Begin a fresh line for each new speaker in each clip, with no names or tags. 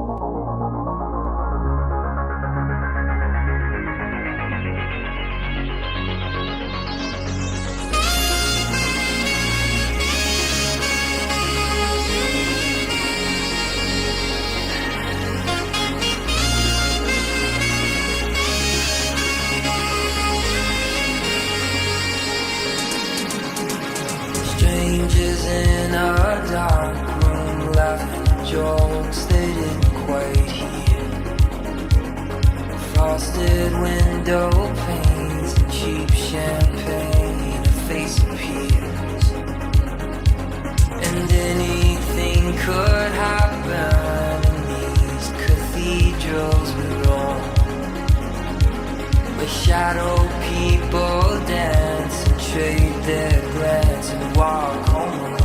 Strangers in a dark room laughing jokes they didn't quite hear. Frosted window panes and cheap champagne, a face appears. And anything could happen in these cathedrals we roam, where shadow people dance and trade their glance and walk home alone.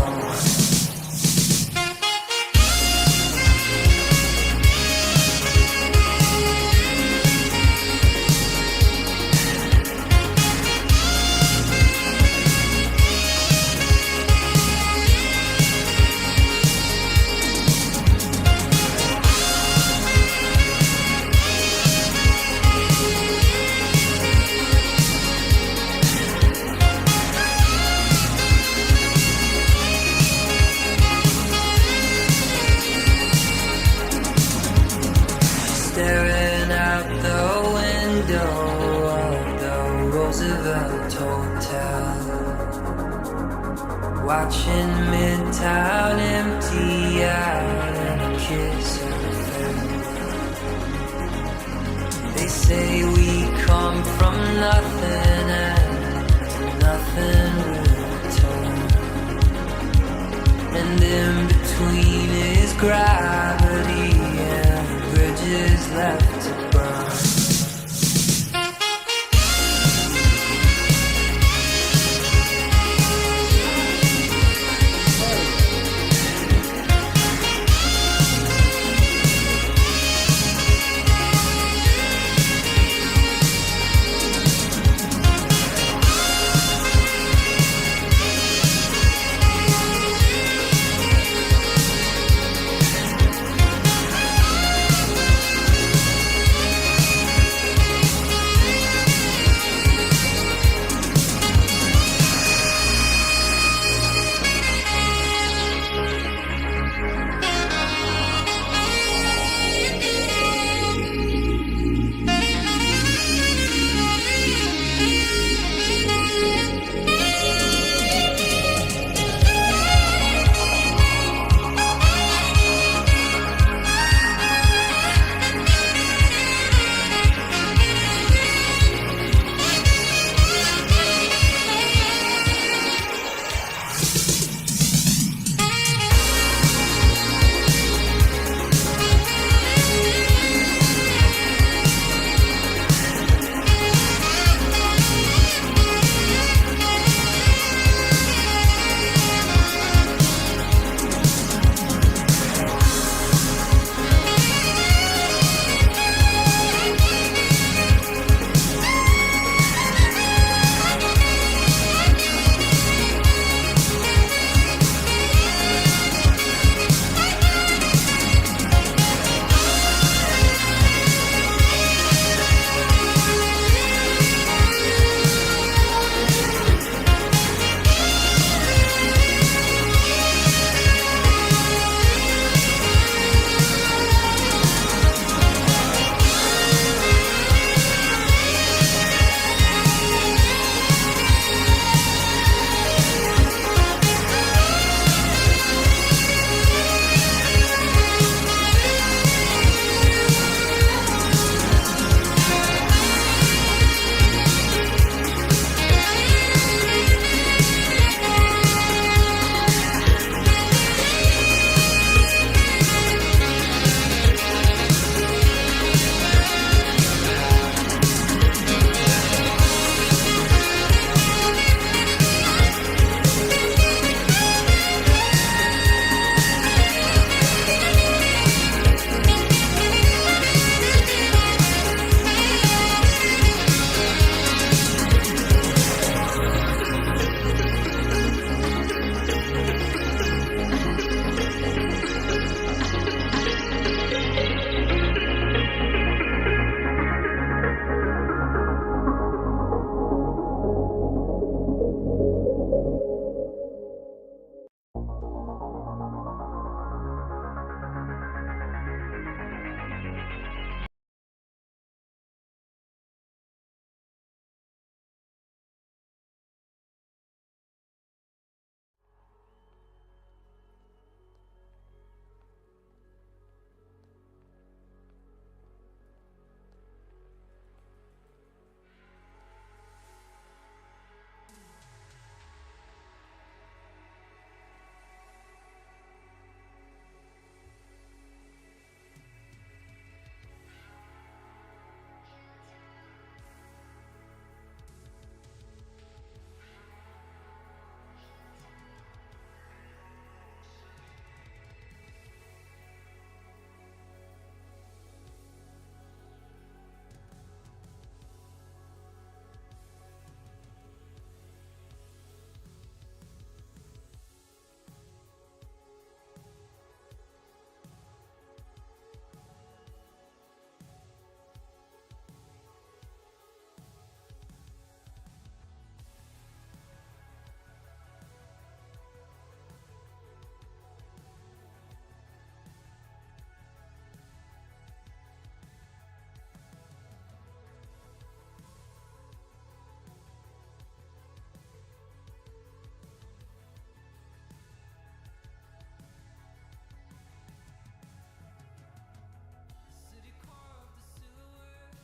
Staring out the window of the Roosevelt Hotel, watching Midtown empty out and a kiss of farewell. They say we come from nothing and to nothing return, and in between is gravity and bridges left to burn.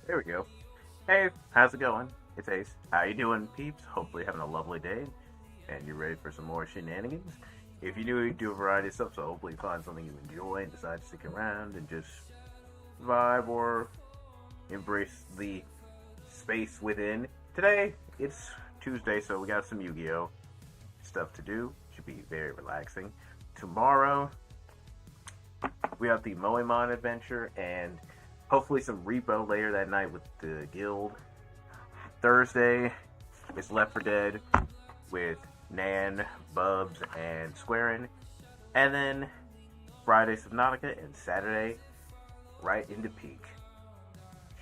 There we go. Hey, how's it going? It's Ace. How you doing, peeps? Hopefully having a lovely day, and you're ready for some more shenanigans. If you do, you do a variety of stuff, so hopefully you find something you enjoy and decide to stick around and just vibe or embrace the space within. Today, it's Tuesday, so we got some Yu-Gi-Oh! Stuff to do. Should be very relaxing. Tomorrow, we have the Moemon adventure, and hopefully some repo later that night with the guild. Thursday is Left 4 Dead with Nan, Bubs, and Squarin. And then Friday Subnautica and Saturday right into peak.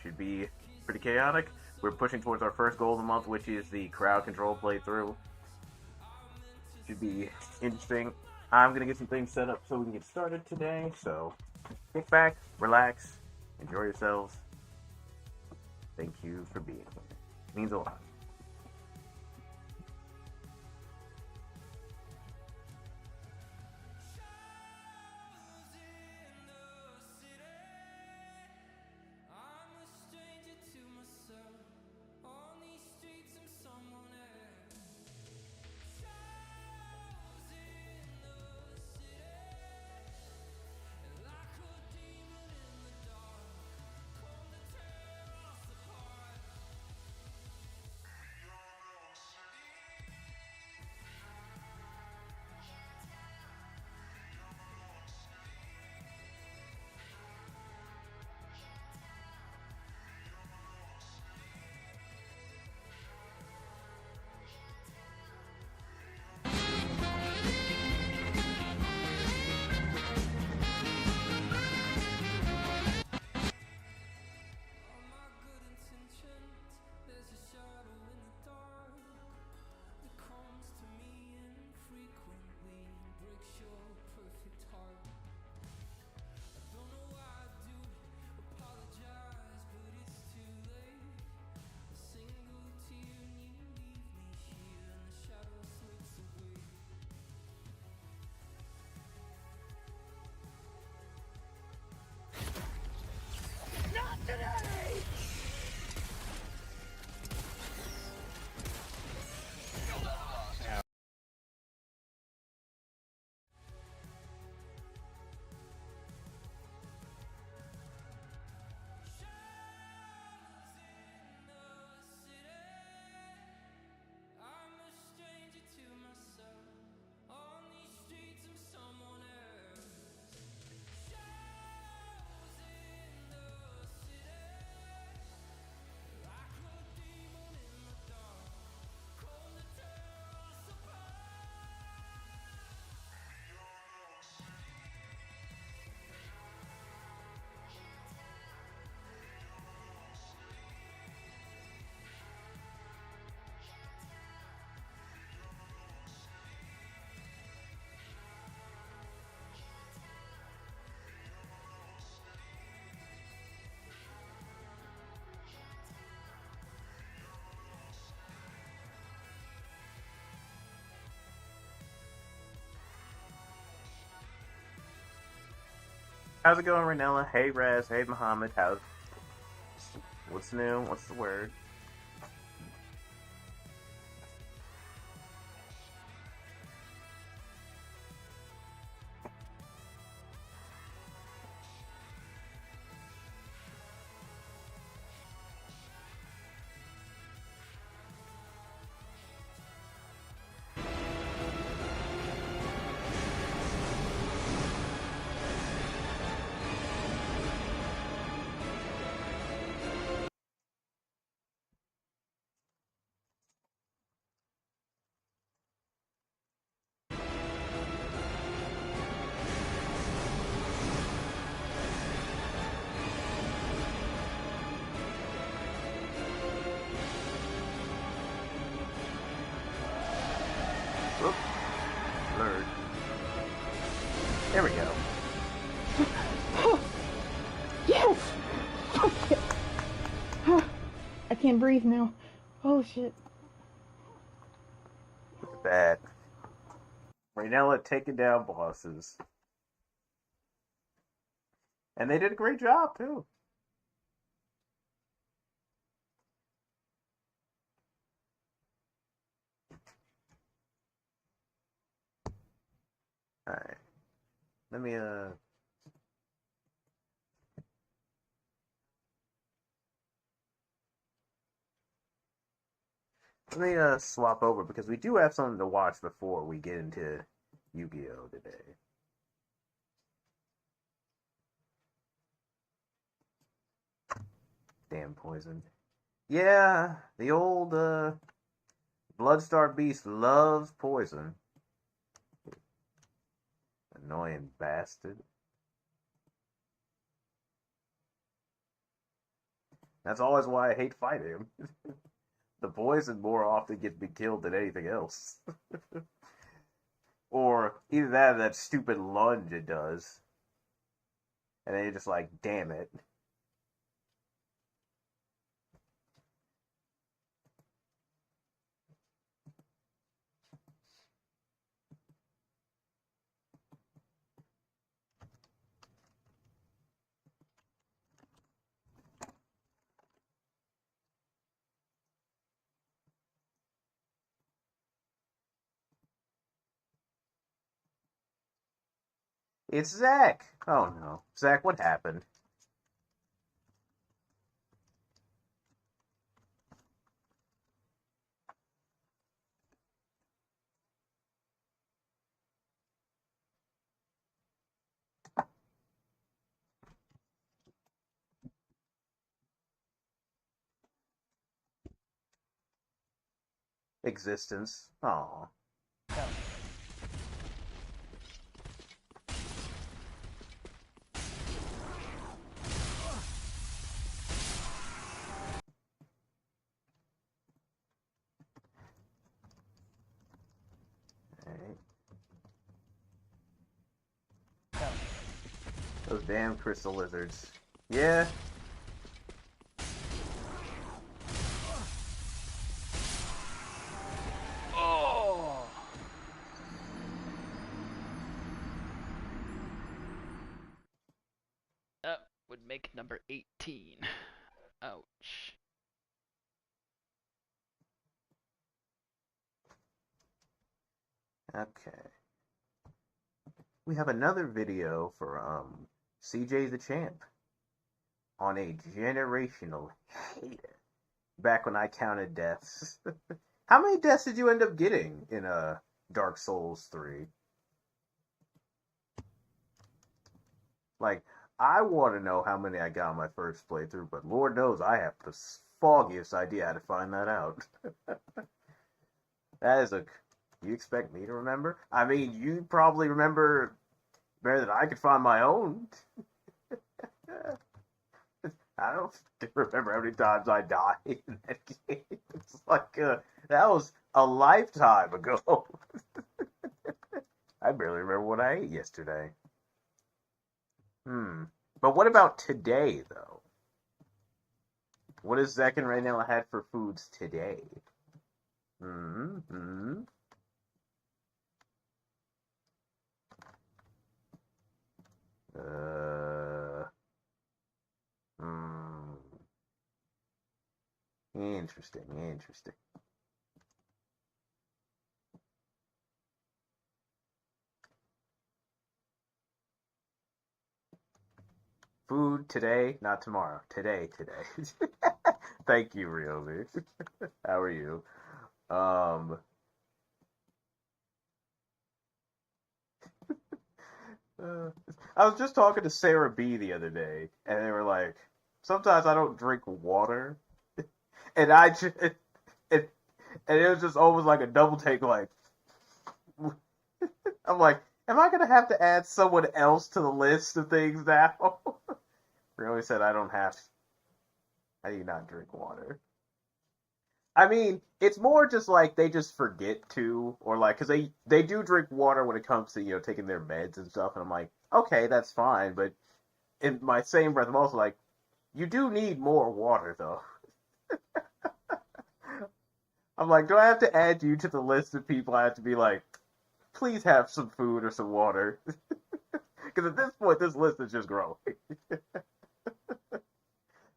Should be pretty chaotic. We're pushing towards our first goal of the month, which is the crowd control playthrough. Should be interesting. I'm going to get some things set up so we can get started today. So kick back, relax, enjoy yourselves. Thank you for being here. It means a lot. How's it going, Ranella? Hey, Raz. Hey, Muhammad. What's new? What's the word? Whoop. Blurred. There we go.
Yes! Oh, shit. I can't breathe now. Oh, shit.
Look at that. Ranella taking down bosses. And they did a great job, too. Let me swap over because we do have something to watch before we get into Yu-Gi-Oh today. Damn poison. Yeah, the old Bloodstar Beast loves poison. Annoying bastard. That's always why I hate fighting him. The poison more often gets me killed than anything else. Or either that or that stupid lunge it does. And then you're just like, damn it. It's Zach! Oh no. Zach, what happened? Existence. Aw. Alright. Those damn crystal lizards. Yeah.
Oh! That would make number 18. Ouch.
Okay. We have another video for CJ the Champ on a generational hater. Back when I counted deaths. How many deaths did you end up getting in Dark Souls 3? Like, I want to know how many I got on my first playthrough, but Lord knows I have the foggiest idea how to find that out. That is a... You expect me to remember? I mean, you probably remember better than I could find my own. I don't remember how many times I died in that game. It's like, that was a lifetime ago. I barely remember what I ate yesterday. But what about today, though? What is Zach and Raynell had for foods today? Hmm. Interesting. Food today, not tomorrow. Today. Thank you, Ryobi. How are you? I was just talking to Sarah B the other day, and they were like, sometimes I don't drink water. And I just, and it was just almost like a double take, like, I'm like, am I gonna have to add someone else to the list of things now? Really said I don't have. I do not drink water. I mean, it's more just like they just forget to, or like, because they do drink water when it comes to taking their meds and stuff, and I'm like, okay, that's fine, but in my same breath, I'm also like, you do need more water though. I'm like, do I have to add you to the list of people I have to be like, please have some food or some water? Because at this point, this list is just growing.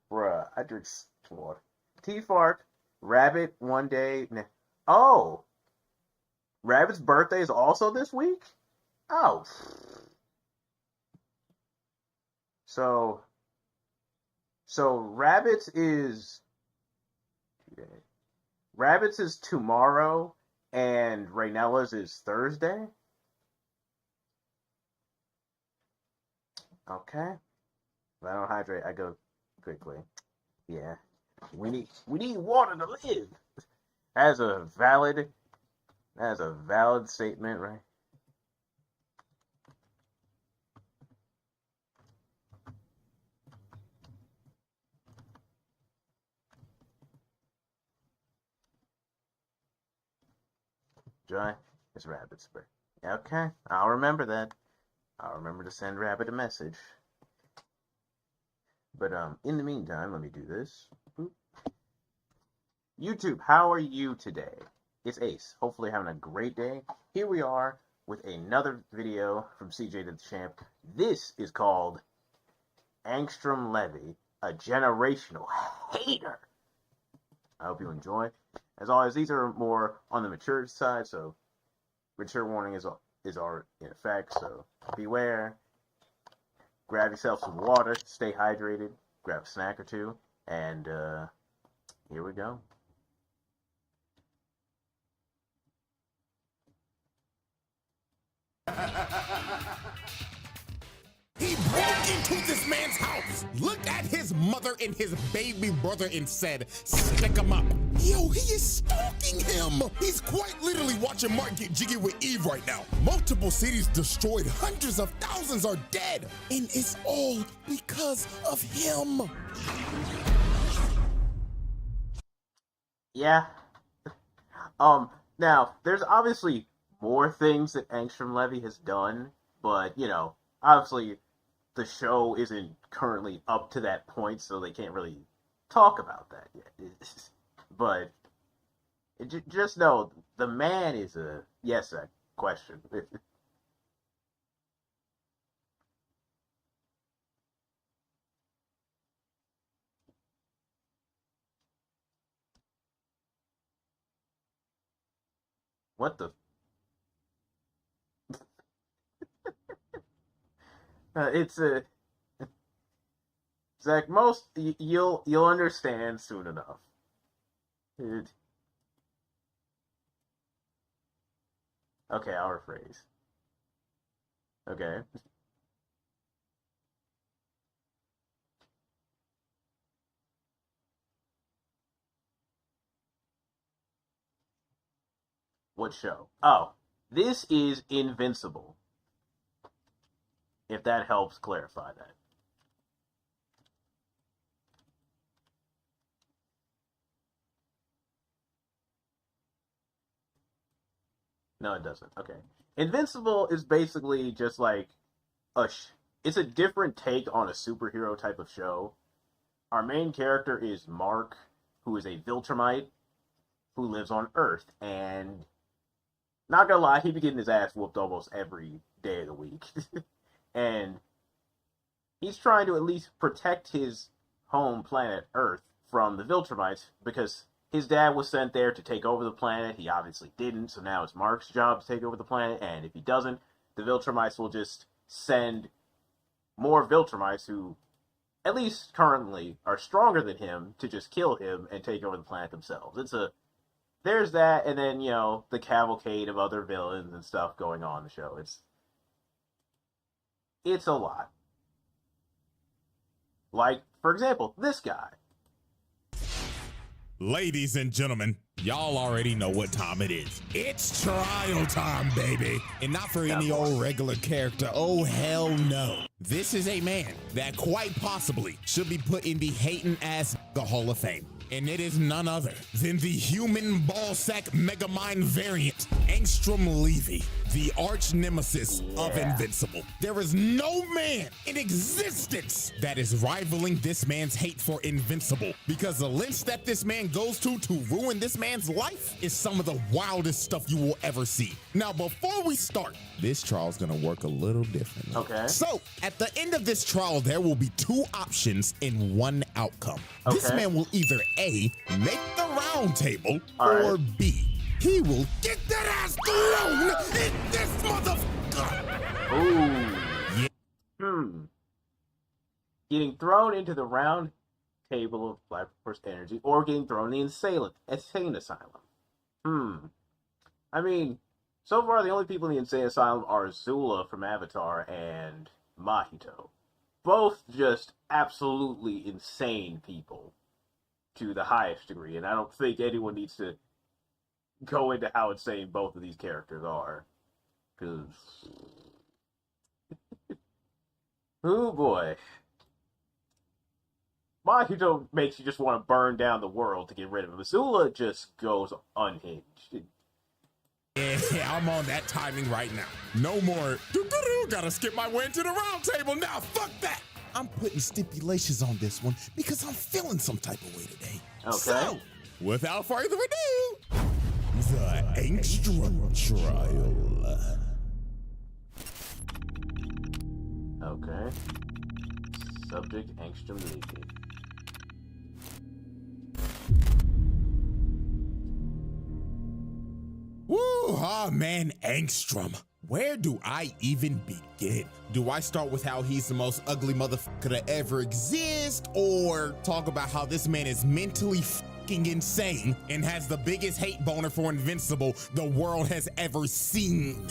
Bruh, I drink water. T-Fart, Rabbit, one day. Oh! Rabbit's birthday is also this week? Oh. So Rabbits is tomorrow, and Raynella's is Thursday. Okay. If I don't hydrate, I go quickly. Yeah. We need water to live. That's a valid statement, right? Joy, it's Rabbit spray. Okay, I'll remember that. I'll remember to send Rabbit a message. But in the meantime, let me do this. Boop. YouTube, how are you today? It's Ace. Hopefully having a great day. Here we are with another video from CJ to the Champ. This is called Angstrom Levy, a generational hater. I hope you enjoy. As always, these are more on the mature side, so mature warning is already in effect, so beware. Grab yourself some water, stay hydrated, grab a snack or two, and here we go.
He broke into this man's house, looked at his mother and his baby brother and said, stick him up. Yo, he is stalking him. He's quite literally watching Mark get jiggy with Eve right now. Multiple cities destroyed, hundreds of thousands are dead. And it's all because of him.
Yeah. Now, there's obviously more things that Angstrom Levy has done, but, you know, obviously the show isn't currently up to that point, so they can't really talk about that yet. But just know, the man is a question. What the? It's a Zach. You'll understand soon enough. Okay, I'll rephrase. Okay. What show? Oh, this is Invincible. If that helps clarify that. No, it doesn't. Okay. Invincible is basically just like it's a different take on a superhero type of show. Our main character is Mark, who is a Viltrumite who lives on Earth, and not gonna lie, he be getting his ass whooped almost every day of the week. And he's trying to at least protect his home planet Earth from the Viltrumites, because his dad was sent there to take over the planet. He obviously didn't, so now it's Mark's job to take over the planet, and if he doesn't, the Viltrumites will just send more Viltrumites who, at least currently, are stronger than him to just kill him and take over the planet themselves. There's that, and then, you know, the cavalcade of other villains and stuff going on in the show. It's a lot. Like, for example, this guy.
Ladies and gentlemen, y'all already know what time it is. It's trial time, baby. And not for any old regular character. Oh, hell no. This is a man that quite possibly should be put in the hating ass the Hall of Fame. And it is none other than the human ballsack megamind variant, Angstrom Levy, the arch nemesis of Invincible. There is no man in existence that is rivaling this man's hate for Invincible, because the lengths that this man goes to ruin this man's life is some of the wildest stuff you will ever see. Now, before we start, this trial is gonna work a little differently.
Okay.
So, at the end of this trial, there will be two options and one outcome.
Okay.
This man will either A, make the round table,
All
or
right.
B, he will get that ass thrown in this motherfucker.
Ooh.
Yeah.
getting thrown into the round table of Black Force Energy or getting thrown in the insane asylum. I mean, so far the only people in the insane asylum are Zula from Avatar and Mahito. Both just absolutely insane people to the highest degree, and I don't think anyone needs to go into how insane both of these characters are. Because... oh boy. Mahito makes you just want to burn down the world to get rid of him. Azula just goes unhinged.
Yeah, I'm on that timing right now. No more, gotta skip my way into the round table now. Fuck that. I'm putting stipulations on this one because I'm feeling some type of way today.
Okay.
So, without further ado, the Angstrom trial.
Okay. Subject Angstrom naked.
Woo, oh man, Angstrom. Where do I even begin? Do I start with how he's the most ugly motherfucker to ever exist, or talk about how this man is mentally fucking insane and has the biggest hate boner for Invincible the world has ever seen?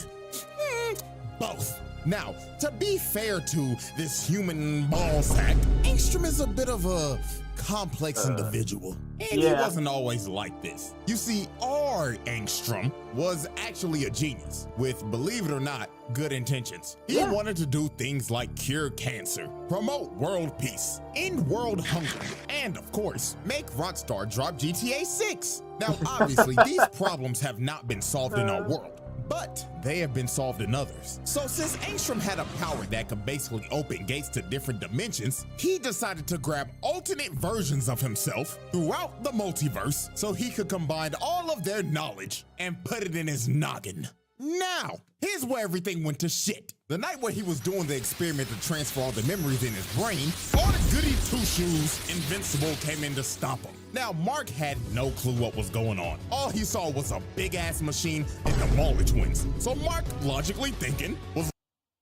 Both. Now, to be fair to this human ball sack, Angstrom is a bit of a complex individual, and he wasn't always like this. You see, our Angstrom was actually a genius with, believe it or not, good intentions. He wanted to do things like cure cancer, promote world peace, end world hunger, and of course, make Rockstar drop GTA 6. Now, obviously, these problems have not been solved in our world, but they have been solved in others. So since Angstrom had a power that could basically open gates to different dimensions, he decided to grab alternate versions of himself throughout the multiverse so he could combine all of their knowledge and put it in his noggin. Now, here's where everything went to shit. The night where he was doing the experiment to transfer all the memories in his brain, all the goody two-shoes Invincible came in to stop him. Now, Mark had no clue what was going on. All he saw was a big-ass machine and the Mauler twins. So Mark, logically thinking, was...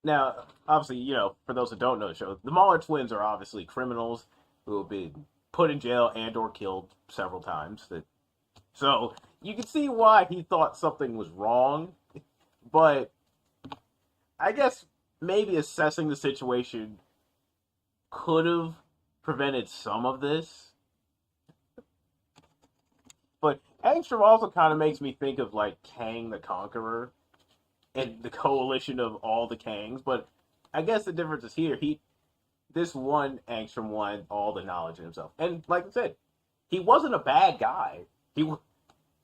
Now, obviously, you know, for those who don't know the show, the Mauler twins are obviously criminals who have been put in jail and or killed several times. So, you can see why he thought something was wrong. But I guess maybe assessing the situation could have prevented some of this. But Angstrom also kind of makes me think of, like, Kang the Conqueror and the coalition of all the Kangs. But I guess the difference is here. This one Angstrom wanted all the knowledge in himself. And like I said, he wasn't a bad guy.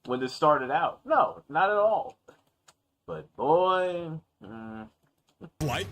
When this started out. No, not at all. But boy,
like,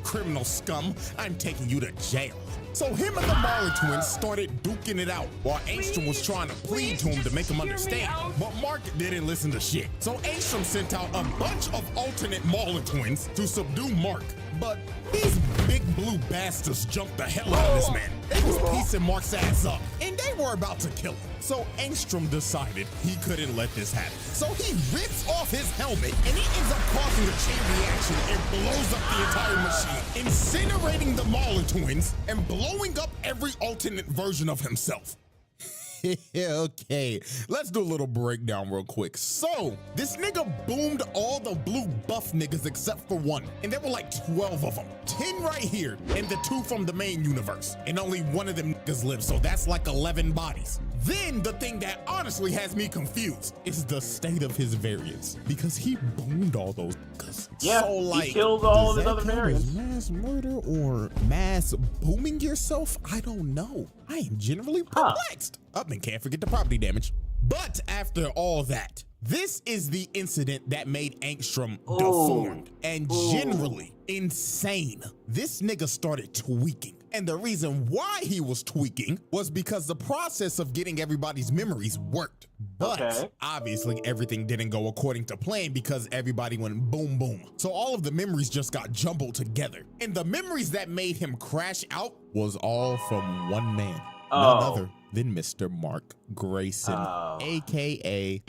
criminal scum, I'm taking you to jail. So him and the Mauler twins started duking it out while Angstrom was trying to plead to him to make him understand. But Mark didn't listen to shit. So Angstrom sent out a bunch of alternate Mauler twins to subdue Mark. But these big blue bastards jumped the hell out of this man. They was piecing Mark's ass up, and they were about to kill him. So Angstrom decided he couldn't let this happen. So he rips off his helmet, and it ends up causing a chain reaction and blows up the entire machine, incinerating the Mauler twins and blowing up every alternate version of himself. Okay, let's do a little breakdown real quick. So, this nigga boomed all the blue buff niggas except for one, and there were like 12 of them. 10 right here, and the 2 from the main universe. And only one of them niggas lives, so that's like 11 bodies. Then, the thing that honestly has me confused is the state of his variants, because he boomed all those niggas.
Yeah,
so, like,
he killed all of his other variants.
Mass murder or mass booming yourself? I don't know. I am generally perplexed. And can't forget the property damage. But after all that, this is the incident that made Angstrom deformed and generally insane. This nigga started tweaking. And the reason why he was tweaking was because the process of getting everybody's memories worked. But obviously everything didn't go according to plan because everybody went boom, boom. So all of the memories just got jumbled together. And the memories that made him crash out was all from one man. None other than Mr. Mark Grayson, AKA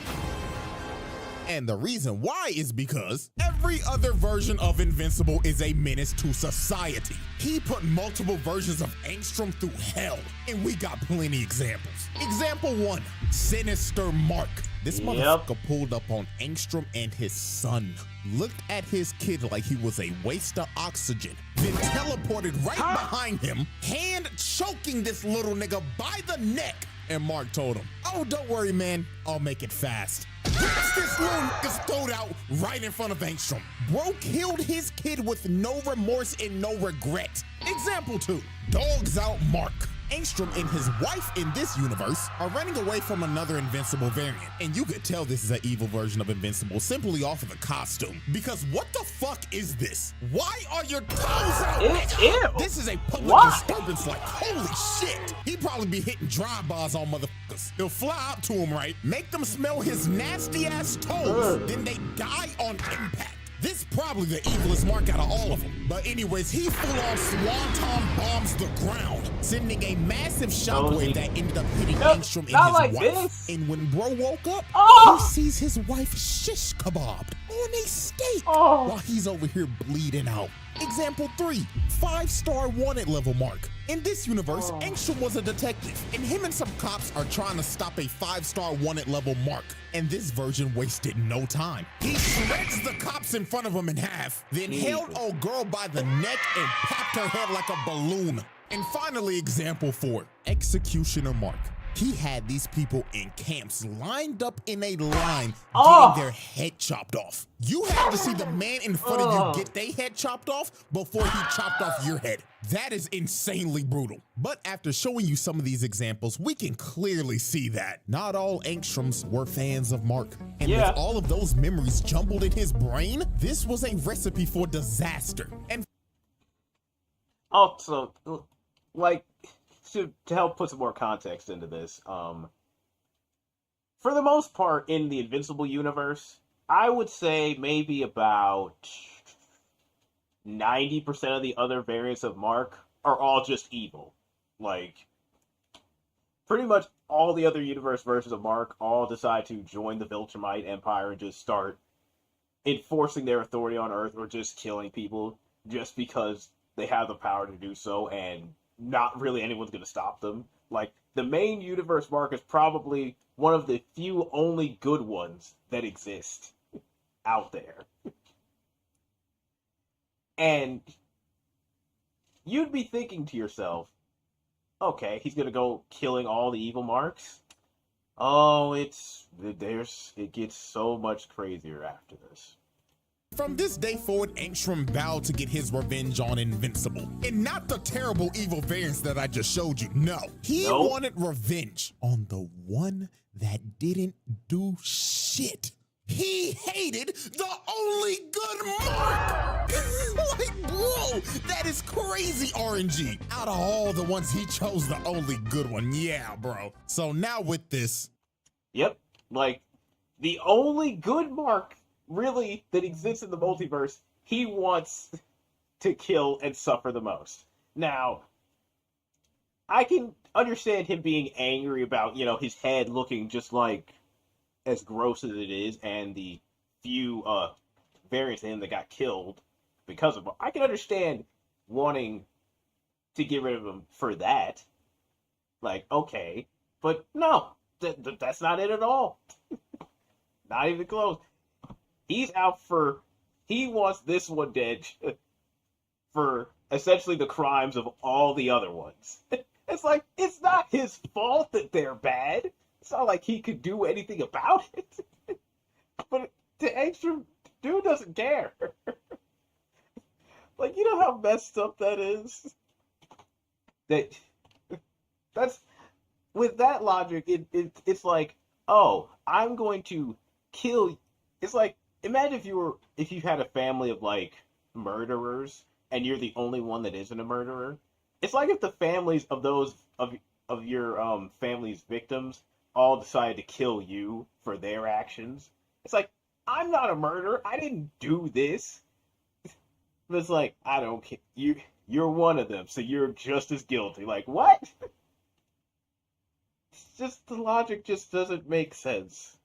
And the reason why is because every other version of Invincible is a menace to society. He put multiple versions of Angstrom through hell, and we got plenty examples. Example 1, Sinister Mark. This motherfucker pulled up on Angstrom and his son, looked at his kid like he was a waste of oxygen, then teleported right behind him, hand choking this little nigga by the neck. And Mark told him, "Oh, don't worry, man, I'll make it fast." That's this little nigga's throat out right in front of Angstrom. Bro killed his kid with no remorse and no regret. Example 2, Dogs Out Mark. Angstrom and his wife in this universe are running away from another Invincible variant. And you could tell this is an evil version of Invincible simply off of the costume. Because what the fuck is this? Why are your toes out?
Ew.
This is a public disturbance, like, holy shit. He'd probably be hitting drive-bys on motherfuckers. He'll fly up to him, right? Make them smell his nasty ass toes. Then they die on impact. This probably the evilest Mark out of all of them. But anyways, he full-on swanton bombs the ground, sending a massive shockwave that ended up hitting Angstrom and his wife.
This.
And when bro woke up, he sees his wife shish kebabbed on a steak while he's over here bleeding out. Example 3, 5-star wanted level Mark. In this universe, Angstrom was a detective, and him and some cops are trying to stop a 5-star wanted level Mark. And this version wasted no time. He shreds the cops in front of him in half, then held old girl by the neck and popped her head like a balloon. And finally, example 4, Executioner Mark. He had these people in camps lined up in a line getting their head chopped off. You had to see the man in front of you get their head chopped off before he chopped off your head. That is insanely brutal. But after showing you some of these examples, we can clearly see that not all Angstroms were fans of Mark. And with all of those memories jumbled in his brain, this was a recipe for disaster. And
also, like, to help put some more context into this, for the most part in the Invincible universe, I would say maybe about 90% of the other variants of Mark are all just evil. Like, pretty much all the other universe versions of Mark all decide to join the Viltrumite Empire and just start enforcing their authority on Earth or just killing people just because they have the power to do so, and not really anyone's going to stop them. Like, the main universe Mark is probably one of the few only good ones that exist out there. And you'd be thinking to yourself, okay, he's going to go killing all the evil Marks? Oh, it gets so much crazier after this.
from this day forward, Angstrom vowed to get his revenge on Invincible. And not the terrible evil variants that I just showed you, no. He wanted revenge on the one that didn't do shit. He hated the only good Mark! Like, bro, that is crazy RNG. Out of all the ones, he chose the only good one. Yeah, bro. So now with this.
Yep, like, the only good Mark, really, that exists in the multiverse, he wants to kill and suffer the most. Now, I can understand him being angry about, you know, his head looking just like as gross as it is, and the few variants of him that got killed because of him. I can understand wanting to get rid of him for that. Like, okay, but no, that's not it at all. Not even close. He's out for, he wants this one dead for essentially the crimes of all the other ones. It's like, it's not his fault that they're bad. It's not like he could do anything about it. But the extra dude doesn't care. Like, you know how messed up that is? That's with that logic, it's like, oh, I'm going to kill you. It's like, imagine if you had a family of like murderers and you're the only one that isn't a murderer. It's like if the families of those of your family's victims all decided to kill you for their actions. It's like, I'm not a murderer. I didn't do this. But it's like, I don't care. You're one of them, so you're just as guilty. Like, what? It's just, the logic just doesn't make sense.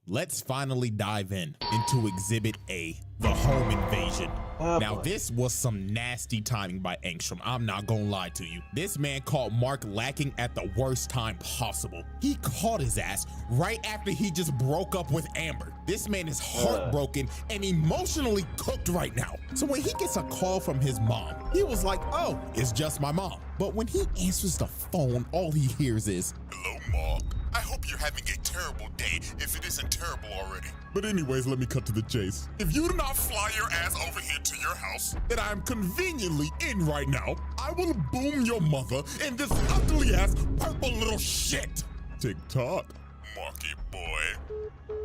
let's finally dive into Exhibit A, the home invasion. Now, this was some nasty timing by Angstrom. I'm not gonna lie to you. This man caught Mark lacking at the worst time possible. He caught his ass right after he just broke up with Amber. This man is heartbroken and emotionally cooked right now. So when he gets a call from his mom, he was like, oh, it's just my mom. But when he answers the phone, all he hears is, hello, Mark. I hope you're having a terrible day, if it isn't terrible already. But anyways, let me cut to the chase. If you do not fly your ass over here to your house that I am conveniently in right now, I will boom your mother in this ugly ass purple little shit. Tick-tock, Marky boy.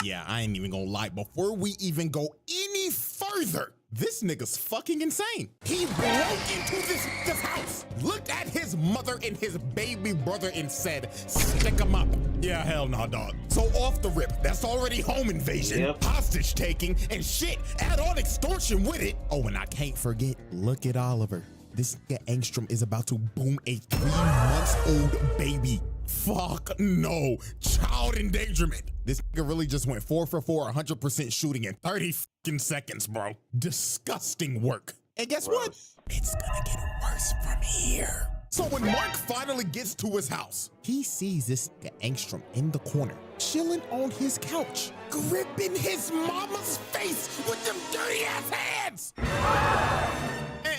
Yeah, I ain't even gonna lie. Before we even go any further, this nigga's fucking insane. He broke into this house, looked at his mother and his baby brother and said, stick him up. Yeah, hell nah, dog. So off the rip, that's already home invasion, hostage taking, and shit, add on extortion with it. Oh, and I can't forget, look at Oliver. This nigga Angstrom is about to boom a 3-month-old baby. Fuck no, child endangerment. This nigga really just went 4 for 4, 100% shooting in 30 fucking seconds, bro. Disgusting work. And guess what? It's gonna get worse from here. So when Mark finally gets to his house, he sees this nigga Angstrom in the corner, chilling on his couch, gripping his mama's face with them dirty ass hands.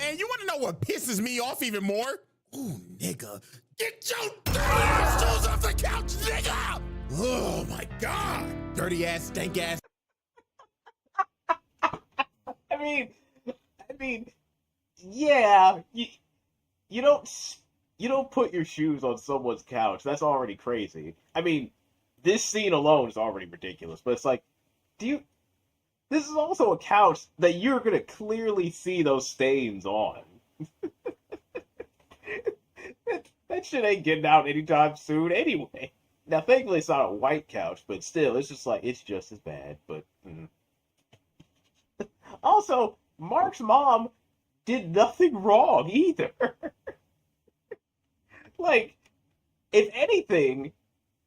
And you wanna know what pisses me off even more? Ooh, nigga, get your dirty ass shoes off the couch, nigga! Oh my God, dirty ass, stank ass.
I mean, yeah, you don't put your shoes on someone's couch. That's already crazy. I mean, this scene alone is already ridiculous, but it's like, this is also a couch that you're gonna clearly see those stains on. That shit ain't getting out anytime soon anyway. Now, thankfully, it's not a white couch, but still, it's just like, it's just as bad, but... Also, Mark's mom did nothing wrong either. Like, if anything,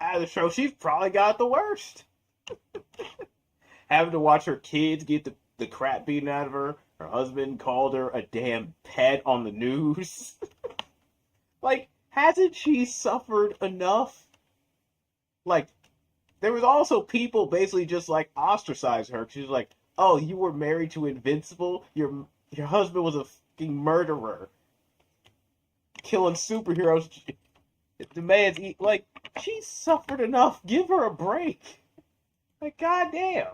out of the show, she's probably got the worst. Having to watch her kids get the crap beaten out of her. Her husband called her a damn pet on the news. Like, hasn't she suffered enough? Like, there was also people basically just, like, ostracize her. She was like, oh, you were married to Invincible? Your husband was a fucking murderer. Killing superheroes. The man's like, she suffered enough. Give her a break. Like, goddamn.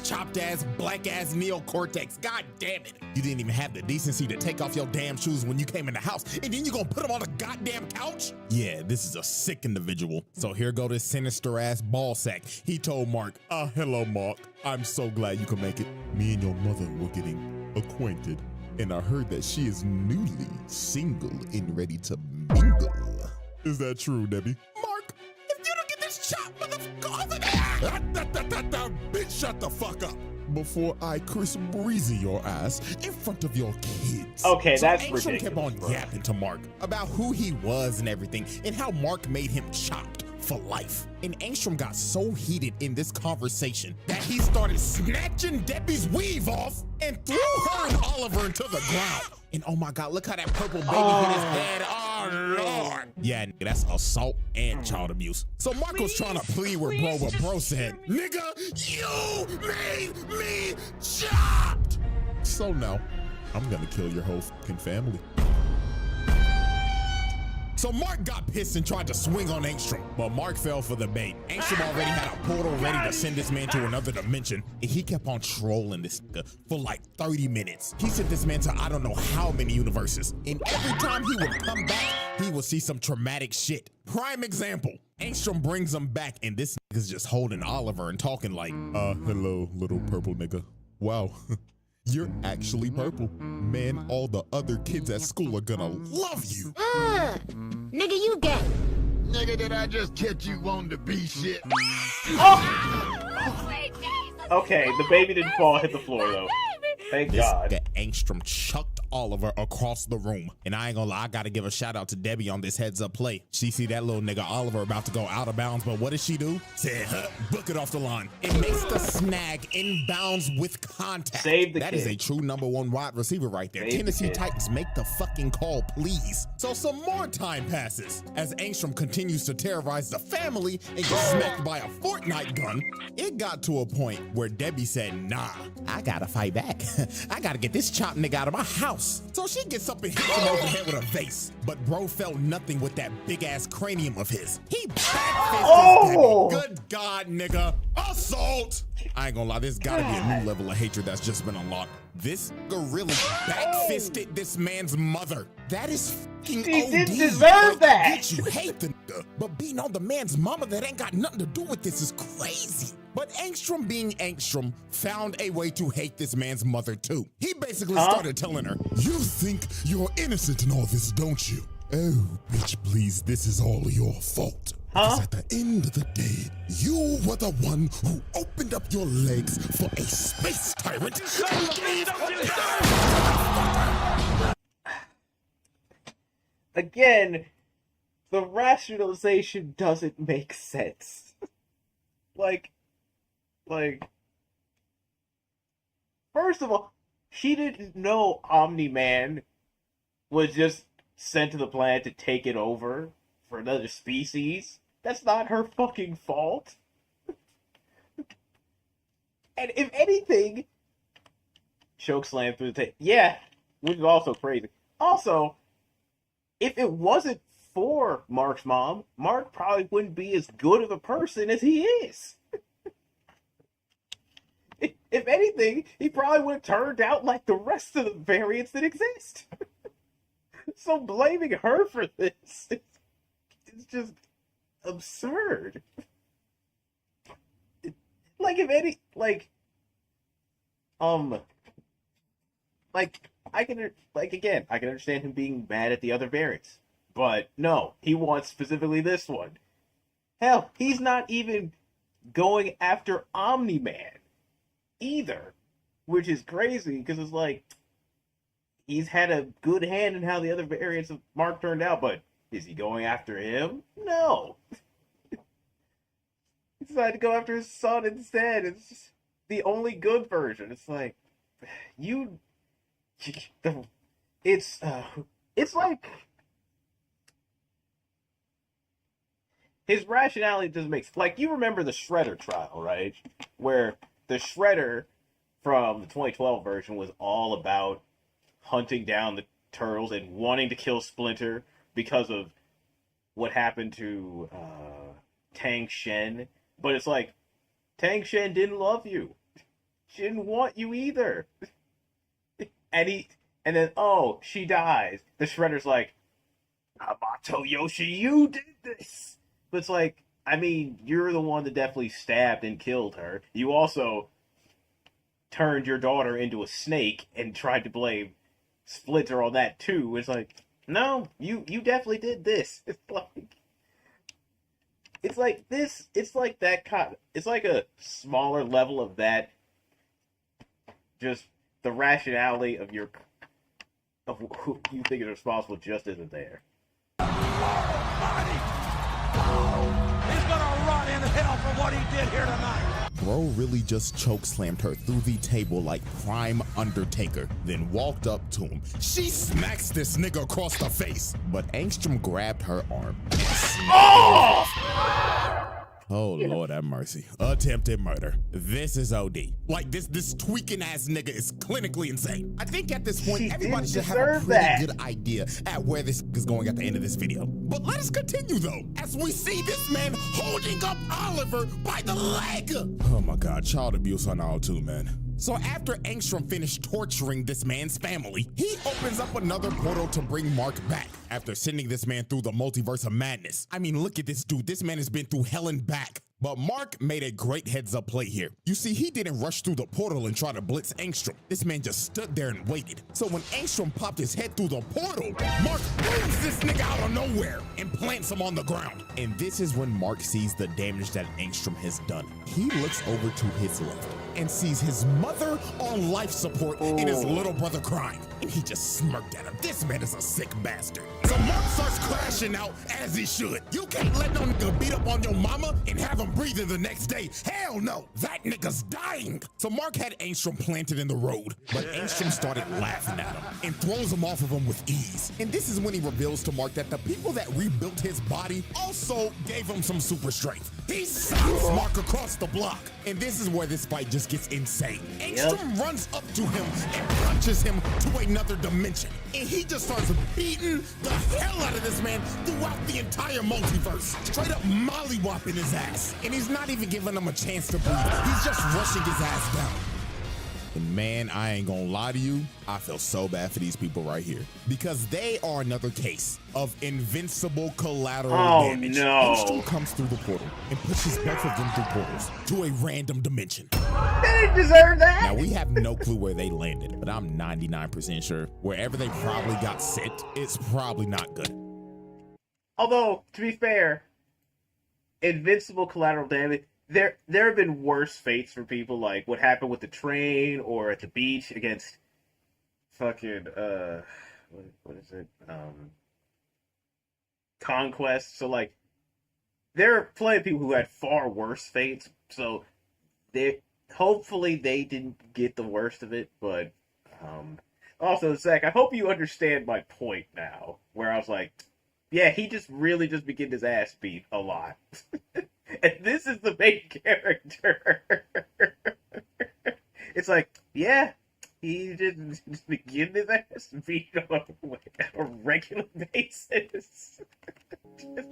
Chopped ass, black ass neocortex. God damn it. You didn't even have the decency to take off your damn shoes when you came in the house, and then you gonna put them on a goddamn couch? Yeah, this is a sick individual. So here go this sinister ass ball sack. He told Mark, hello, Mark. I'm so glad you can make it. Me and your mother were getting acquainted, and I heard that she is newly single and ready to mingle. Is that true, Debbie? Mark, if you don't get this chop, motherfucker, over there! Bitch, shut the fuck up before I Chris Breezy your ass in front of your kids.
Okay,
so
that's
Angstrom
ridiculous.
kept on yapping to Mark about who he was and everything, and how Mark made him chopped for life. And Angstrom got so heated in this conversation that he started snatching Debbie's weave off and threw her and Oliver into the ground. And oh my God, look how that purple baby hit his head. Oh Lord. Yeah, that's assault and child abuse. So Mark was trying to plead with bro, but bro said, nigga, you made me chopped. So no, I'm gonna kill your whole fucking family. So Mark got pissed and tried to swing on Angstrom, but Mark fell for the bait. Angstrom already had a portal ready to send this man to another dimension, and he kept on trolling this nigga for like 30 minutes. He sent this man to I don't know how many universes, and every time he would come back, he would see some traumatic shit. Prime example, Angstrom brings him back, and this nigga's just holding Oliver and talking like, hello, little purple nigga. Wow. You're actually purple. Man, all the other kids at school are gonna love you.
Nigga, you gay.
Nigga, did I just catch you on the B shit?
Okay, the baby didn't fall, hit the floor though. Thank God.
This Angstrom chucked Oliver across the room. And I ain't gonna lie, I gotta give a shout out to Debbie on this heads up play. She see that little nigga Oliver about to go out of bounds, but what does she do? Said, book it off the line. It makes the snag inbounds with contact.
Save the
That
kid.
is a true #1 wide receiver right there.
Save the
Tennessee
kid.
Titans, make the fucking call, please. So some more time passes as Angstrom continues to terrorize the family and gets smacked by a Fortnite gun. It got to a point where Debbie said, nah, I gotta fight back. I gotta get this chopped nigga out of my house. So she gets up and hits him over the head with a vase. But bro felt nothing with that big ass cranium of his. He backfisted Debbie. Good God, nigga. Assault! I ain't gonna lie, there's gotta be a new level of hatred that's just been unlocked. This gorilla backfisted this man's mother. That is fucking OD.
didn't deserve
Like,
that.
bitch, you hate the nigga, but beating on the man's mama that ain't got nothing to do with this is crazy. But Angstrom being Angstrom found a way to hate this man's mother too. He basically started telling her, you think you're innocent in all this, don't you? Oh, bitch, please, this is all your fault. Because at the end of the day, you were the one who opened up your legs for a space tyrant.
Again, the rationalization doesn't make sense. like, first of all, she didn't know Omni-Man was just sent to the planet to take it over for another species. That's not her fucking fault. And if anything, chokeslam through the tape. Yeah, which is also crazy. Also, if it wasn't for Mark's mom, Mark probably wouldn't be as good of a person as he is. If anything, he probably would have turned out like the rest of the variants that exist. So blaming her for this is just absurd. Like, if any, like, I can, like, again, I can understand him being mad at the other variants. But, no, he wants specifically this one. Hell, he's not even going after Omni-Man either. Which is crazy, because it's like, he's had a good hand in how the other variants of Mark turned out, but is he going after him? No. He decided to go after his son instead. It's just the only good version. It's like, it's like, his rationality doesn't make sense. Like, you remember the Shredder trial, right? Where the Shredder from the 2012 version was all about hunting down the turtles and wanting to kill Splinter because of what happened to Tang Shen. But it's like, Tang Shen didn't love you. She didn't want you either. And then, oh, she dies. The Shredder's like, Hamato Yoshi, you did this. But it's like, I mean, you're the one that definitely stabbed and killed her. You also turned your daughter into a snake and tried to blame Splinter on that too. It's like, no, you definitely did this. It's like this. It's like that kind. It's like a smaller level of that. Just the rationality of who you think is responsible just isn't there.
He's gonna rot in hell for what he did here tonight.
Bro really just chokeslammed her through the table like prime Undertaker, then walked up to him. She smacks this nigga across the face, but Angstrom grabbed her arm. Oh, Lord have mercy. Attempted murder. This is OD. Like, this tweaking ass nigga is clinically insane. I think at this point,
She
everybody
didn't
should have a
deserve
pretty
that.
good idea at where this is going at the end of this video. But let us continue, though, as we see this man holding up Oliver by the leg. Oh my God, child abuse on all too, man. So after Angstrom finished torturing this man's family, he opens up another portal to bring Mark back after sending this man through the multiverse of madness. I mean, look at this dude. This man has been through hell and back. But Mark made a great heads-up play here. You see, he didn't rush through the portal and try to blitz Angstrom. This man just stood there and waited. So when Angstrom popped his head through the portal, Mark booms this nigga out of nowhere and plants him on the ground. And this is when Mark sees the damage that Angstrom has done. He looks over to his left. and sees his mother on life support and his little brother crying. And he just smirked at him. This man is a sick bastard. So Mark starts crashing out as he should. You can't let no nigga beat up on your mama and have him breathing the next day. Hell no, that nigga's dying. So Mark had Angstrom planted in the road, but Angstrom started laughing at him and throws him off of him with ease. And this is when he reveals to Mark that the people that rebuilt his body also gave him some super strength. He stops Mark across the block. And this is where this fight just gets insane. Angstrom runs up to him and punches him to another dimension. And he just starts beating the hell out of this man throughout the entire multiverse. Straight up mollywopping his ass. And he's not even giving him a chance to breathe. He's just rushing his ass down. And man, I ain't gonna lie to you, I feel so bad for these people right here. Because they are another case of invincible collateral damage.
No.
Angstrom comes through the portal and pushes both of them through portals to a random dimension.
They didn't deserve that.
Now, we have no clue where they landed, but I'm 99% sure wherever they probably got sent, it's probably not good.
Although, to be fair, invincible collateral damage, there have been worse fates for people, like what happened with the train or at the beach against fucking what is it? Conquest. So like there are plenty of people who had far worse fates, so hopefully they didn't get the worst of it, but also Zach, I hope you understand my point now, where I was like, yeah, he just really just be getting his ass beat a lot. And this is the main character. It's like, yeah, he just be getting his ass beat on a regular basis.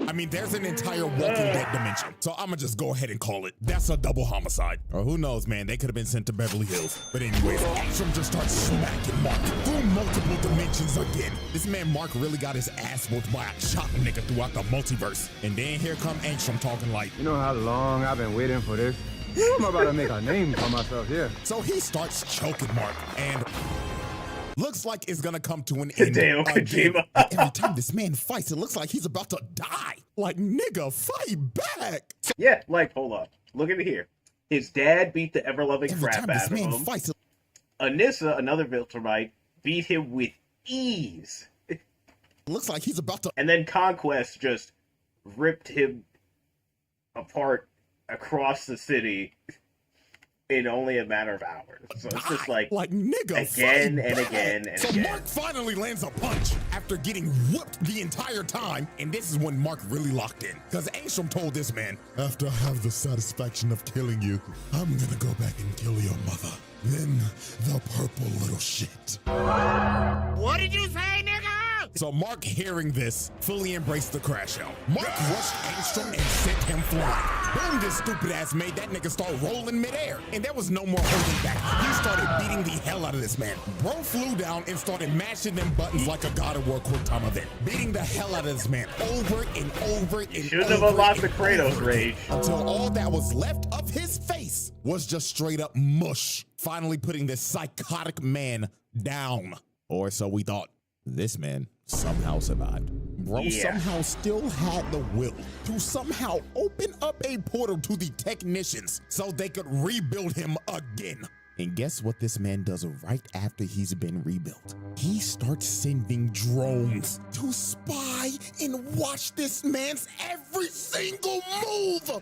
I mean, there's an entire Walking Dead dimension, so I'ma just go ahead and call it. That's a double homicide. Or who knows, man, they could have been sent to Beverly Hills. But anyways, Angstrom just starts smacking Mark through multiple dimensions again. This man Mark really got his ass whooped by a chop nigga throughout the multiverse. And then here come Angstrom talking like,
you know how long I've been waiting for this? I'm about to make a name for myself here.
So he starts choking Mark, and looks like it's gonna come to an end
Hideo
again.
Kojima.
Every time this man fights, it looks like he's about to die. Like, nigga, fight back.
Yeah, like, hold up. Look at it here. His dad beat the ever-loving
Every
crap
time this
out of
man
him.
fights,
Anissa, another Viltrumite, beat him with ease.
it looks like he's about to.
And then Conquest just ripped him apart across the city in only a matter of hours. So it's just like
nigga,
again
fight
and
back.
again and
so
again.
Mark finally lands a punch after getting whooped the entire time, and this is when Mark really locked in. Because Angstrom told this man, after I have the satisfaction of killing you, I'm gonna go back and kill your mother. Then the purple little shit.
What did you say, nigga?
So Mark, hearing this, fully embraced the crash out. Mark rushed Angstrom and sent him flying. Boom, this stupid ass made that nigga start rolling midair. And there was no more holding back. He started beating the hell out of this man. Bro flew down and started mashing them buttons like a God of War quick time event. Beating the hell out of this man over and over and
Shouldn't have unlocked the Kratos rage.
until all that was left of his face was just straight up mush. Finally putting this psychotic man down. Or so we thought. This man somehow survived. Bro somehow still had the will to somehow open up a portal to the technicians so they could rebuild him again. And guess what this man does right after he's been rebuilt? He starts sending drones to spy and watch this man's every single move.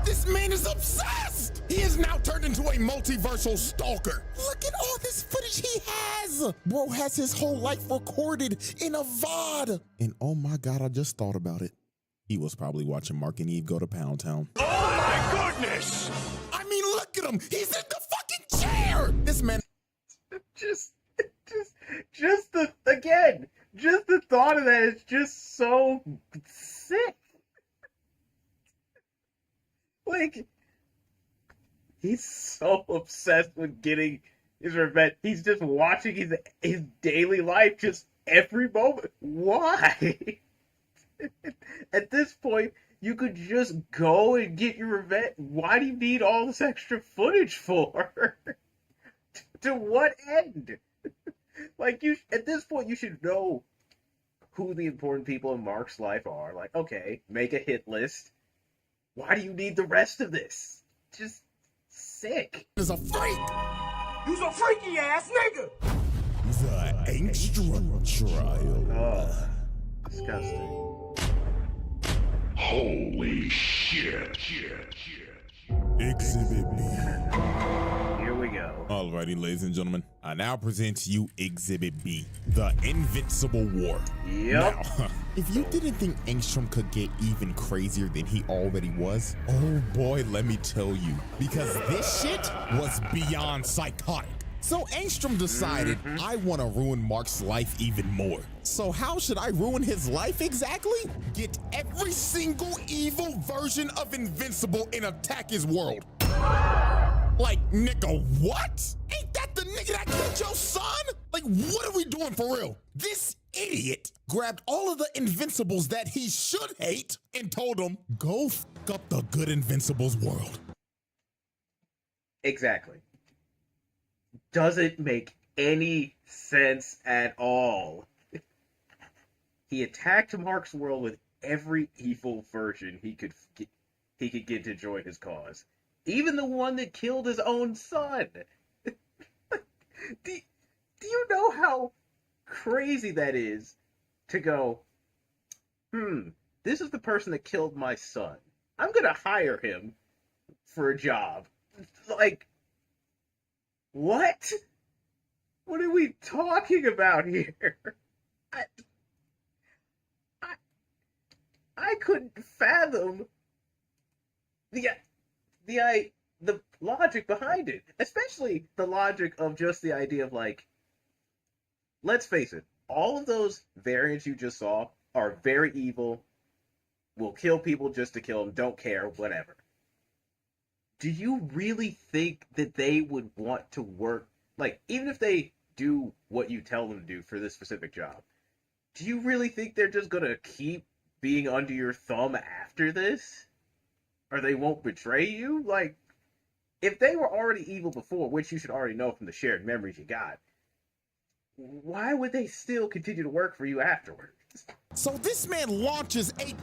This man is obsessed. He is now turned into a multiversal stalker. Look at all this footage he has. Bro has his whole life recorded in a VOD. And oh my God, I just thought about it. He was probably watching Mark and Eve go to Pound Town.
Oh my goodness!
I mean, look at him. He's in the fucking chair. This man.
Just the thought of that is just so sick. Like, he's so obsessed with getting his revenge. He's just watching his daily life just every moment. Why? At this point, you could just go and get your revenge. Why do you need all this extra footage for? To what end? Like, at this point, you should know who the important people in Mark's life are. Like, okay, make a hit list. Why do you need the rest of this? Just sick.
Is a freak.
You's a freaky ass nigga.
The Angstrom trial.
Oh, disgusting.
Holy shit.
Exhibit B.
Here we go.
Alrighty, ladies and gentlemen, I now present to you Exhibit B, the Invincible War.
Yep.
Now, if you didn't think Angstrom could get even crazier than he already was, oh boy, let me tell you, because this shit was beyond psychotic. So Angstrom decided, I want to ruin Mark's life even more. So how should I ruin his life exactly? Get every single evil version of Invincible and attack his world. Like, nigga, what? Ain't that the nigga that killed your son? Like, what are we doing for real? This idiot grabbed all of the Invincibles that he should hate and told them, go f up the good Invincibles world.
Exactly. Doesn't make any sense at all. He attacked Mark's world with every evil version he could get to join his cause. Even the one that killed his own son. Do you know how crazy that is to go, this is the person that killed my son. I'm gonna hire him for a job. Like, what? What are we talking about here? I couldn't fathom the logic behind it, especially the logic of just the idea of, like, let's face it, all of those variants you just saw are very evil, will kill people just to kill them, don't care, whatever. Do you really think that they would want to work, like, even if they do what you tell them to do for this specific job, do you really think they're just gonna keep being under your thumb after this? Or they won't betray you? Like, if they were already evil before, which you should already know from the shared memories you got, why would they still continue to work for you afterwards?
So this man launches a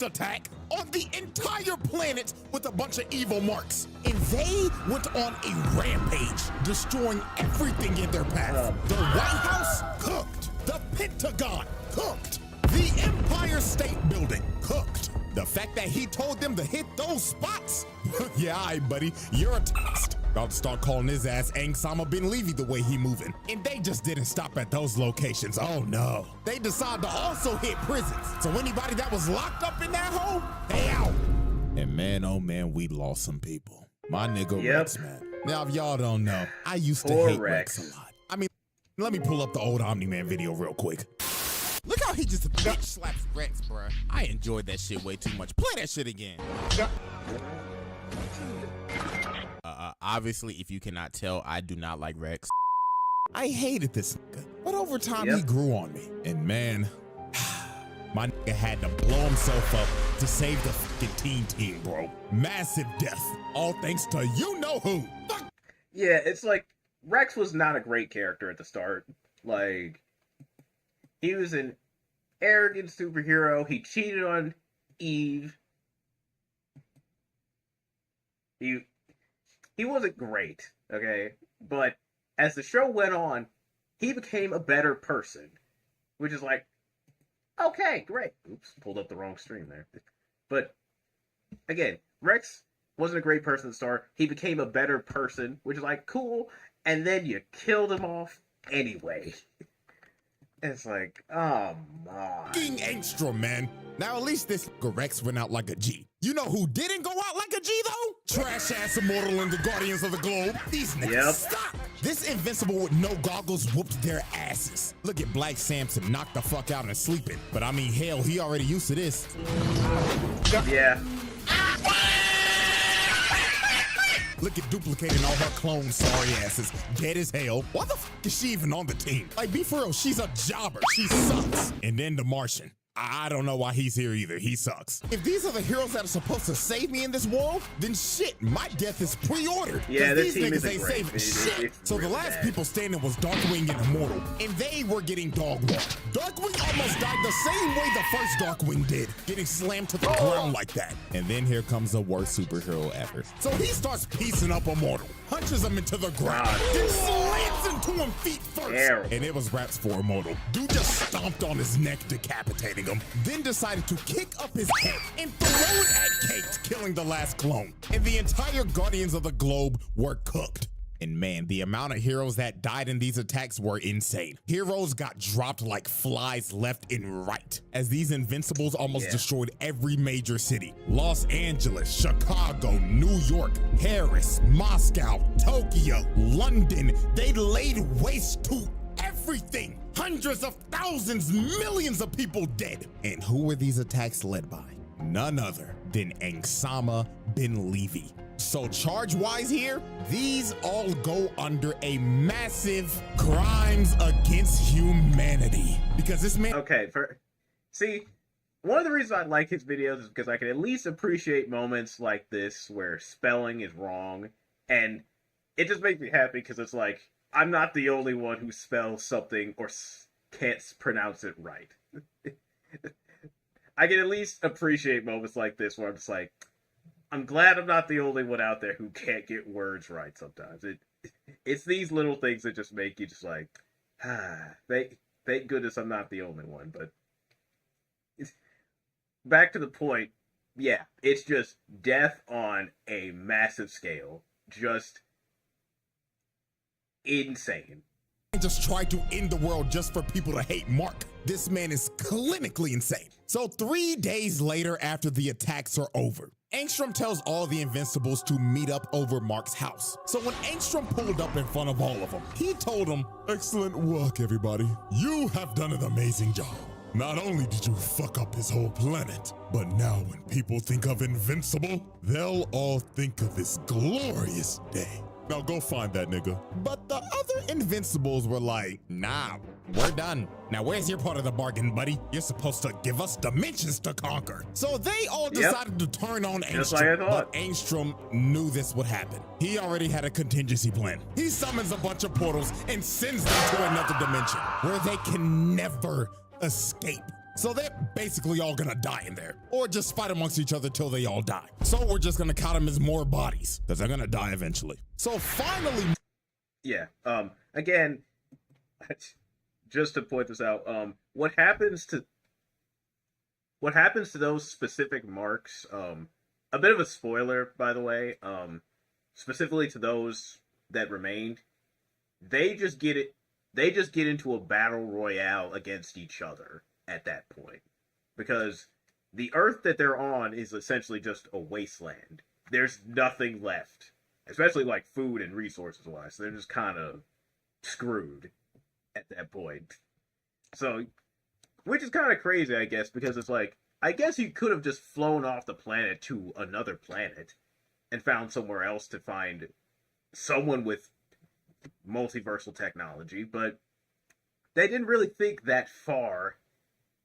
attack on the entire planet with a bunch of evil marks. And they went on a rampage, destroying everything in their path. The White House, cooked. The Pentagon, cooked. The Empire State Building, cooked. The fact that he told them to hit those spots? Yeah, all right, buddy, you're a test. About to start calling his ass Angsama bin Levy the way he moving. And they just didn't stop at those locations. Oh no. They decided to also hit prisons. So anybody that was locked up in that hole, they out. And man, oh man, we lost some people. My nigga Rex, man. Now, if y'all don't know, I used to hate Rex a lot. I mean, let me pull up the old Omni-Man video real quick. Look how he just bitch slaps Rex, bruh. I enjoyed that shit way too much. Play that shit again. Obviously, if you cannot tell, I do not like Rex. I hated this nigga, but over time he grew on me. And man, my nigga had to blow himself up to save the fucking team, bro. Massive death, all thanks to you-know-who.
Yeah, it's like, Rex was not a great character at the start. Like, he was an arrogant superhero. He cheated on Eve. He wasn't great, okay? But as the show went on, he became a better person. Which is like, okay, great. Oops, pulled up the wrong stream there. But, again, Rex wasn't a great person at the start. He became a better person, which is like, cool. And then you killed him off anyway. It's like, oh my.
King Angstrom, man. Now at least this Rex went out like a G. You know who didn't go out like a G though? Trash ass Immortal and the Guardians of the Globe. These niggas stop. This Invincible with no goggles whooped their asses. Look at Black Samson knocked the fuck out and sleeping. But I mean, hell, he already used to this.
Yeah.
Look at duplicating all her clones, sorry asses. Dead as hell. Why the fuck is she even on the team? Like, be for real, she's a jobber. She sucks. And then the Martian. I don't know why he's here either. He sucks. If these are the heroes that are supposed to save me in this world, then shit, my death is pre-ordered.
Yeah, this
these
team
niggas
isn't
ain't
great.
saving shit.
It's
So the
really
last
bad.
people standing was Darkwing and Immortal, and they were getting dog-walked. Darkwing almost died the same way the first Darkwing did, getting slammed to the ground like that. And then here comes the worst superhero ever. So he starts piecing up Immortal, punches him into the ground, then slams into him feet first.
Terrible.
And it was raps for Immortal. Dude just stomped on his neck, decapitating him, then decided to kick up his head and throw it at Kate, killing the last clone. And the entire Guardians of the Globe were cooked. And man, the amount of heroes that died in these attacks were insane. Heroes got dropped like flies left and right, as these Invincibles almost destroyed every major city. Los Angeles, Chicago, New York, Paris, Moscow, Tokyo, London. They laid waste to everything. Hundreds of thousands, millions of people dead. And who were these attacks led by? None other than Angsama bin Levi. So charge-wise here, these all go under a massive crimes against humanity. Because this man...
Okay, see, one of the reasons I like his videos is because I can at least appreciate moments like this where spelling is wrong, and it just makes me happy because it's like, I'm not the only one who spells something or can't pronounce it right. I can at least appreciate moments like this where I'm just like, I'm glad I'm not the only one out there who can't get words right sometimes. It's these little things that just make you just like, thank goodness I'm not the only one. But back to the point, yeah, it's just death on a massive scale. Just insane.
just tried to end the world just for people to hate Mark. This man is clinically insane. So 3 days later, after the attacks are over, Angstrom tells all the Invincibles to meet up over Mark's house. So when Angstrom pulled up in front of all of them, he told them, "Excellent work, everybody. You have done an amazing job. Not only did you fuck up his whole planet, but now when people think of Invincible, they'll all think of this glorious day. Now go find that nigga." But the other Invincibles were like, "Nah, we're done. Now where's your part of the bargain, buddy? You're supposed to give us dimensions to conquer." So they all decided to turn on Angstrom.
Just like I thought.
But Angstrom knew this would happen. He already had a contingency plan. He summons a bunch of portals and sends them to another dimension where they can never escape. So they're basically all gonna die in there, or just fight amongst each other till they all die. So we're just gonna count them as more bodies, because they're gonna die eventually. So finally...
Yeah, again, just to point this out, what happens to those specific marks, a bit of a spoiler, by the way, specifically to those that remained, they just get into a battle royale against each other at that point, because the Earth that they're on is essentially just a wasteland. There's nothing left, especially like food and resources wise. So they're just kind of screwed at that point. So, which is kind of crazy, I guess, because it's like, I guess you could have just flown off the planet to another planet and found somewhere else to find someone with multiversal technology, but they didn't really think that far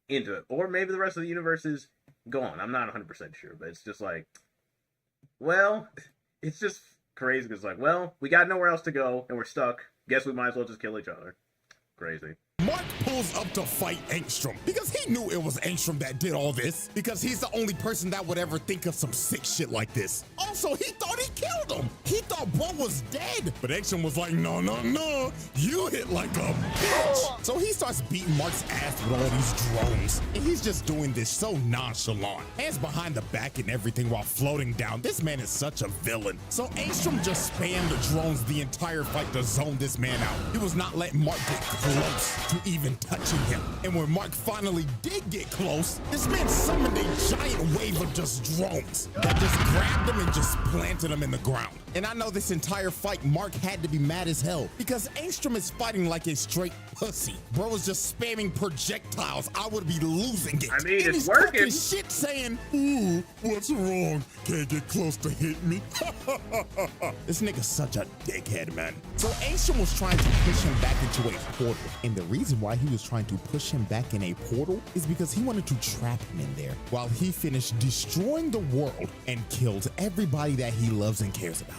into it. Or maybe the rest of the universe is gone. I'm not 100% sure, but it's just like, well, it's just crazy because, like, well, we got nowhere else to go and we're stuck. Guess we might as well just kill each other. Crazy.
Mark pulls up to fight Angstrom because he knew it was Angstrom that did all this, because he's the only person that would ever think of some sick shit like this. Also, he thought he killed him. He thought bro was dead, but Angstrom was like, no, you hit like a bitch. So he starts beating Mark's ass with all these drones, and he's just doing this so nonchalant, hands behind the back and everything while floating down. This man is such a villain. So Angstrom just spammed the drones the entire fight to zone this man out. He was not letting Mark get close to even touching him. And when Mark finally did get close, this man summoned a giant wave of just drones that just grabbed him and just planted him in the ground. And I know this entire entire fight, Mark had to be mad as hell because Angstrom is fighting like a straight pussy. Bro was just spamming projectiles. I would be losing it.
I mean,
and
it's
he's
working.
talking shit saying, ooh, what's wrong? Can't get close to hit me. This nigga's such a dickhead, man. So Angstrom was trying to push him back into a portal. And the reason why he was trying to push him back in a portal is because he wanted to trap him in there while he finished destroying the world and killed everybody that he loves and cares about.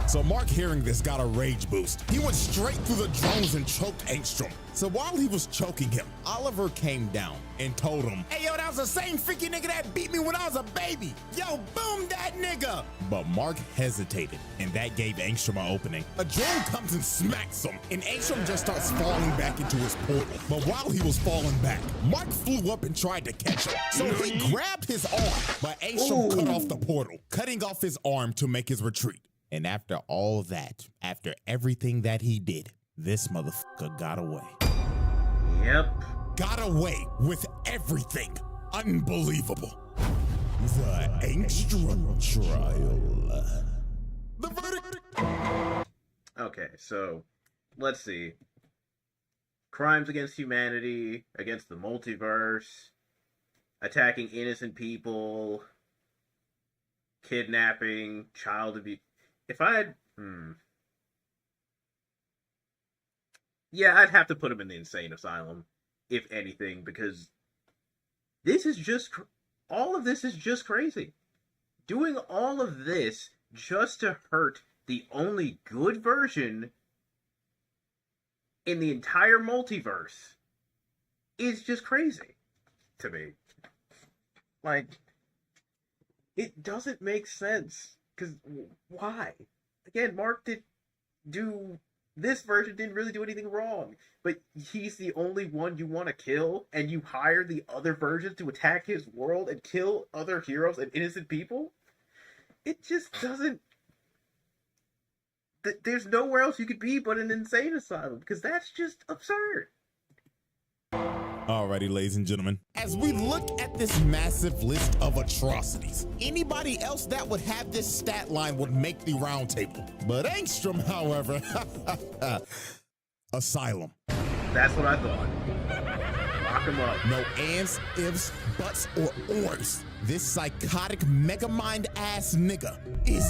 So Mark, hearing this, got a rage boost. He went straight through the drones and choked Angstrom. So while he was choking him, Oliver came down and told him, hey, yo, that was the same freaky nigga that beat me when I was a baby. Yo, boom that nigga. But Mark hesitated, and that gave Angstrom an opening. A drone comes and smacks him, and Angstrom just starts falling back into his portal. But while he was falling back, Mark flew up and tried to catch him. So he grabbed his arm, but Angstrom cut off the portal, cutting off his arm to make his retreat. And after all that, after everything that he did, this motherfucker got away.
Yep.
Got away with everything. Unbelievable. The Angstrom trial. The verdict.
Okay, so let's see. Crimes against humanity, against the multiverse, attacking innocent people, kidnapping, child abuse. If I had, yeah, I'd have to put him in the insane asylum, if anything, because this is just, all of this is just crazy. Doing all of this just to hurt the only good version in the entire multiverse is just crazy to me. Like, it doesn't make sense. Because why? Again, Mark this version didn't really do anything wrong, but he's the only one you want to kill, and you hire the other versions to attack his world and kill other heroes and innocent people? It just doesn't... There's nowhere else you could be but an insane asylum, because that's just absurd.
Alrighty, ladies and gentlemen, as we look at this massive list of atrocities, anybody else that would have this stat line would make the round table. But Angstrom, however, asylum.
That's what I thought. Lock him up.
No ands, ifs, buts, or ors. This psychotic megamind ass nigga is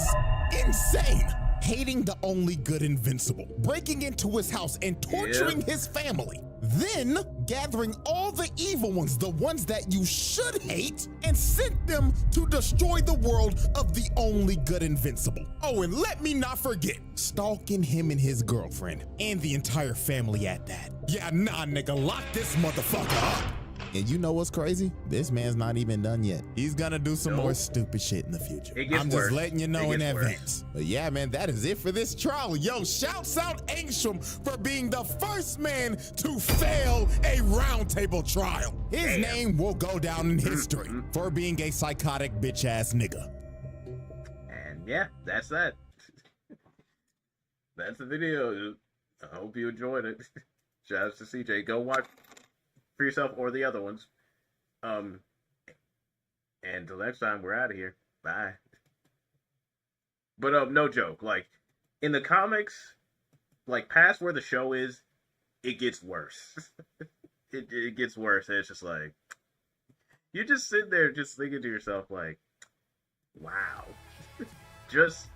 insane. Hating the only good invincible, breaking into his house and torturing his family, then gathering all the evil ones, the ones that you should hate, and sent them to destroy the world of the only good invincible. Oh, and let me not forget, stalking him and his girlfriend, and the entire family at that. Yeah, nah, nigga, lock this motherfucker up. And you know what's crazy? This man's not even done yet. He's gonna do some more stupid shit in the future. I'm just letting you know in advance. But yeah, man, that is it for this trial. Yo, shouts out Angstrom for being the first man to fail a roundtable trial. His name will go down in history for being a psychotic bitch ass nigga.
And yeah, that's that. That's the video. I hope you enjoyed it. Shout out to CJ. Go watch for yourself or the other ones. And until next time, we're out of here. Bye. But no joke, like in the comics, like past where the show is, it gets worse. it gets worse, and it's just like you just sit there just thinking to yourself like, wow. Just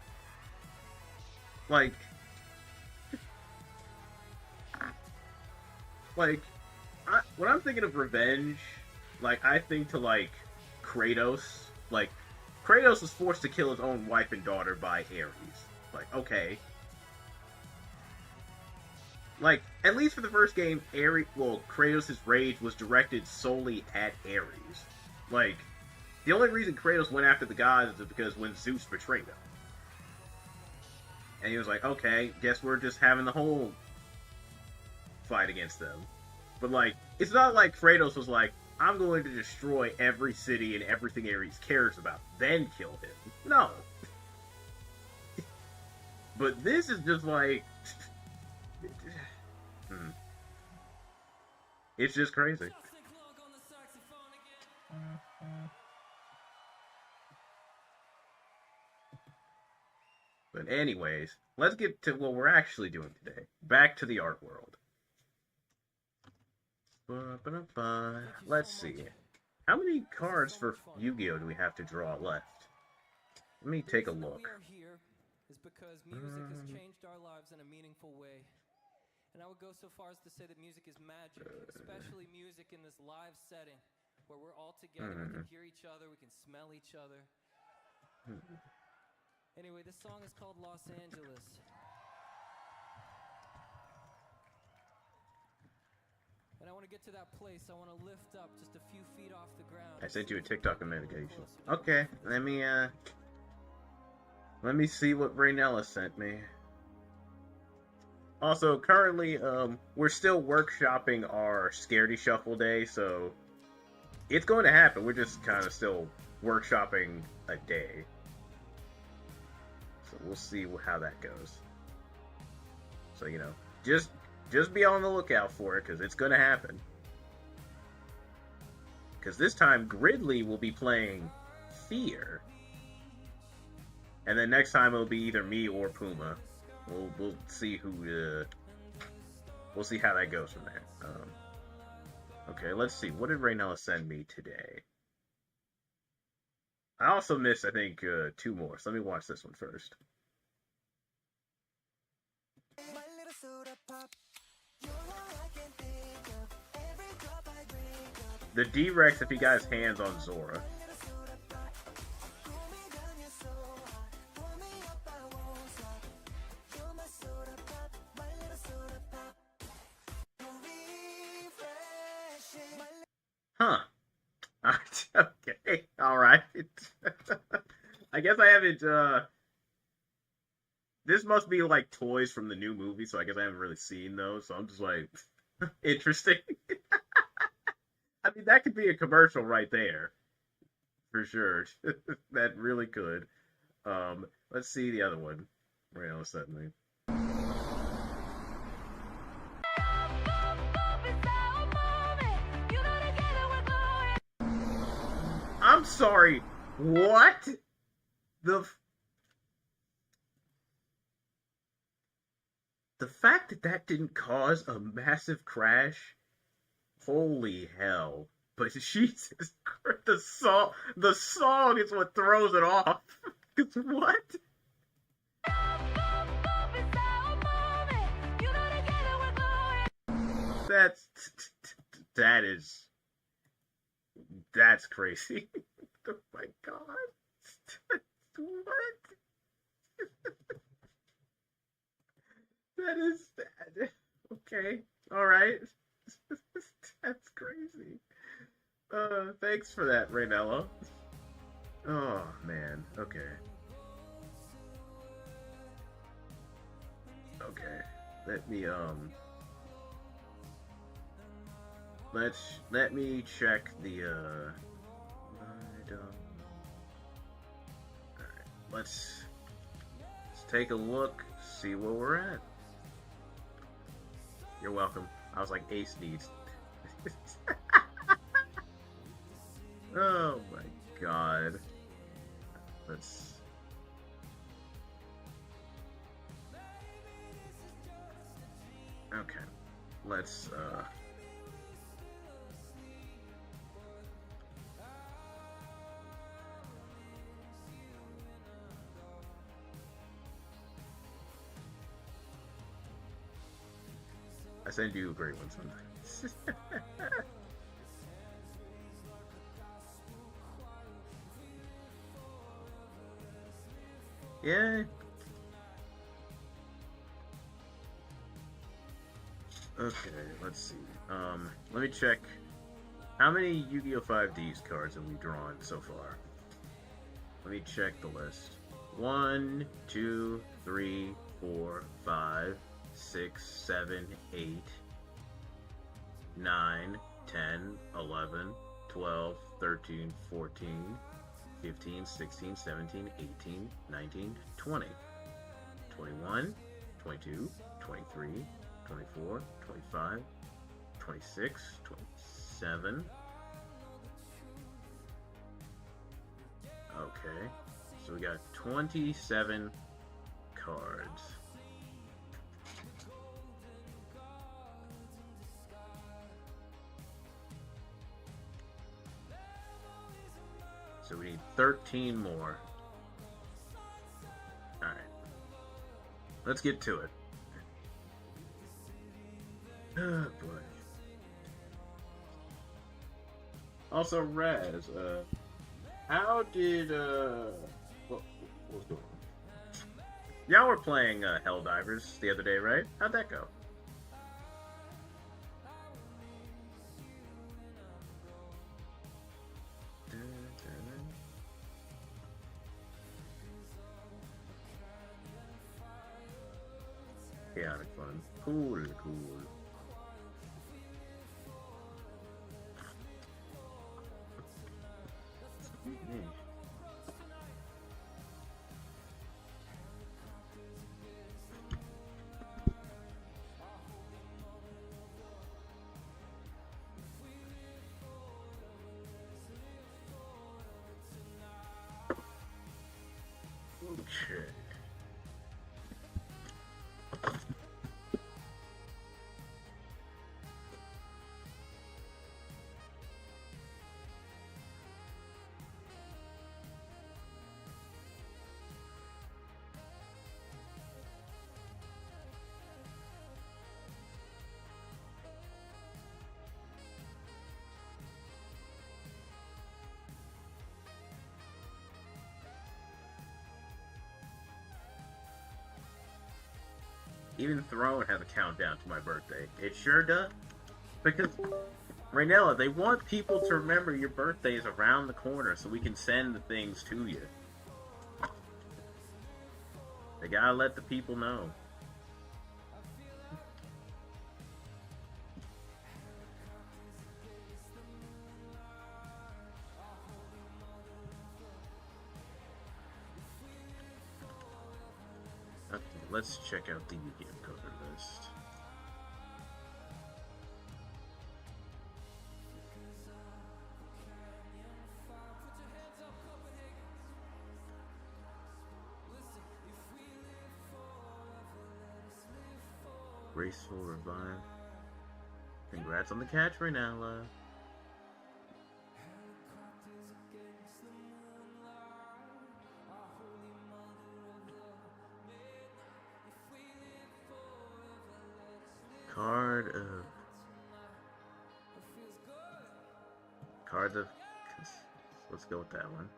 like when I'm thinking of revenge, like, I think to, like, Kratos. Like, Kratos was forced to kill his own wife and daughter by Ares. Like, okay. Like, at least for the first game, Kratos' rage was directed solely at Ares. Like, the only reason Kratos went after the gods is because when Zeus betrayed him. And he was like, okay, guess we're just having the whole fight against them. But, like, it's not like Kratos was like, I'm going to destroy every city and everything Ares cares about, then kill him. No. But this is just like... It's just crazy. But But anyways, let's get to what we're actually doing today. Back to the art world. Let's see. How many cards for Yu-Gi-Oh do we have to draw left? Let me take a look.
Is because music has changed our lives in a meaningful way. And I would go so far as to say that music is magic, especially music in this live setting where we're all together, we can hear each other, we can smell each other. Anyway, this song is called Los Angeles. And I want to get to that place. I want to lift up just a few feet off the ground.
I sent you a TikTok notification. Okay, let me see what Raynella sent me. Also, currently, we're still workshopping our Scaredy Shuffle day, so it's going to happen. We're just kind of still workshopping a day. So we'll see how that goes. So, you know, just be on the lookout for it, because it's going to happen. Because this time, Gridley will be playing Fear. And then next time it'll be either me or Puma. We'll see who, we'll see how that goes from there. Okay, let's see. What did Raynella send me today? I also missed, I think, 2 more. So let me watch this one first. The D-Rex if he got his hands on Zora. Huh. Okay. Alright. I guess I haven't, this must be like toys from the new movie, so I guess I haven't really seen those, so I'm just like, interesting. I mean, that could be a commercial right there. For sure. That really could. Let's see the other one. Raynella sent me. I'm sorry. What? The fact that that didn't cause a massive crash, holy hell! But Jesus Christ, the song is what throws it off. What? That's crazy. Oh my god. What? Okay. Alright. That's crazy. Thanks for that, Raynella. Oh, man. Okay. Okay. Let me check the, Alright, let's take a look, see where we're at. You're welcome. I was like, Ace needs. Oh my god. Let's... Okay. Let's, I send you a great one sometimes. Yeah. Okay, let's see. Let me check. How many Yu-Gi-Oh! 5Ds cards have we drawn so far? Let me check the list. 1, 2, 3, 4, 5, 6, 7, 8, 9, 10, 11, 12, 13, 14, 15, 16, 17, 18, 19, 20, 21, 22, 23, 24, 25, 26, 27. Okay, so we got 27 cards. So we need 13 more. Alright. Let's get to it. Oh boy. Also, Raz, how did, what was going on? Y'all were playing, Helldivers the other day, right? How'd that go? Chaotic fun. Cool, cool. Okay. Even Throne has a countdown to my birthday. It sure does. Because, Raynella, they want people to remember your birthday is around the corner so we can send the things to you. They gotta let the people know. Okay, let's check out the Yu-Gi-Oh! Cover list. Graceful Revive. Congrats on the catch, Raynella. Card of... Let's go with that one.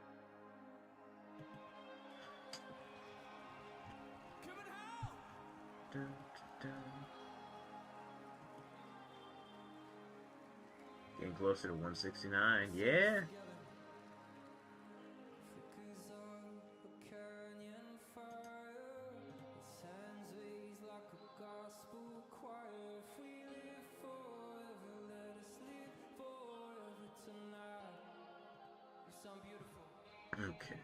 Dun, dun, dun. Getting closer to 169. Yeah! Okay.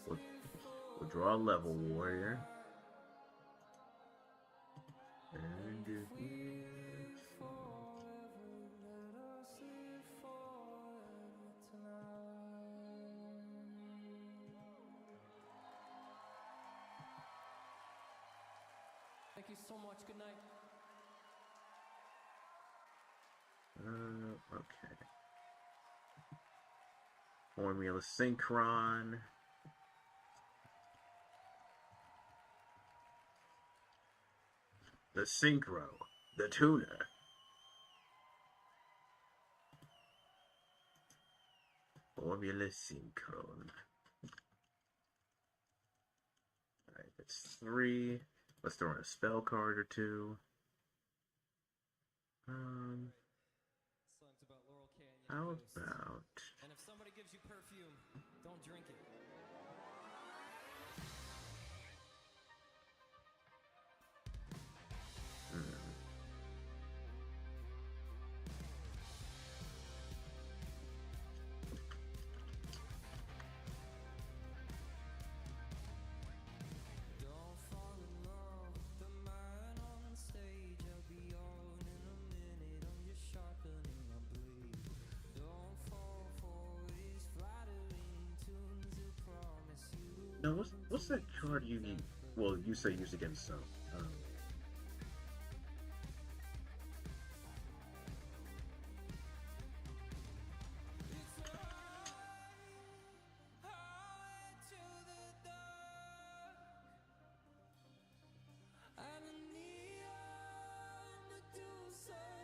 We'll draw a level warrior. And it is
Thank you so much. Good night.
Okay. Formula Synchron. The Synchro. The Tuna. Formula Synchron. Alright, that's 3. Let's throw in a spell card or 2. How about...
And if somebody gives you perfume, don't drink it.
Don't fall in love with the man on stage. I'll be on in
No, what's that card you need? Well, you say use against some.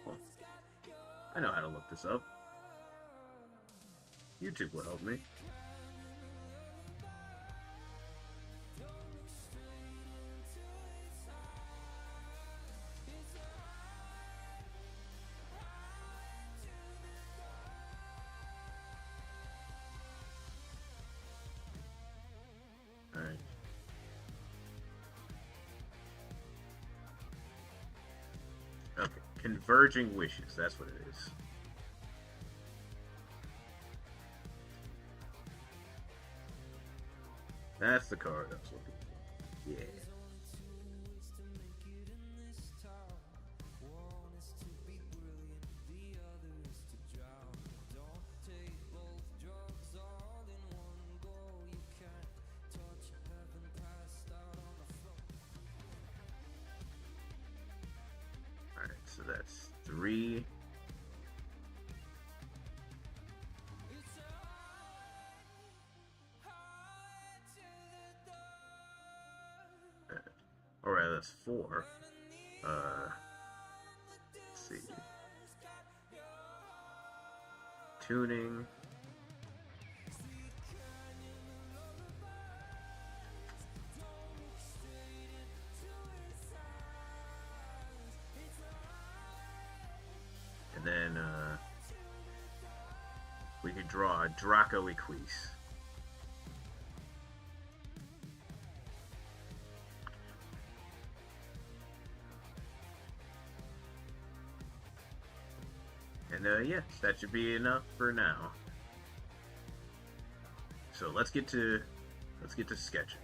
Well, I know how to look this up. YouTube will help me. Alright. Okay. Converging Wishes, that's what it is. That's the card I was looking for. Yeah. Alright, so that's 3. Alright, that's 4. Let's see. Tuning. And then, we could draw a Draco Equise. And yes, that should be enough for now. So let's get to sketching.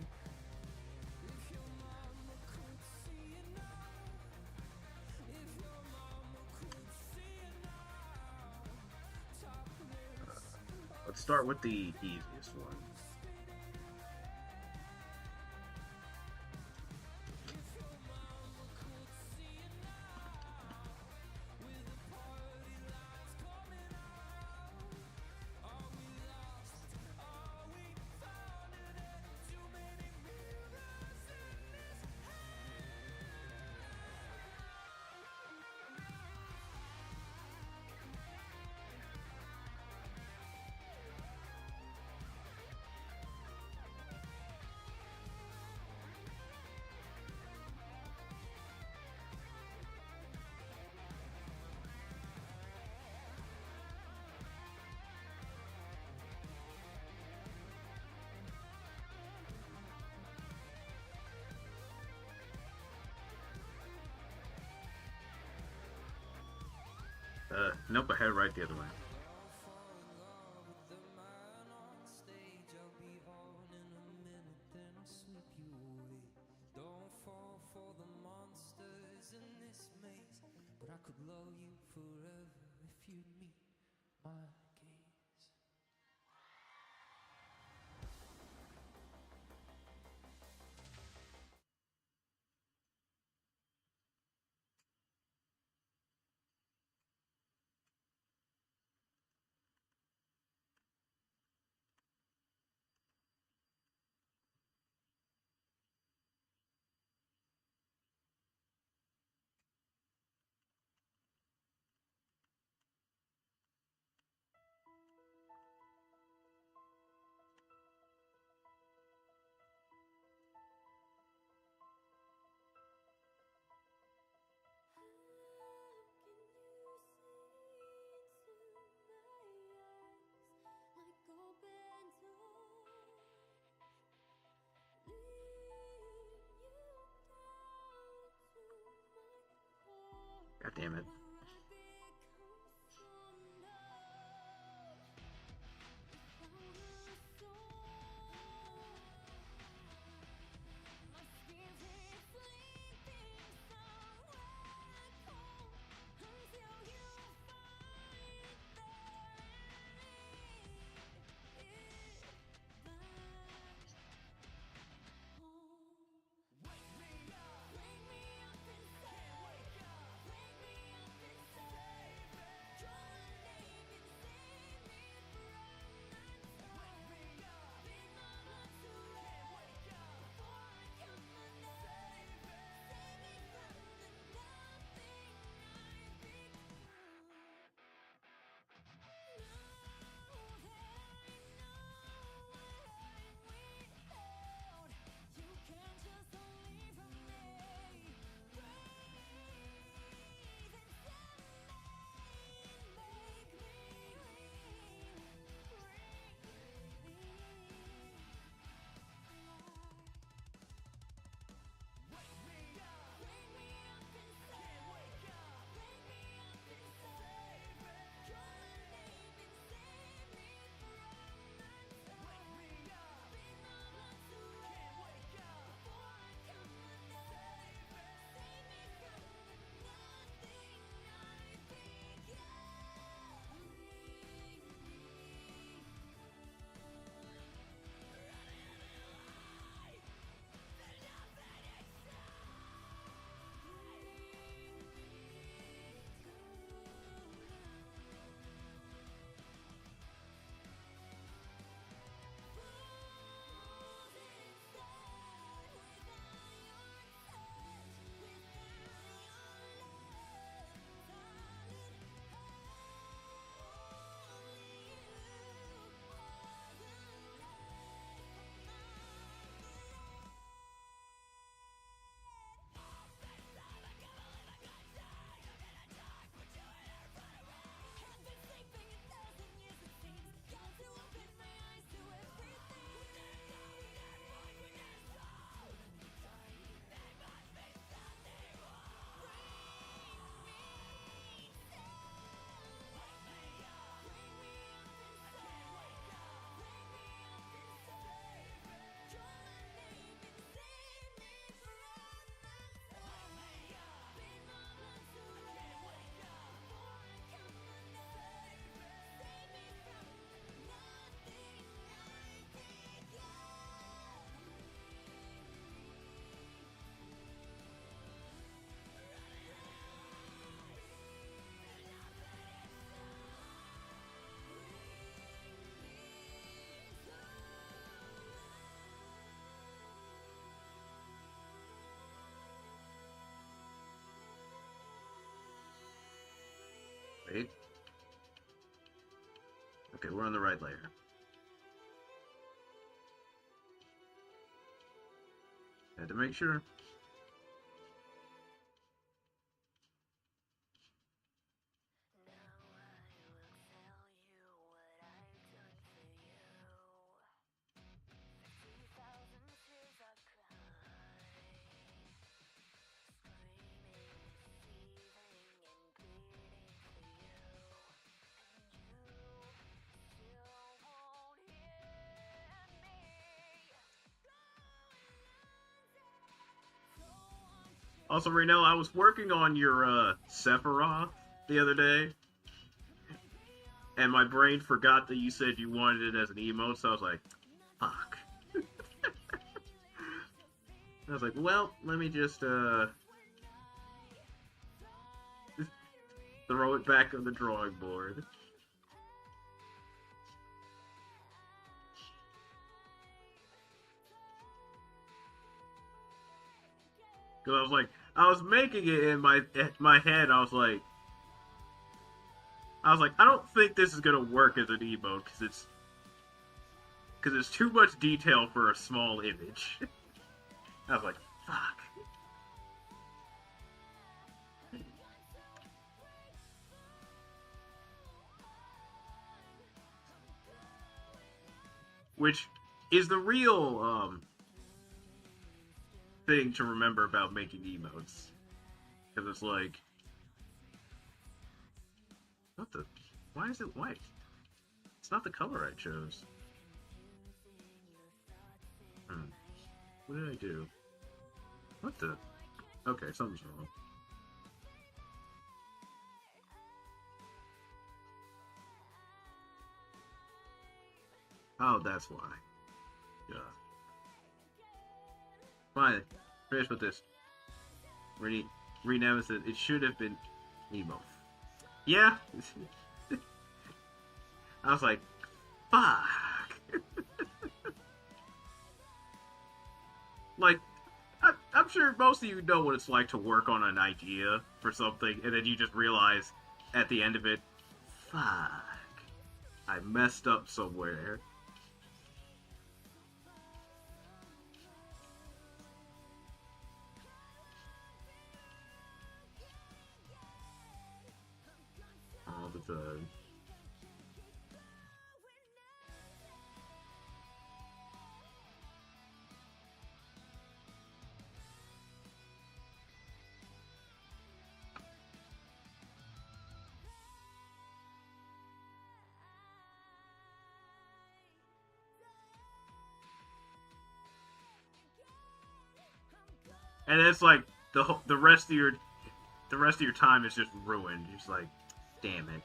Let's start with the easiest one. Nope, I had it right the other way. God damn it. Wait. Okay, we're on the right layer. Had to make sure. Also, Raynell, I was working on your Sephiroth the other day, and my brain forgot that you said you wanted it as an emote, so I was like, fuck. I was like, well, let me just throw it back on the drawing board. Because I was like, I was making it in my head. I was like, I don't think this is gonna work as an emote because it's too much detail for a small image. I was like, fuck. Which is the real thing to remember about making emotes. Because it's like, why is it white? It's not the color I chose. What did I do? What the? Okay, something's wrong. Oh, that's why. Yeah. Fine. Finish with this. Rename it. It should have been emo. Yeah. I was like, fuck. Like, I'm sure most of you know what it's like to work on an idea for something, and then you just realize at the end of it, fuck, I messed up somewhere. All the time. And it's like the rest of your time is just ruined. You're just like, damn it.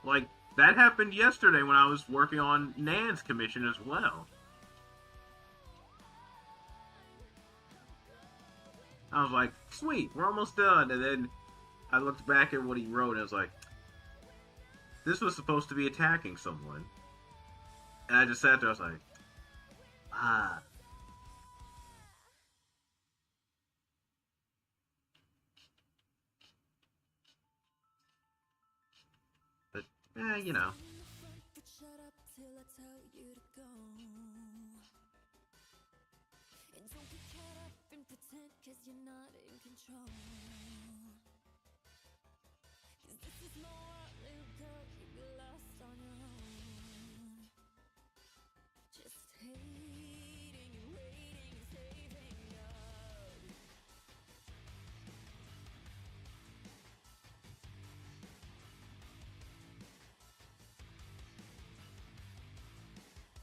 Like, that happened yesterday when I was working on Nan's commission as well. I was like, sweet, we're almost done. And then I looked back at what he wrote and I was like, this was supposed to be attacking someone. And I just sat there, I was like, ah. But, you know.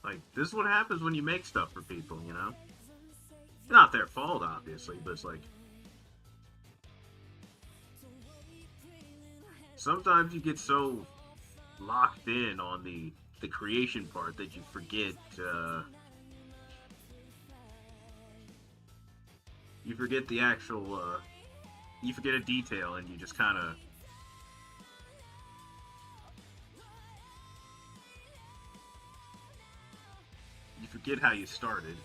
Like, this is what happens when you make stuff for people, you know? It's not their fault, obviously, but it's like... sometimes you get so locked in on the creation part that you forget, you forget the actual, you forget a detail and you just kind of... you forget how you started.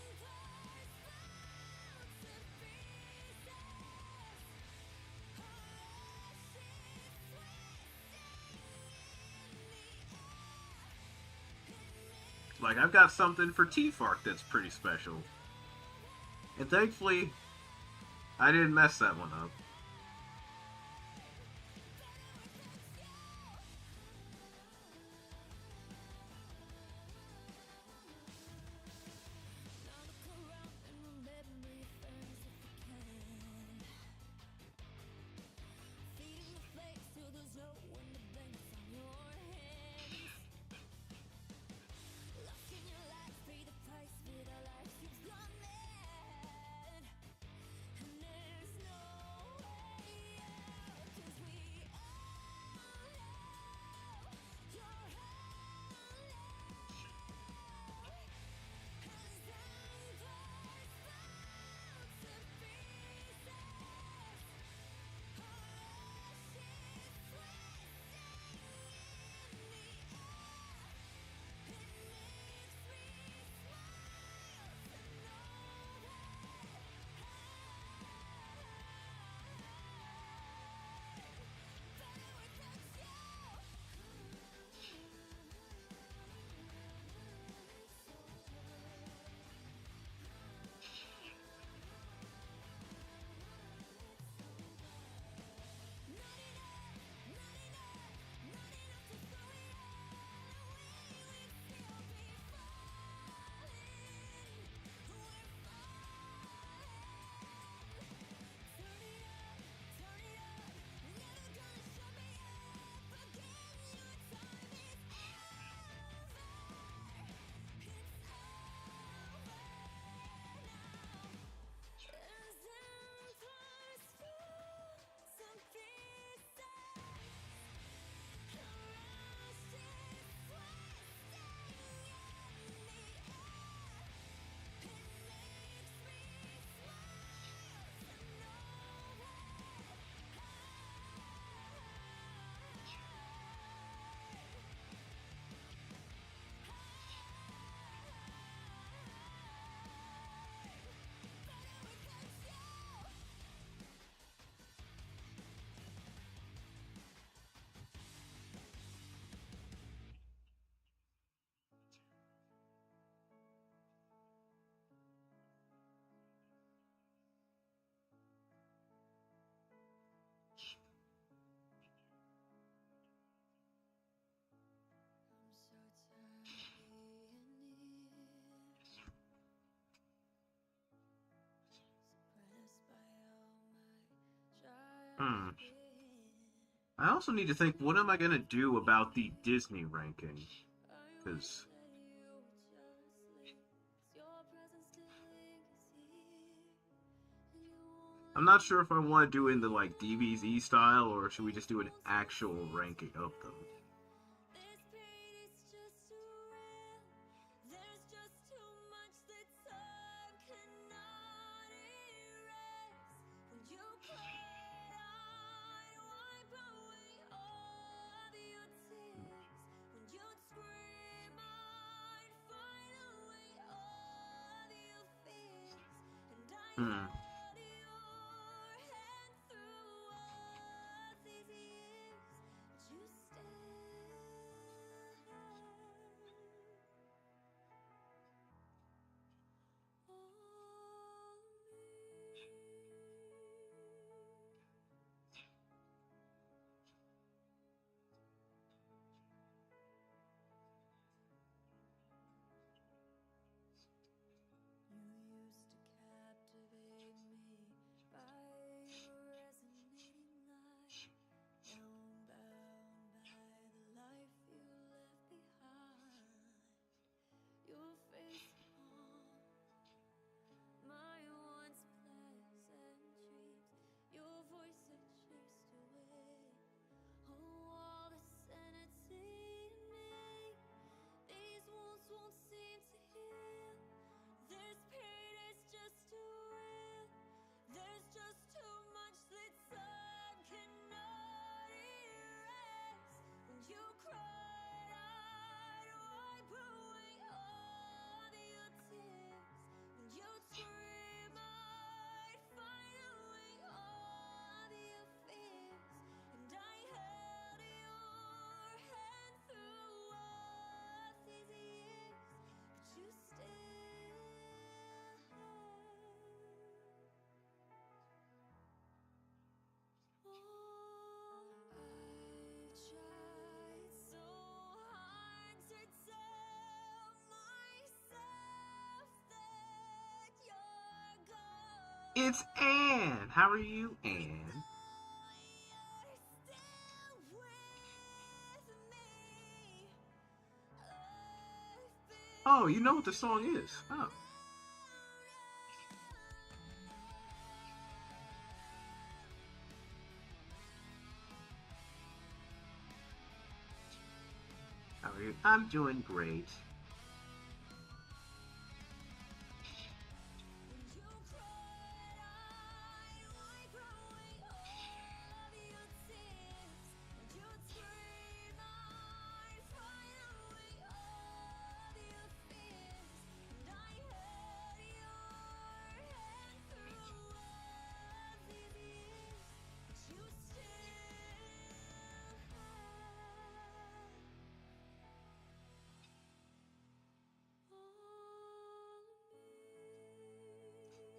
like, I've got something for T-Fark that's pretty special. And thankfully, I didn't mess that one up. I also need to think, what am I going to do about the Disney ranking? Because I'm not sure if I want to do it in the, like, DBZ style, or should we just do an actual ranking of them? It's Anne. How are you, Anne? Oh, you know what the song is. Oh. How are you? I'm doing great.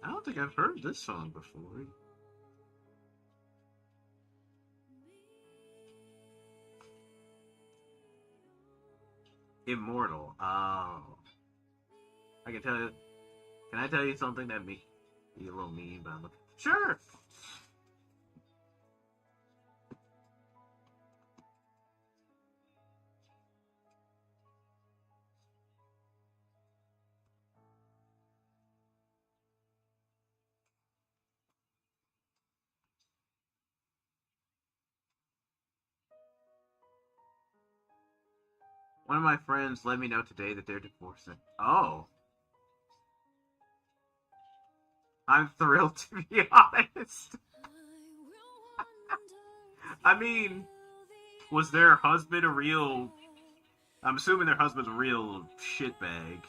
I don't think I've heard this song before. Immortal. Oh. I can tell you. Can I tell you something that be a little mean, but I'm sure. One of my friends let me know today that they're divorcing. Oh. I'm thrilled, to be honest. I mean, was their husband a real... I'm assuming their husband's a real shitbag.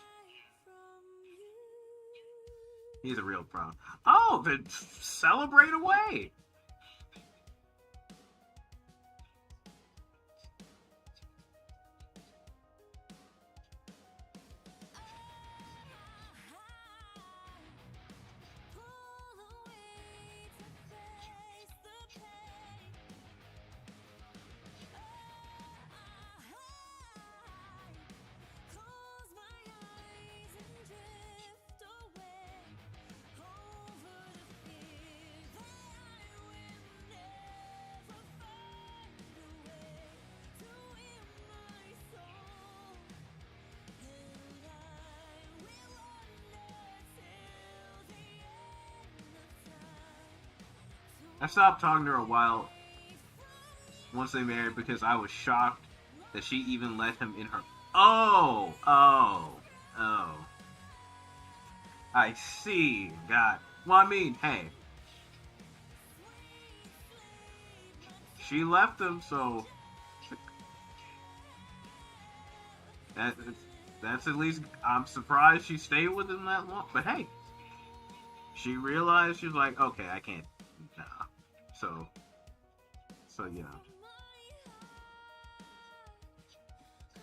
He's a real pro. Oh, then celebrate away! I stopped talking to her a while once they married because I was shocked that she even let him in her... Oh! I see. God. Well, I mean, hey. She left him, so... That's at least... I'm surprised she stayed with him that long. But hey. She realized, she was like, okay, I can't... Nah. So, you know.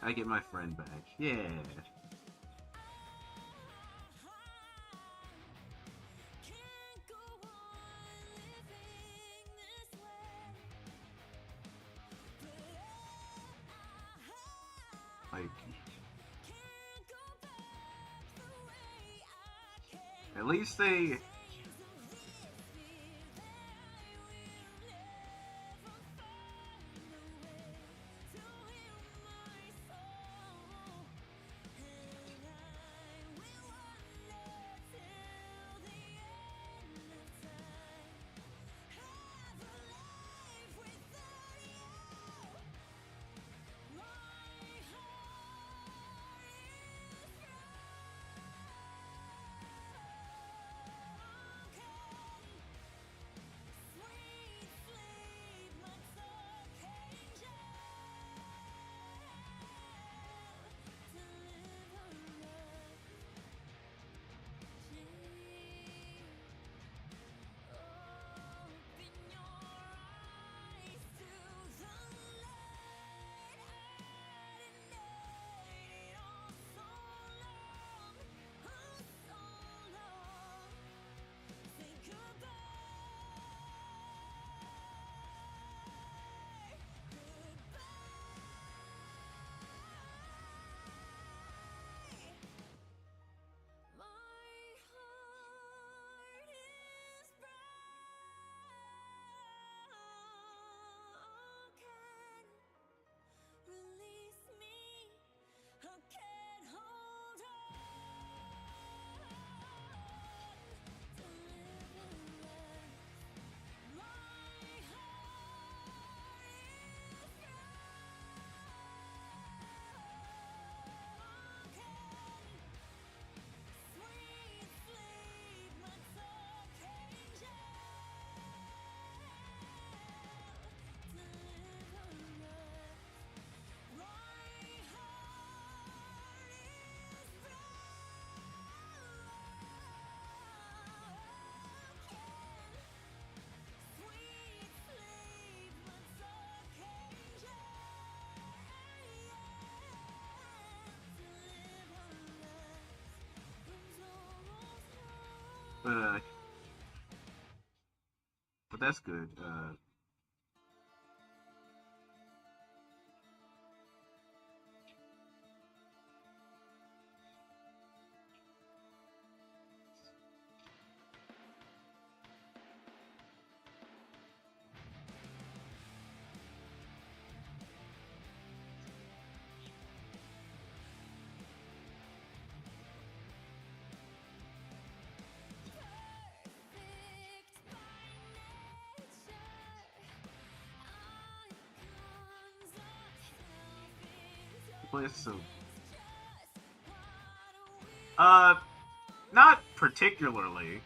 I get my friend back. Yeah. Like, at least they... But that's good. Play so. Not particularly.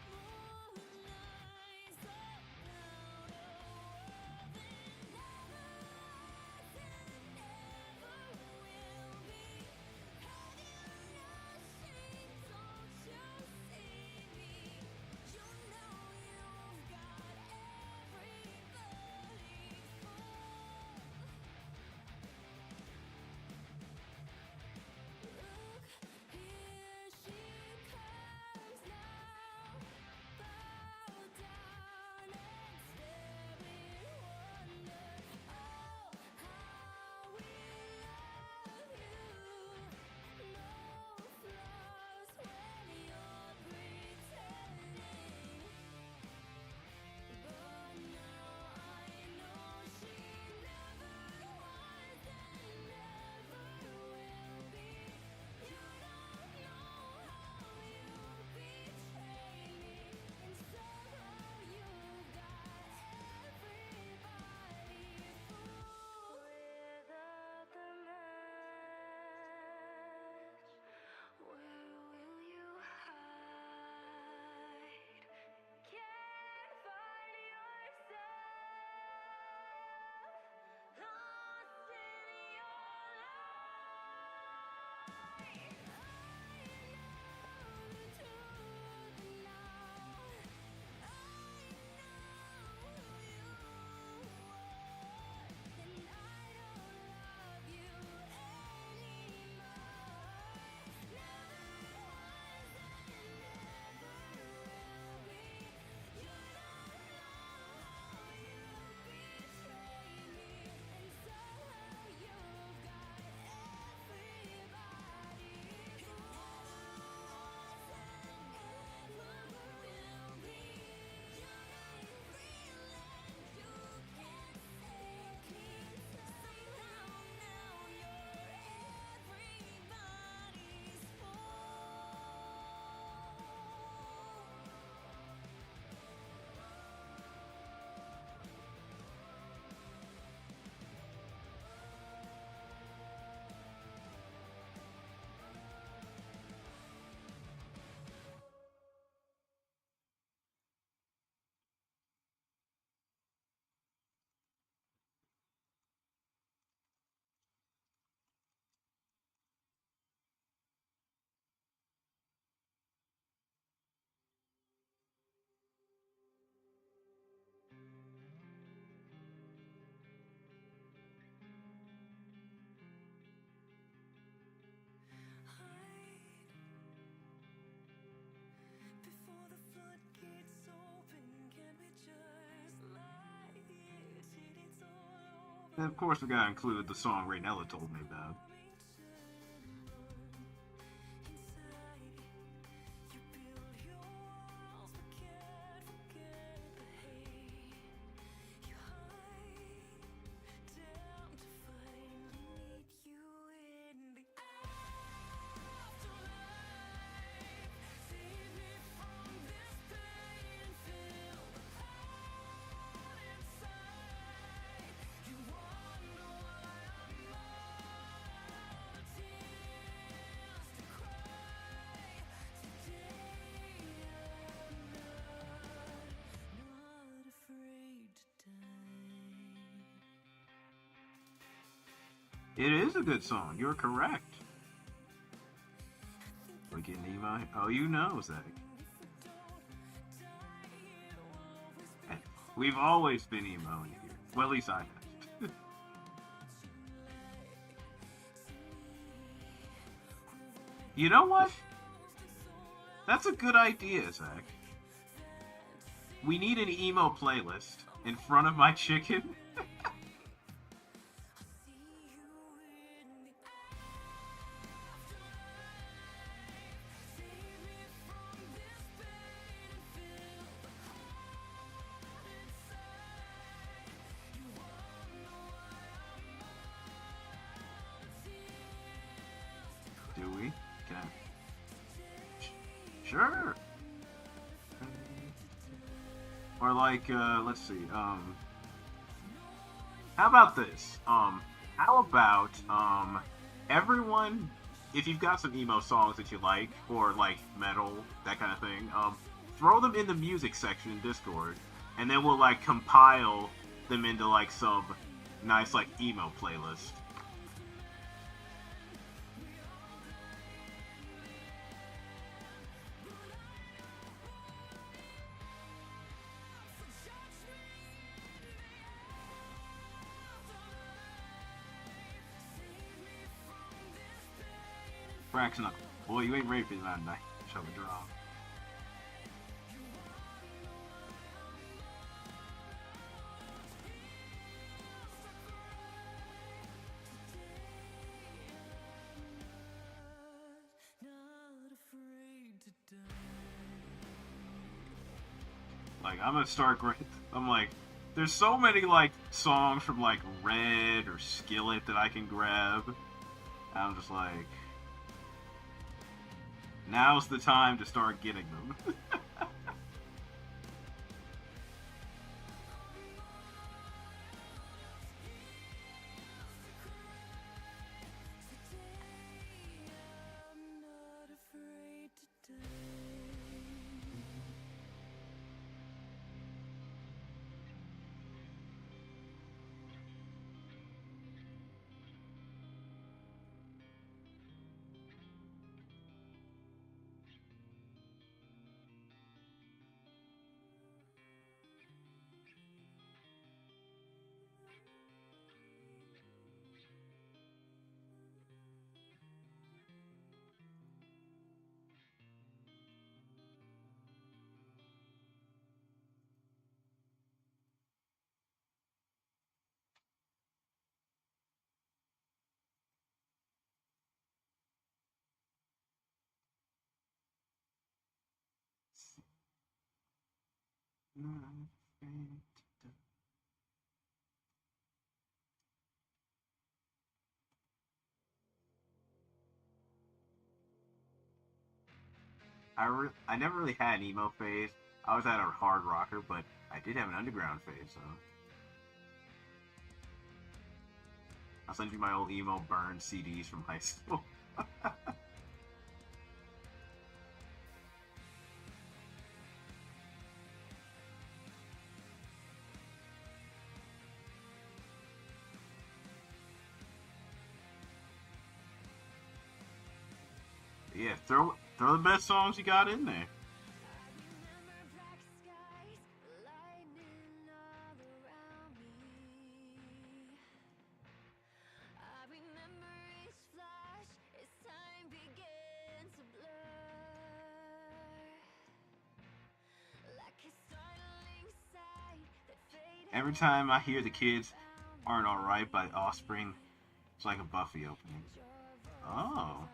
And of course, we gotta include the song Raynella told me about. It is a good song. You're correct. We getting emo? Oh, you know, Zach. We've always been emo in here. Well, at least I have. You know what? That's a good idea, Zach. We need an emo playlist in front of my chicken. Do we? Can I? Sure. Or like, let's see. How about this? How about everyone, if you've got some emo songs that you like, or like metal, that kind of thing, throw them in the music section in Discord, and then we'll like compile them into like some nice like emo playlist. Fraction up. Boy, you ain't ready for that night. Shove a draw. Like, I'm gonna start great. I'm like, there's so many like songs from like Red or Skillet that I can grab. I'm just like, now's the time to start getting them. I never really had an emo phase. I was at a hard rocker, but I did have an underground phase, so I'll send you my old emo burned CDs from high school. Yeah, throw the best songs you got in there. Every time I hear The Kids Aren't Alright by Offspring, it's like a Buffy opening. Oh.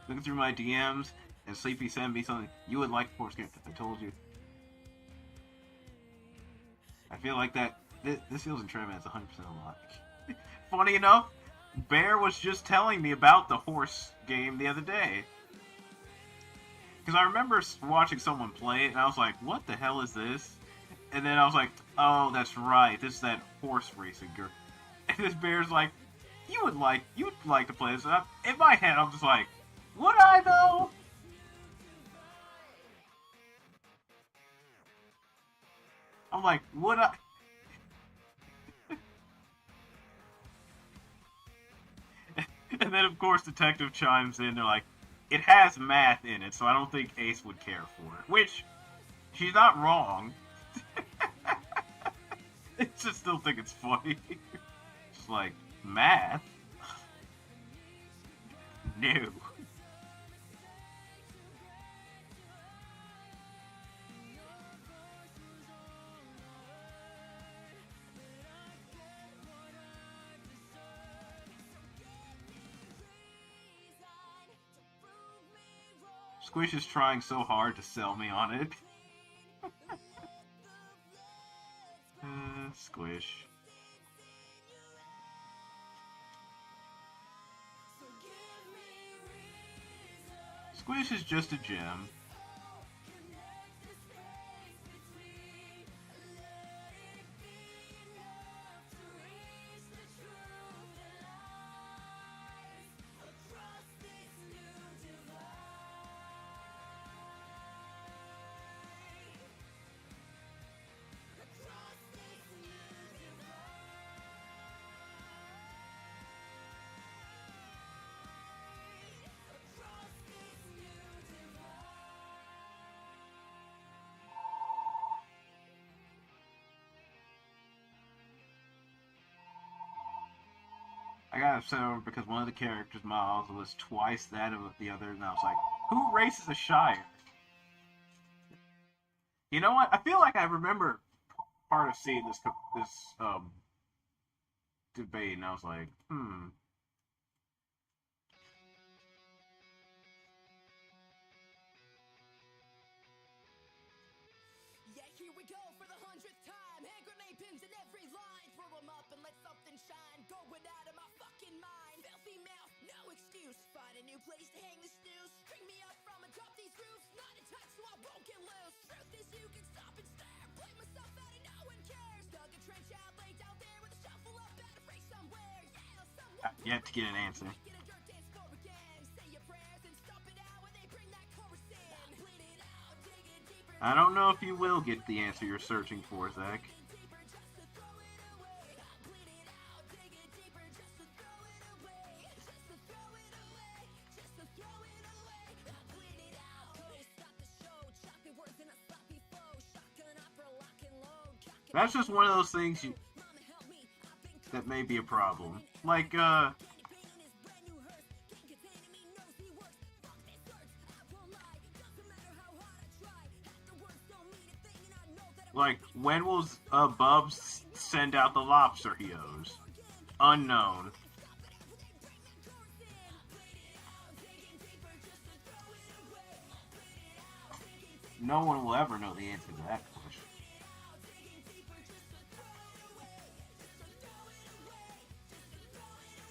Looking through my DMs, And Sleepy sent me something. You would like horse character. I told you. I feel like that. This feels in Treadman's 100% alike. Funny enough, Bear was just telling me about the horse game the other day. Because I remember watching someone play it, and I was like, what the hell is this? And then I was like, oh, that's right. This is that horse racing girl. And this Bear's like, you'd like to play this. And in my head, I'm just like, would I though? I'm like, would I? And then, of course, Detective chimes in. They're like, it has math in it, so I don't think Ace would care for it. Which, she's not wrong. I just still think it's funny. It's like, math? No. Squish is trying so hard to sell me on it. Squish. Squish is just a gem. I got upset over because one of the characters' miles was twice that of the other, and I was like, who races a Shire? You know what? I feel like I remember part of seeing this debate, and I was like,
Yeah, here we go for the 100th time. Hand grenade pins in every line. Throw them up and let something shine. Going out of my fucking mind. Filthy mouth, no excuse. Find a new place to hang the snooze. String me up from atop these roofs. Not in touch so I won't get loose. Truth is you can stop and stare. Blame myself out and no one cares. Dug a trench out, laid down there with a shovel up out of free somewhere. Yeah, someone
yet to get an answer.
get a dirt dance floor again. Say your prayers and stop it out when they bring that chorus in. Bleed it out, dig it deeper.
I don't know if you will get the answer you're searching for, Zach. That's just one of those things that may be a problem. Like, when will Bubs send out the lobster he owes? Unknown. No one will ever know the answer to that question.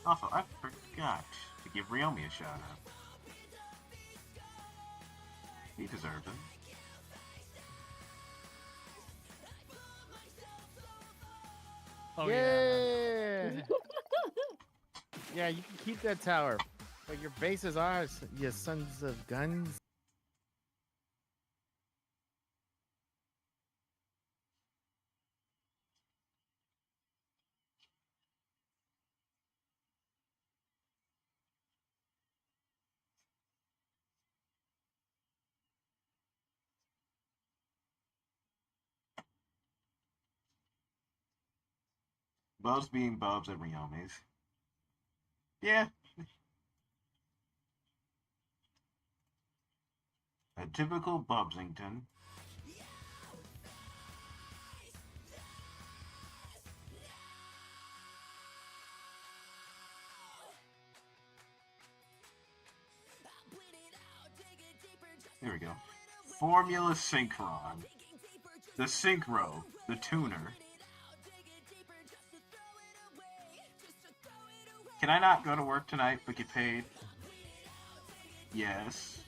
Also, I forgot to give Ryomi a shout out. He deserves it.
Oh, yeah! Yeah, you can keep that tower. But your base is ours, you sons of guns.
Bubs being Bubs at Ryomi's. Yeah. A typical Bubsington.
Bleed it out, dig it deeper
There we go. Formula Synchron. The Synchro. The tuner. Can I not go to work tonight but get paid? Yes.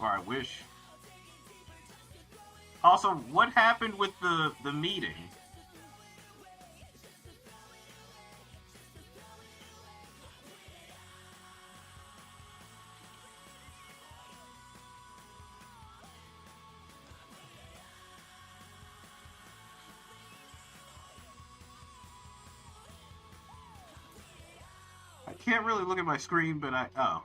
Or I wish. Also, what happened with the meeting? I can't really look at my screen, but oh.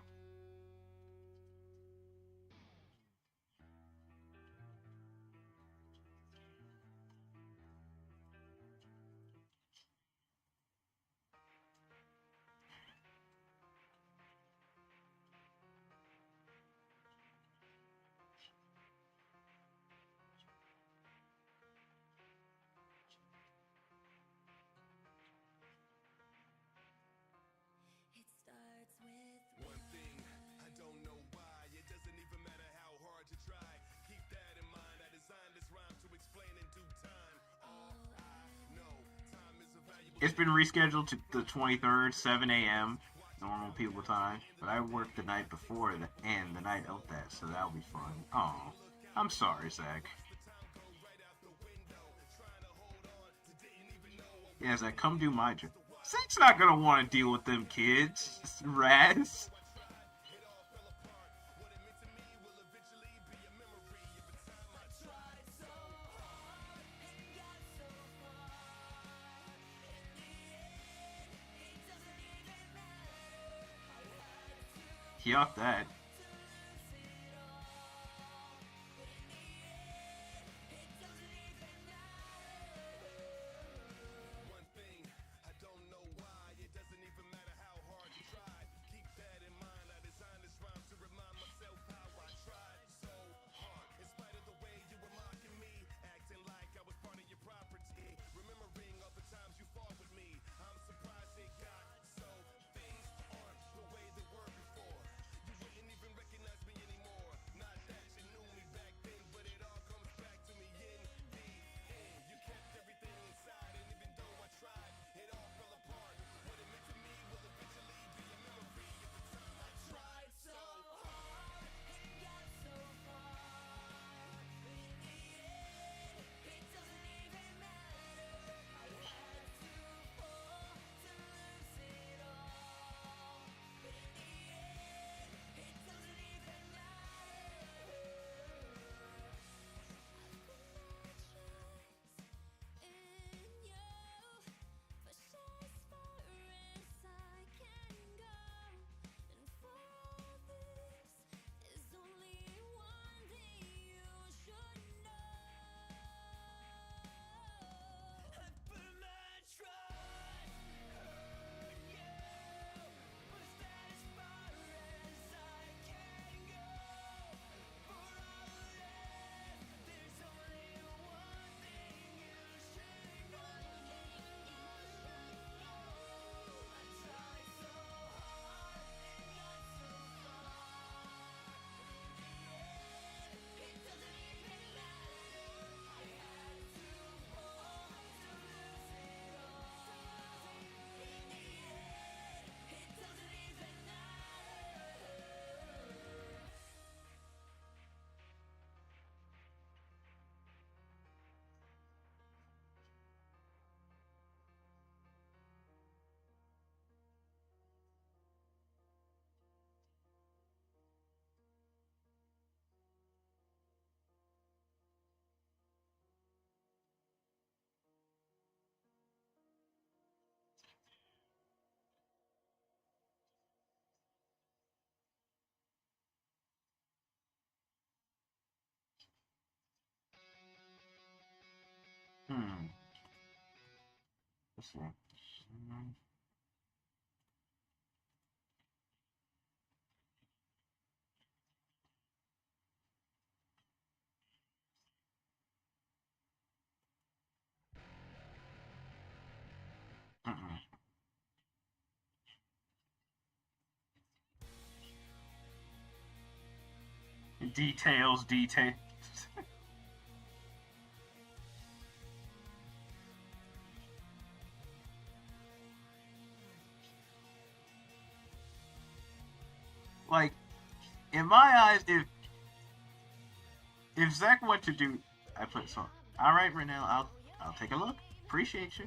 One thing, I don't know why. It doesn't even matter how hard you try. Keep that in mind. I designed this rhyme to explain in due time. All I know, time is a valuable.
It's been rescheduled to the 23rd, 7 a.m. normal people time. But I worked the night before and the night of that, so that'll be fun. Oh, I'm sorry, Zach. Yeah, Zach, come do my job. Zach's not gonna want to deal with them kids, Raz. He off that. Let's see. Details. Like, in my eyes, if Zach went to do, I put so. All right, Renell, I'll take a look. Appreciate you.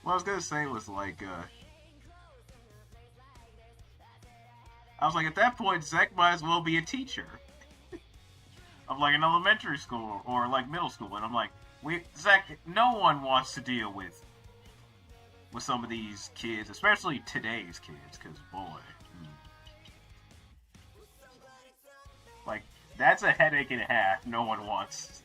What I was gonna say was like, I was like, at that point, Zach might as well be a teacher of like an elementary school or like middle school, and I'm like, Zach, no one wants to deal with some of these kids, especially today's kids, because boy, like that's a headache and a half. No one wants.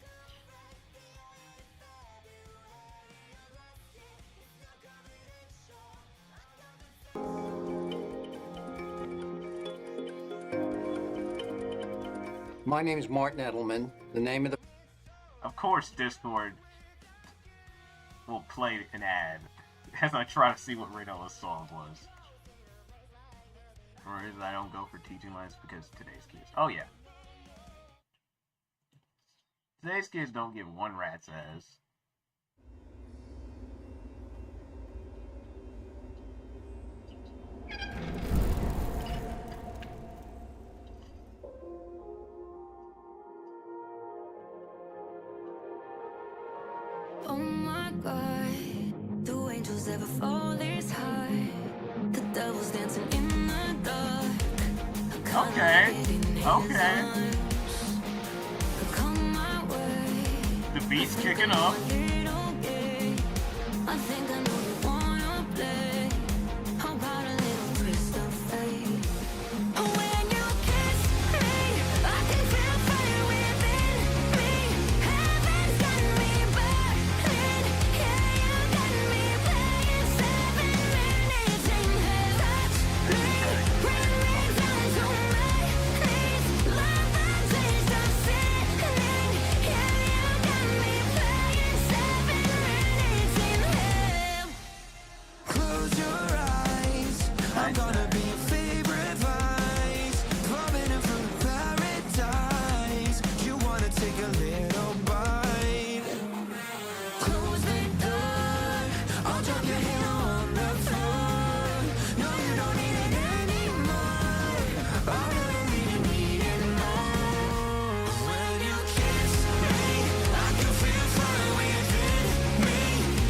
My name is Martin Edelman. The name of the...
Of course, Discord will play an ad as I try to see what Raydell's song was. Or is it I don't go for teaching lines because today's kids... Oh, yeah. Today's kids don't give one rat's ass.
Oh my God, do angels ever fall this high? The devil's dancing in the dark.
Okay. The beat's kicking up.
I think I know you wanna play. How about a little twist of fate? When you kiss me, I can feel fire within me. Heaven's got me burning. Yeah, you got me playing 7 minutes in hell. Touch me, bring me down to my knees. Love the taste of sinning. Yeah, you got me playing 7 minutes in hell. Close your eyes. I'm gonna be your favorite vice. Vomiting from paradise. You wanna take a little bite? Close the door. I'll drop your hair on the floor. No, you don't need it anymore. I really need it more. When you kiss me, I can feel fire within me.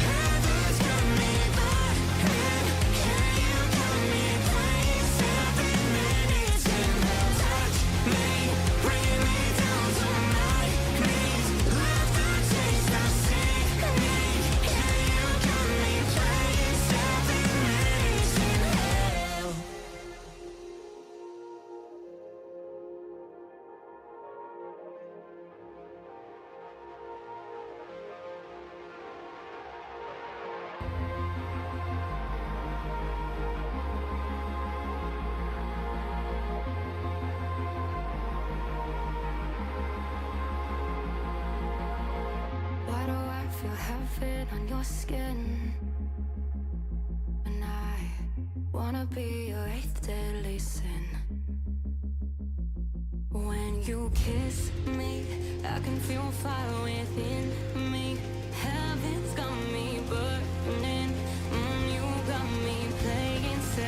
Heaven's got me burning. Yeah, you got me playing 7 minutes in hell. Touch me, bringing me down to my knees. Love the taste of sinning. Yeah, you got me playing 7 minutes in hell. Why do I feel heaven on your skin? And I wanna be your 8th deadly sin. When you kiss me, I can feel fire within me. Heaven's got me burning. You got me playing 7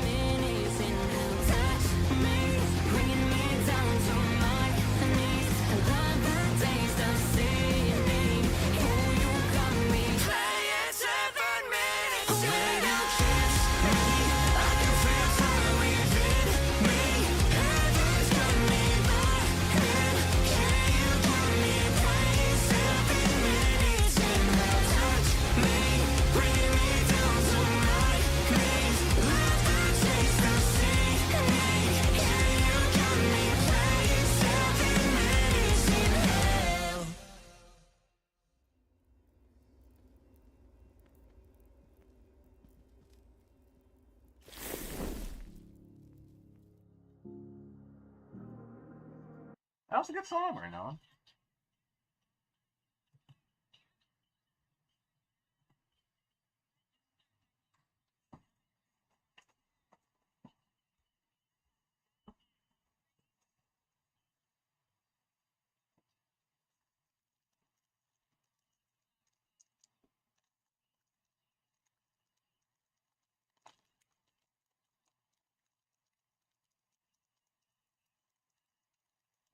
minutes in hell. Touch me, bringing me down to my knees. I love the taste of sinning. Oh, you got me playing 7 minutes. When you kiss me, I can feel fire within me. Heaven's got me burning. Yeah, you got me playing 7 minutes in hell. Touch me, bring
That was a good song right now.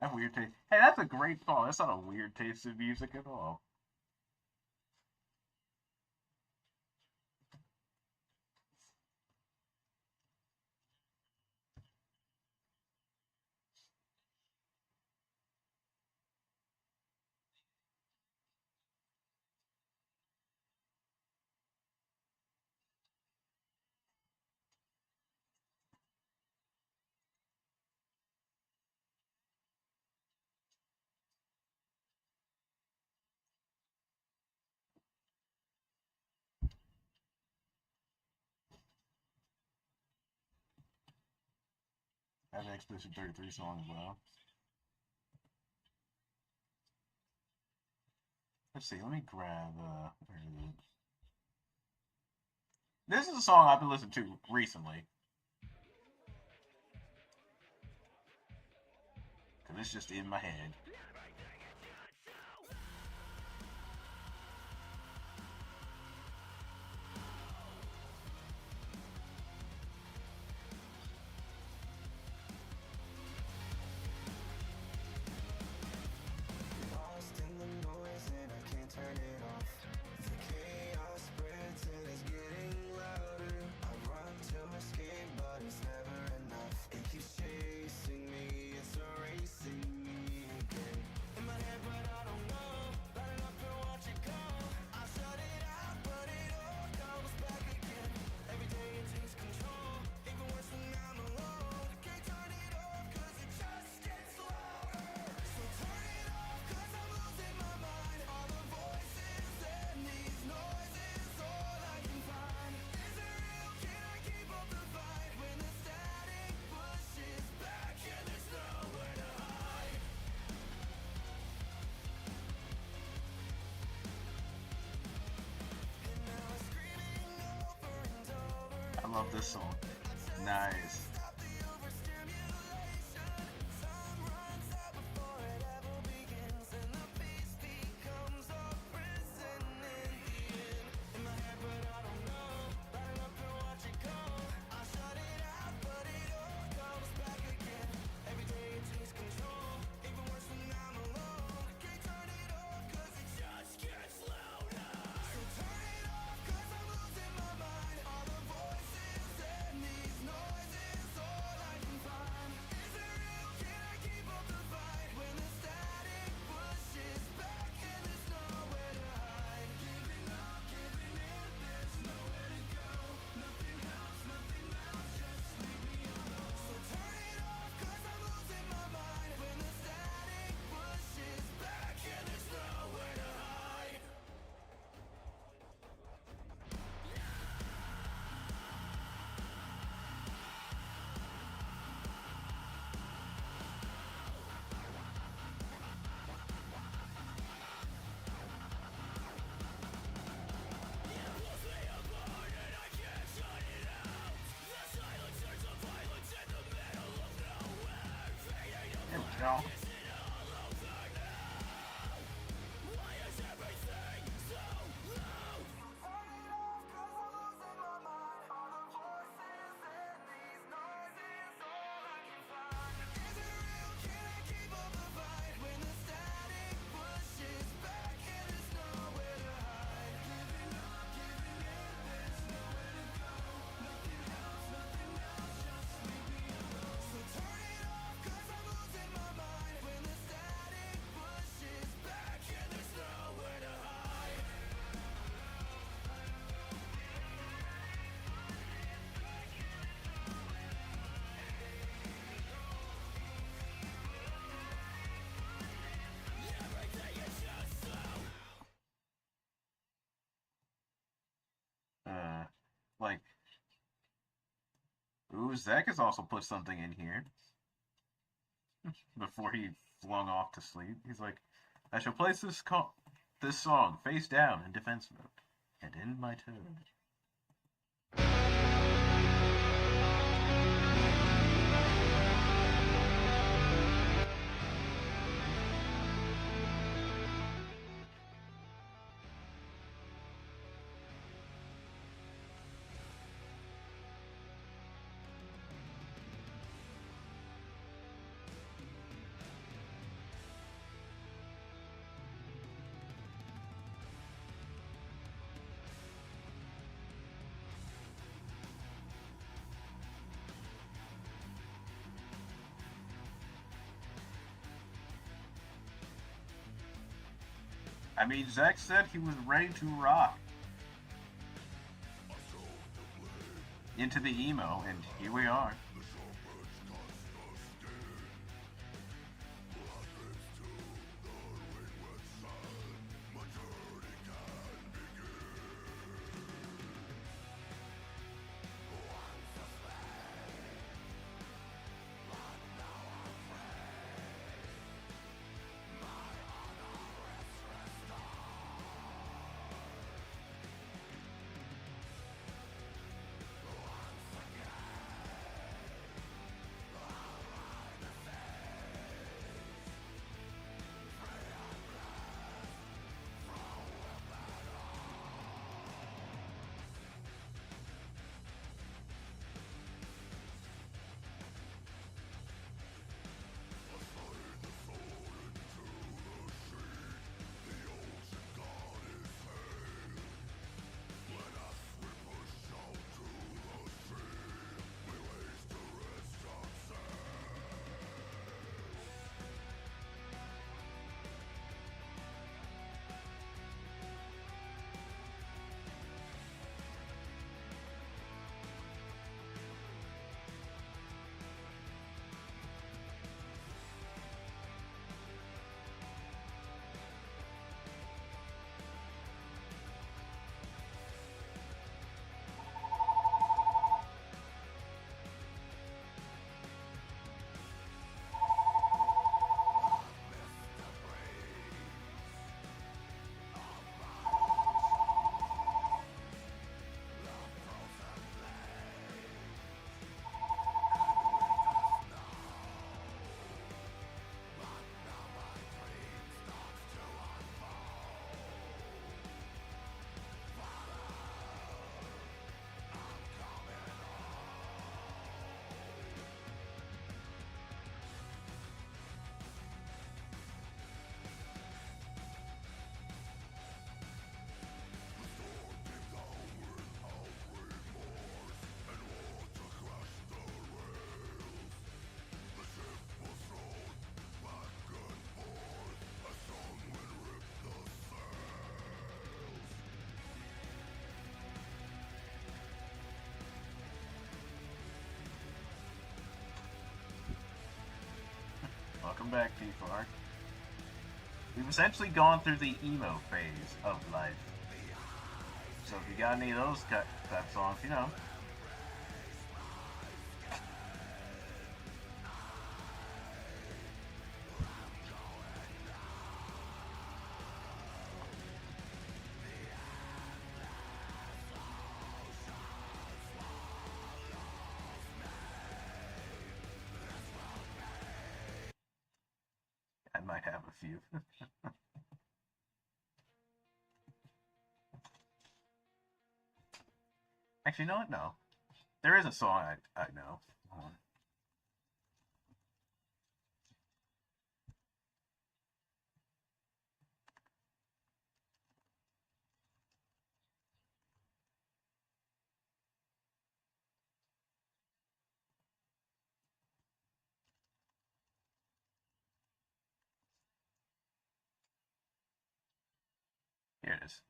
That weird taste. Hey, that's a great song. That's not a weird taste of music at all. I have an Expedition 33 song as well. Let's see, let me grab, where is it? This is a song I've been listening to recently. Because it's just in my head. I love this song. Nice. There we go. Like, ooh, Zach has also put something in here. before he flung off to sleep. He's like, I shall place this song face down in defense mode, and in my turn. I mean, Zach said he was ready to rock into the emo, and here we are. Welcome back, P4. We've essentially gone through the emo phase of life. So if you got any of those type songs, you know. I might have a few. Actually, you know what? No. There is a song I know. Hold on. Here it is.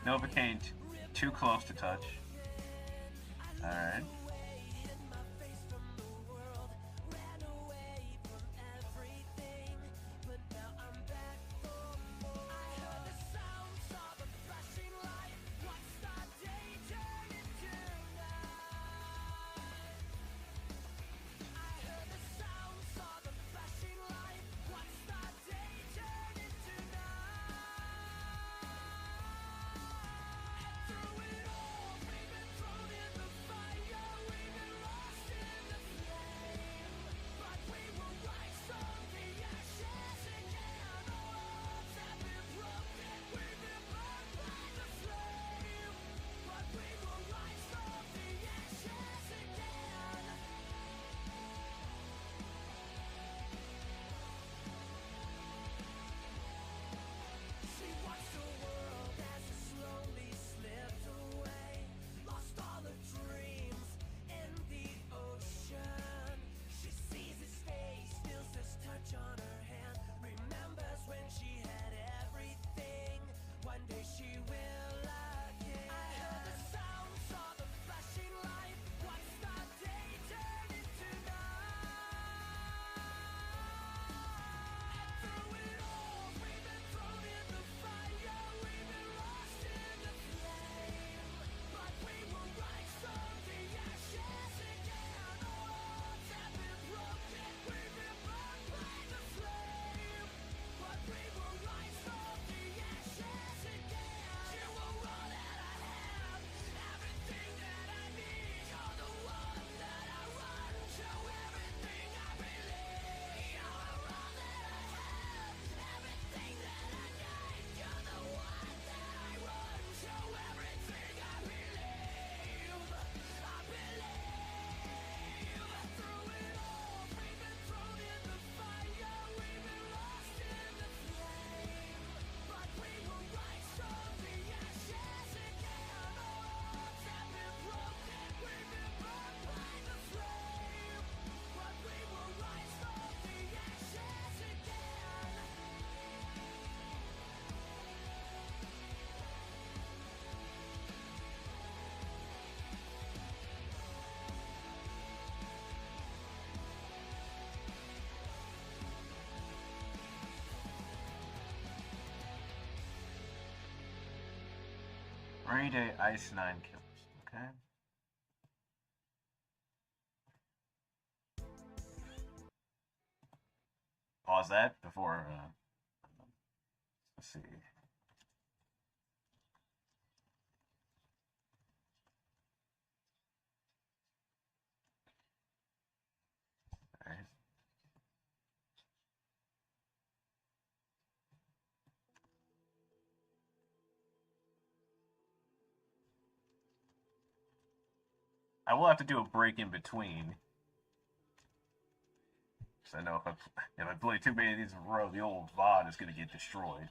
Novocaine too close to touch. Alright. Rainy Day Ice 9 kills. Okay. Pause that before. Let's see. All right. I will have to do a break in between. Because I know if I play too many of these in a row, the old VOD is going to get destroyed.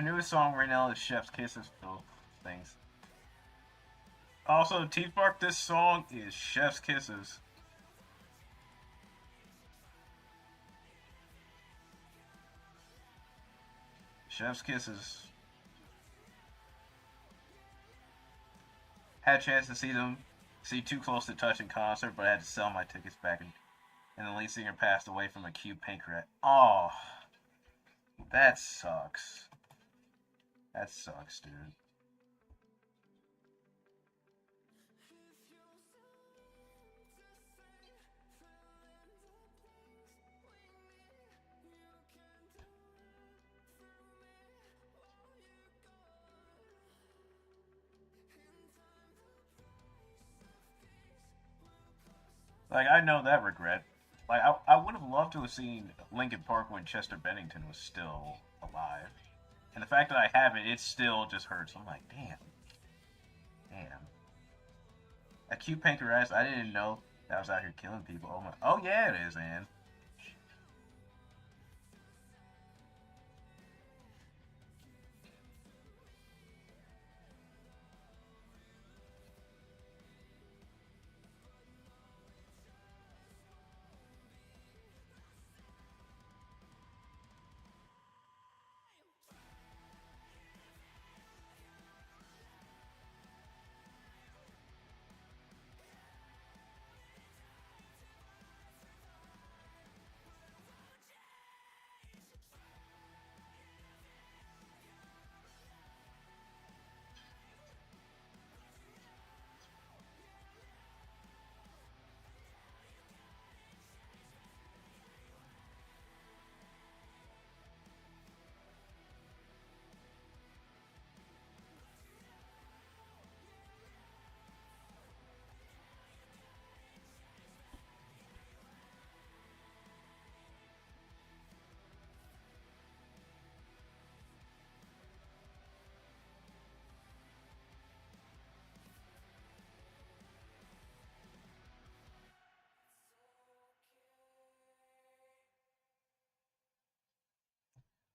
their newest song right now is Chef's Kisses. Both things. Also, Teeth Bark, this song is Chef's Kisses. Chef's Kisses. Had a chance to see Too Close to Touch in concert, but I had to sell my tickets back, and the lead singer passed away from acute pancreatitis. Oh, that sucks. That sucks, dude. Like, I know that regret. Like, I would have loved to have seen Linkin Park when Chester Bennington was still alive. And the fact that I haven't, it still just hurts. I'm like, damn. Damn. Acute pancreatitis, I didn't know that was out here killing people. Oh, my. Oh yeah, it is, man.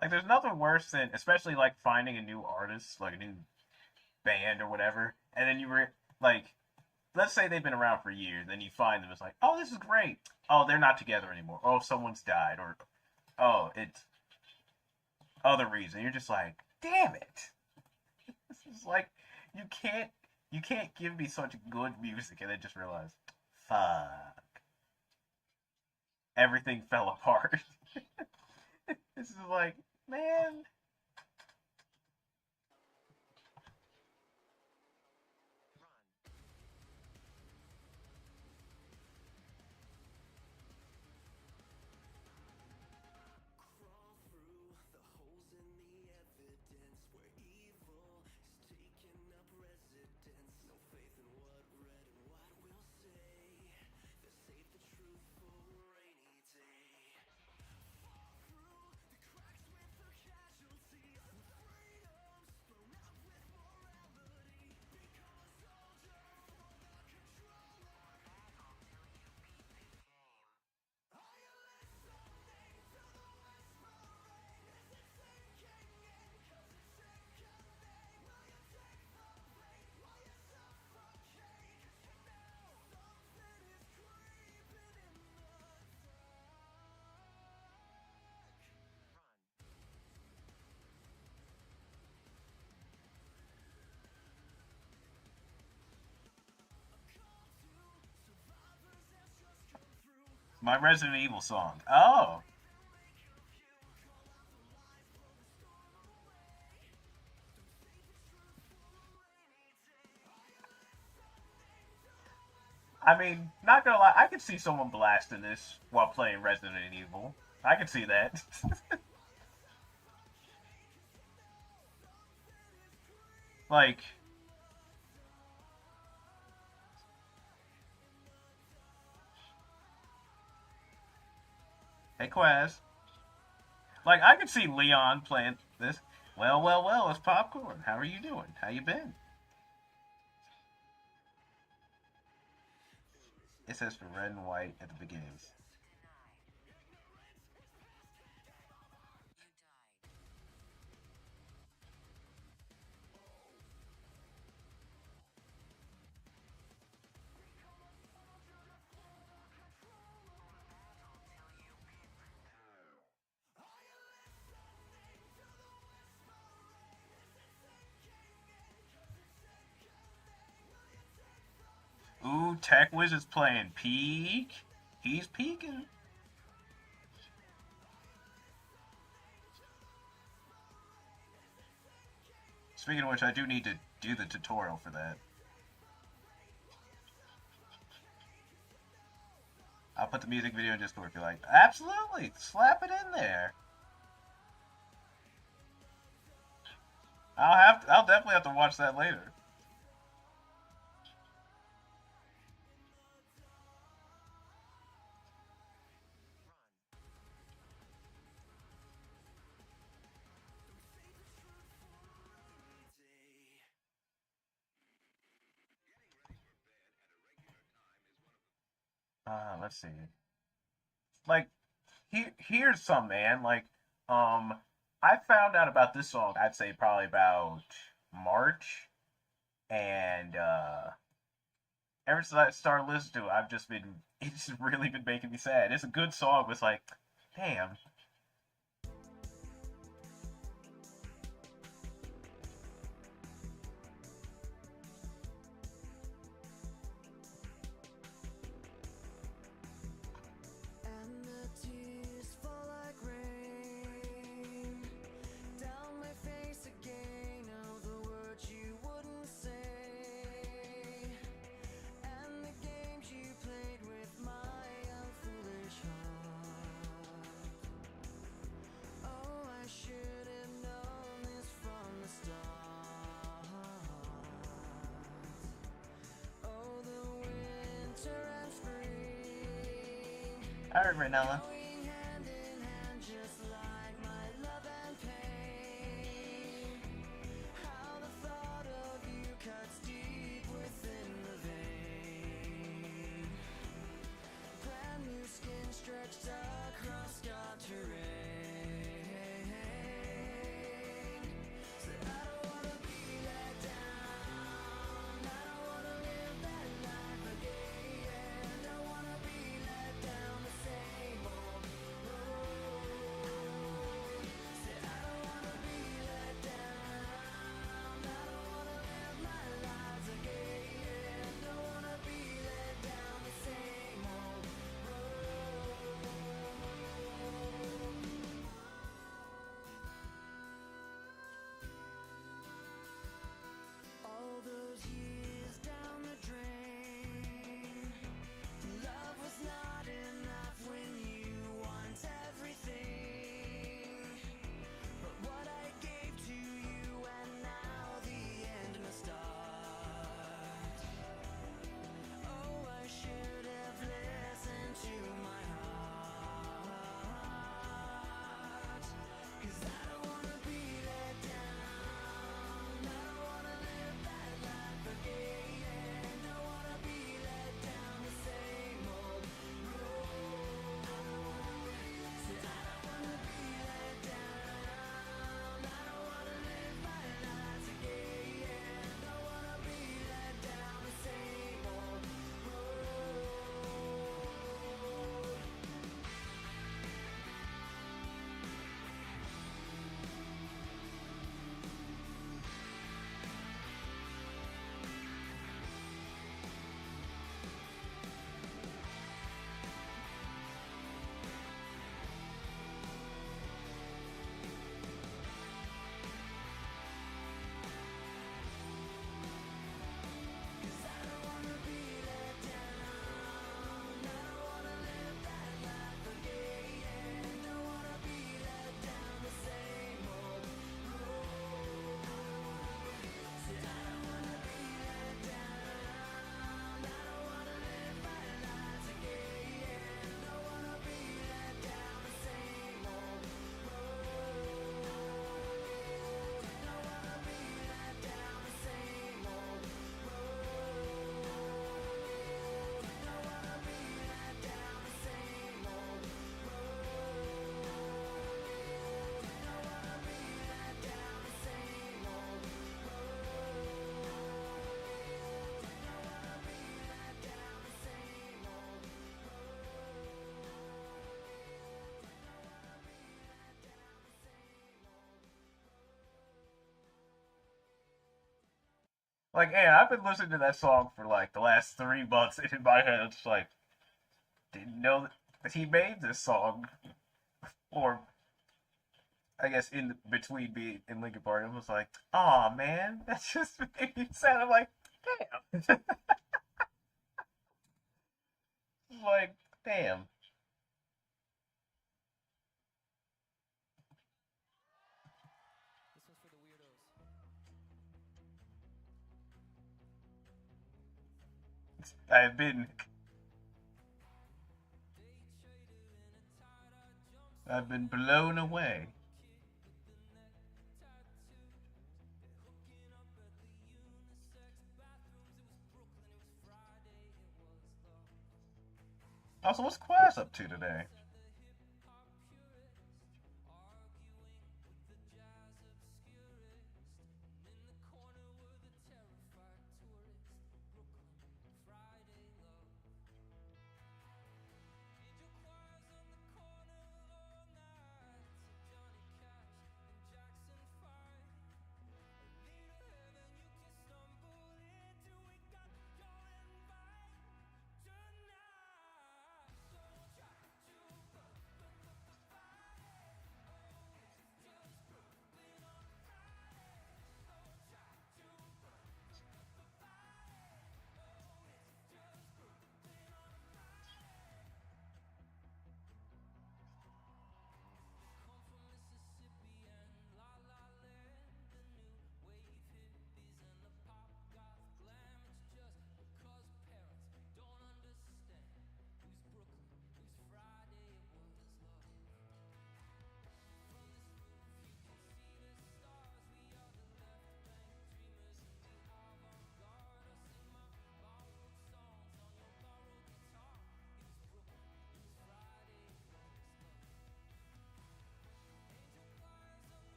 Like, there's nothing worse than, especially, like, finding a new artist, like a new band or whatever, and then like, let's say they've been around for years, then you find them, it's like, oh, this is great. Oh, they're not together anymore. Oh, someone's died, or, oh, it's other reason. You're just like, damn it. This is like, you can't give me such good music, and then just realize, fuck. Everything fell apart. This is like, man. My Resident Evil song. Oh. I mean, not gonna lie, I could see someone blasting this while playing Resident Evil. I can see that. Like, hey Quaz. Like, I could see Leon playing this. Well, well, well, it's Popcorn. How are you doing? How you been? It says for red and white at the beginning. Tech Wiz is playing peak. He's peaking. Speaking of which, I do need to do the tutorial for that. I'll put the music video in Discord if you like. Absolutely! Slap it in there. I'll definitely have to watch that later. Let's see. Like, here's some, man. Like, I found out about this song, I'd say probably about March, and ever since I started listening to it, it's really been making me sad. It's a good song, but it's like, damn. All right, Renella. Like, hey, I've been listening to that song for like the last 3 months, and in my head, it's like, didn't know that he made this song, or I guess in between me and Linkin Park, I was like, "Aw, man, that's just made me sad." I'm like, "Damn," like, "Damn."
This one's for the weirdos.
I've been blown away. Also, what's class up to today?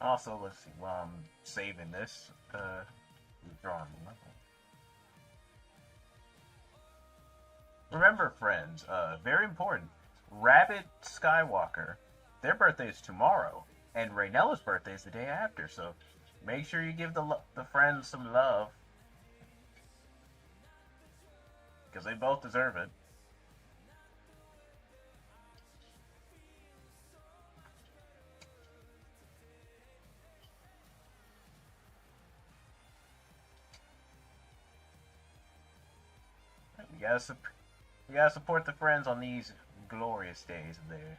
Also, let's see, while I'm saving this, drawing level. Remember, friends, very important, Rabbit Skywalker, their birthday is tomorrow, and Raynella's birthday is the day after, so make sure you give the friends some love, because they both deserve it. We gotta support the friends on these glorious days of theirs.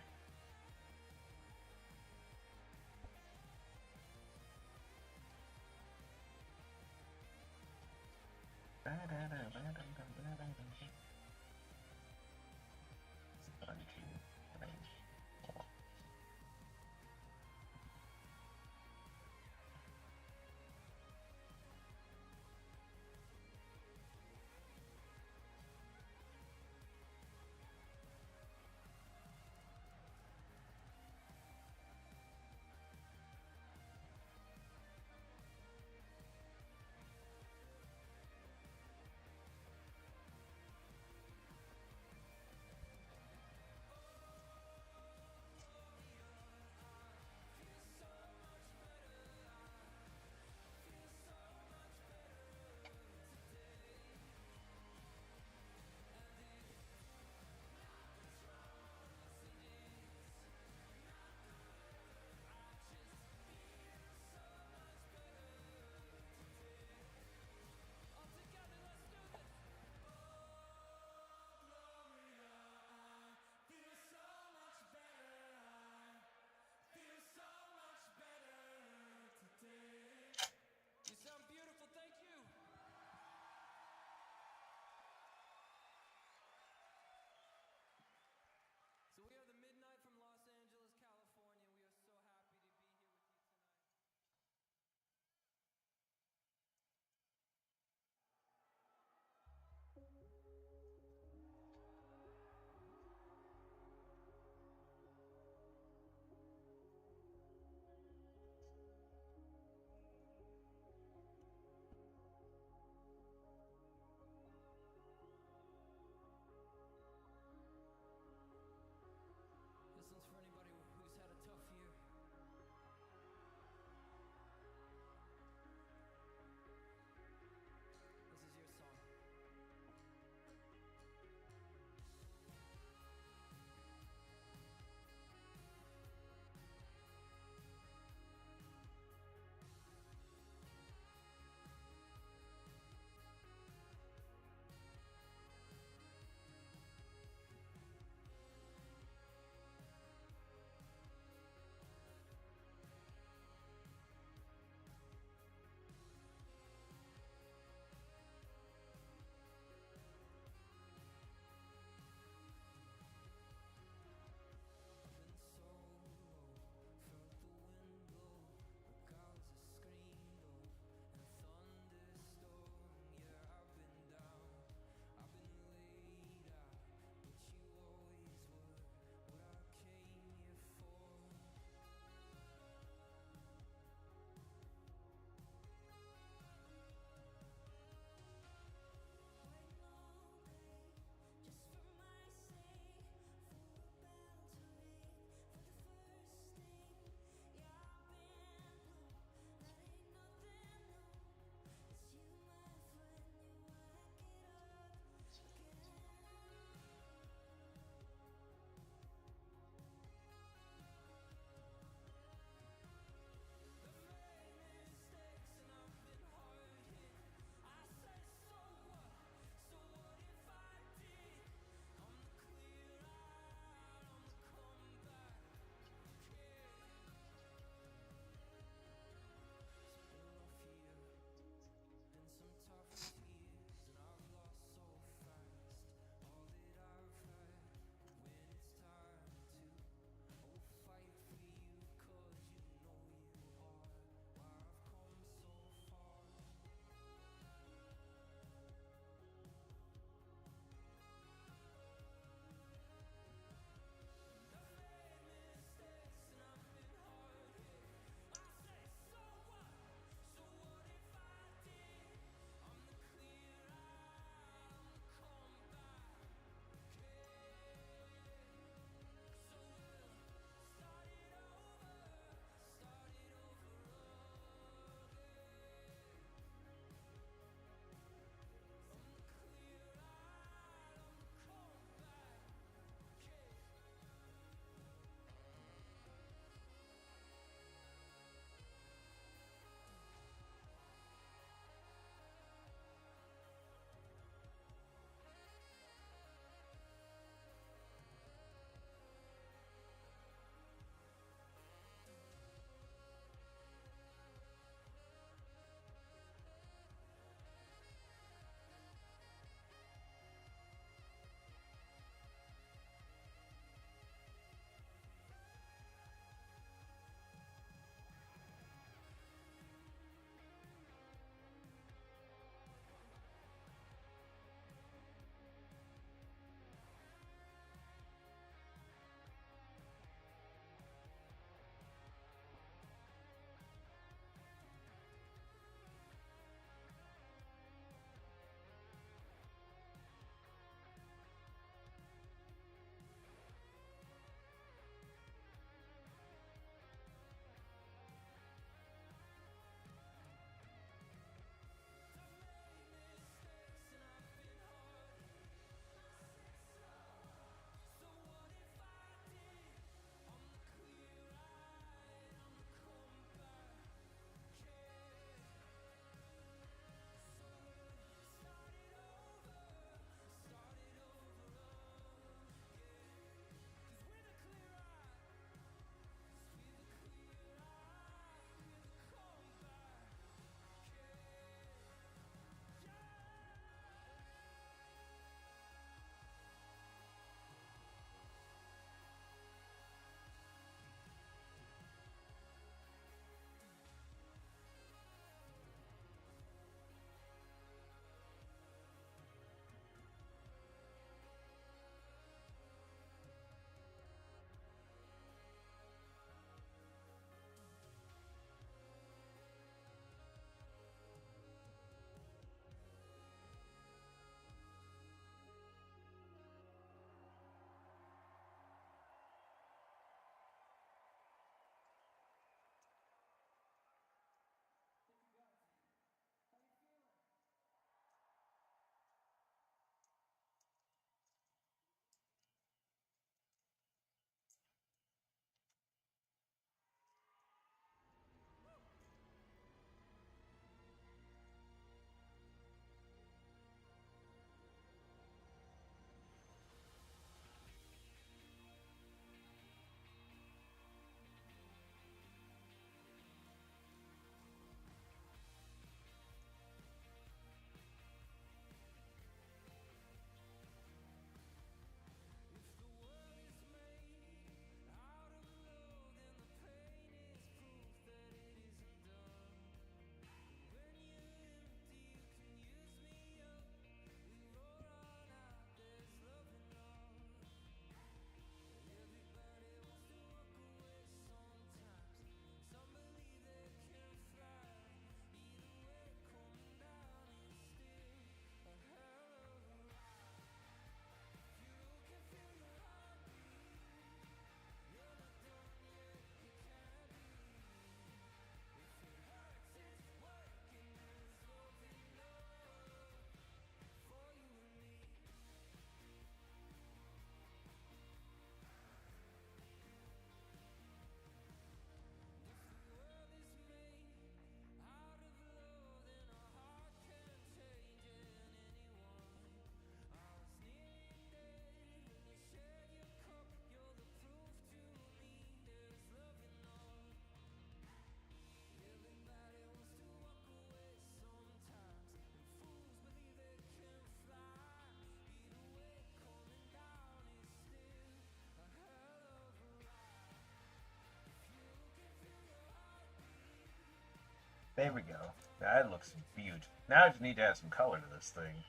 There we go. That looks beautiful. Now I just need to add some color to this thing.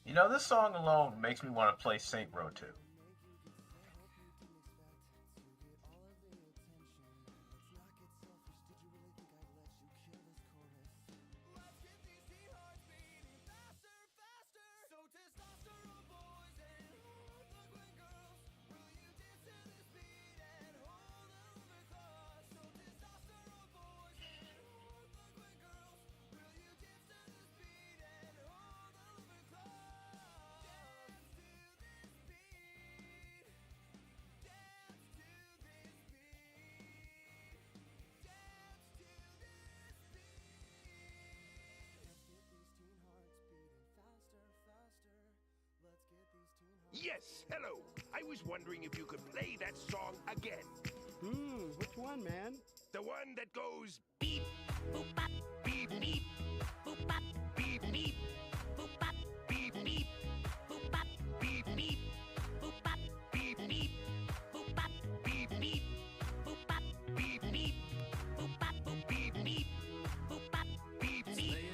You know, this song alone makes me want to play Saint Row 2.
Yes, hello. I was wondering if you could play that song again.
Which one, man?
The one that goes beep, boop, bop, beep, beep, boop, bop, beep, beep, boop, bop, beep, beep, boop, bop, beep, beep, boop, bop, beep, beep, boop, bop, beep, beep, boop, bop, beep, beep, boop, bop, beep, beep, boop, bop, beep, beep,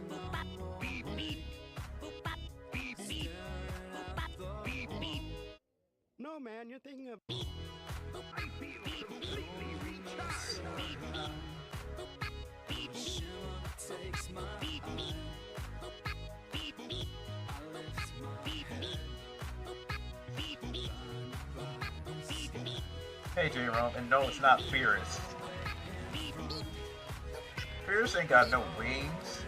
boop, bop, beep, beep, boop, bop, beep, beep, boop, bop, beep, beep.
No, man, you're thinking of.
I feel completely recharged.
Takes my
Hey, J-Rom, and no, it's not Fierce. Fierce ain't got no wings.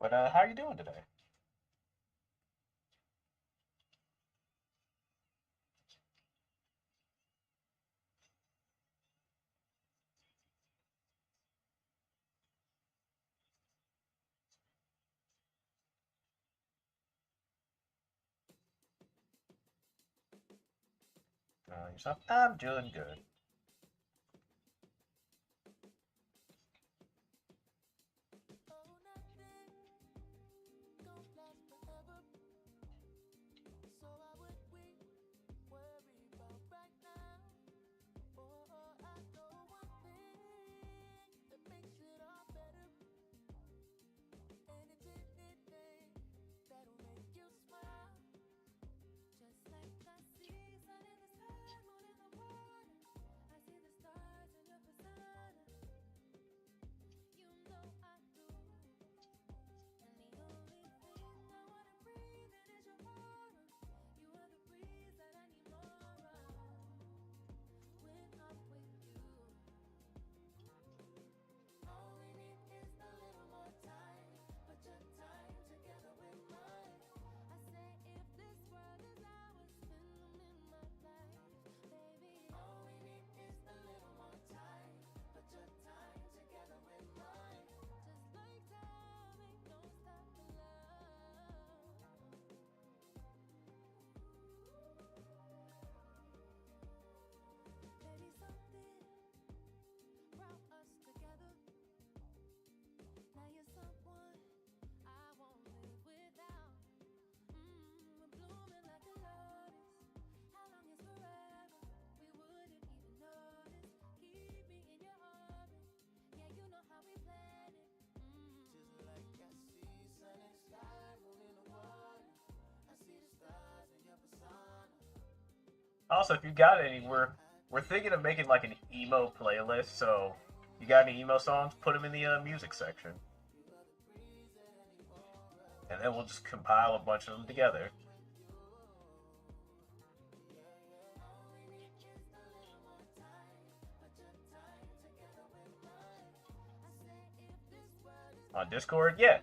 But how are you doing today? Yourself? I'm doing good. Also, if you got any, we're thinking of making like an emo playlist. So, you got any emo songs? Put them in the music section, and then we'll just compile a bunch of them together. On Discord, yeah.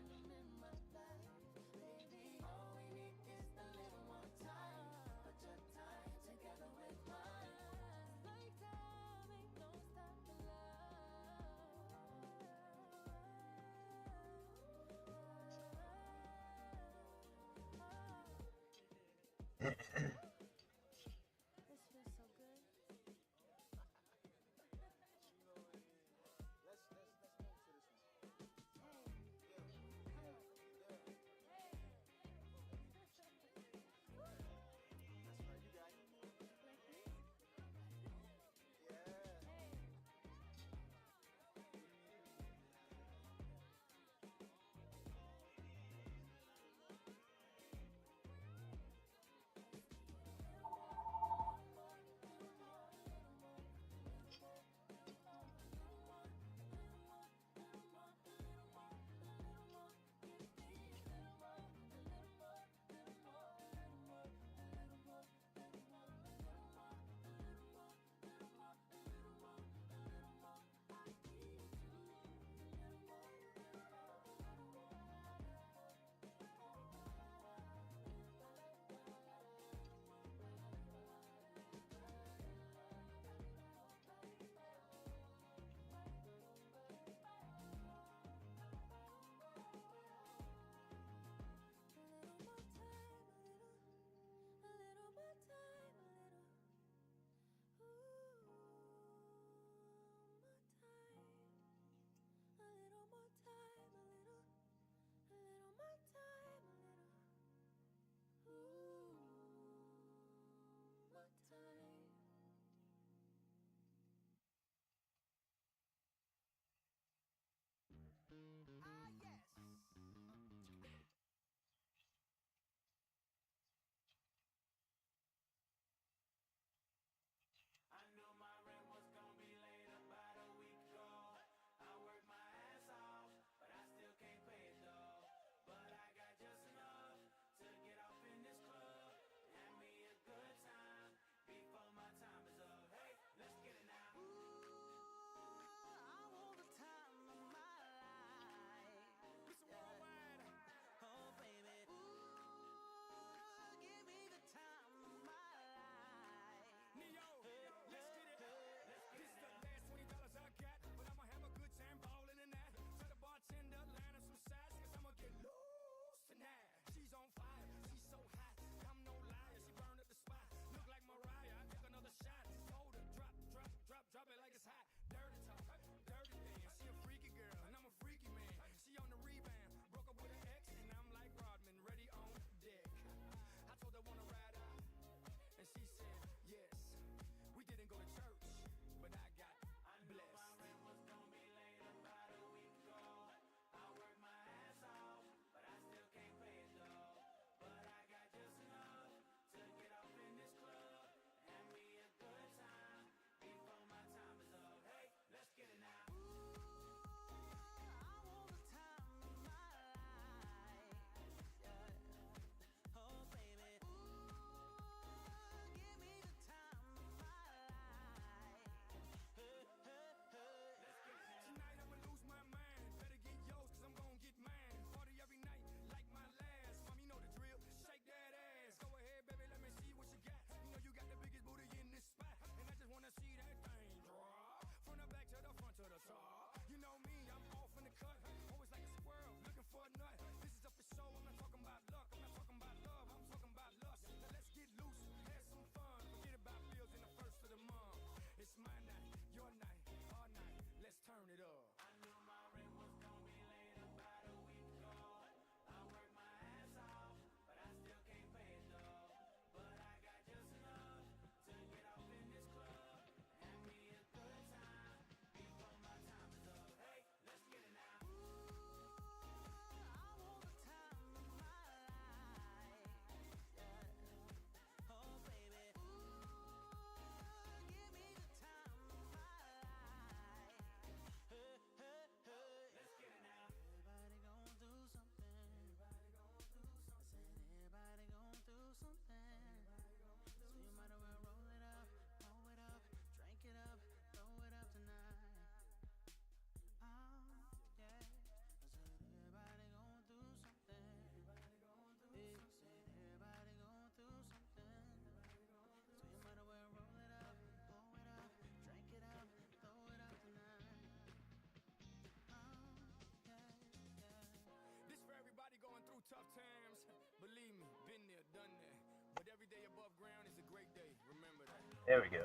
There we go.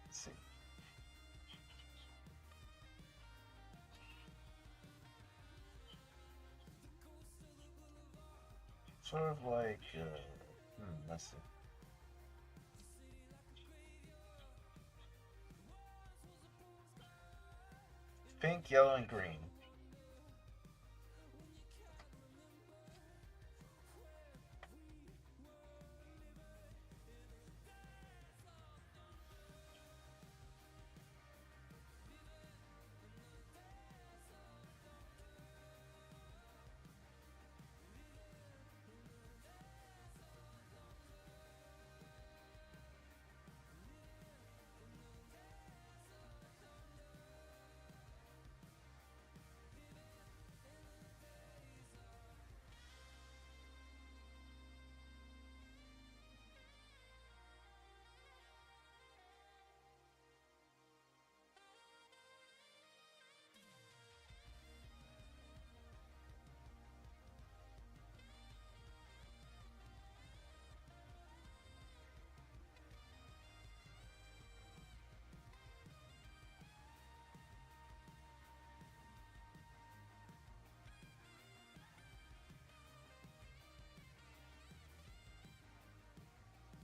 Let's see. Sort of like, let's see. Pink, yellow, and green.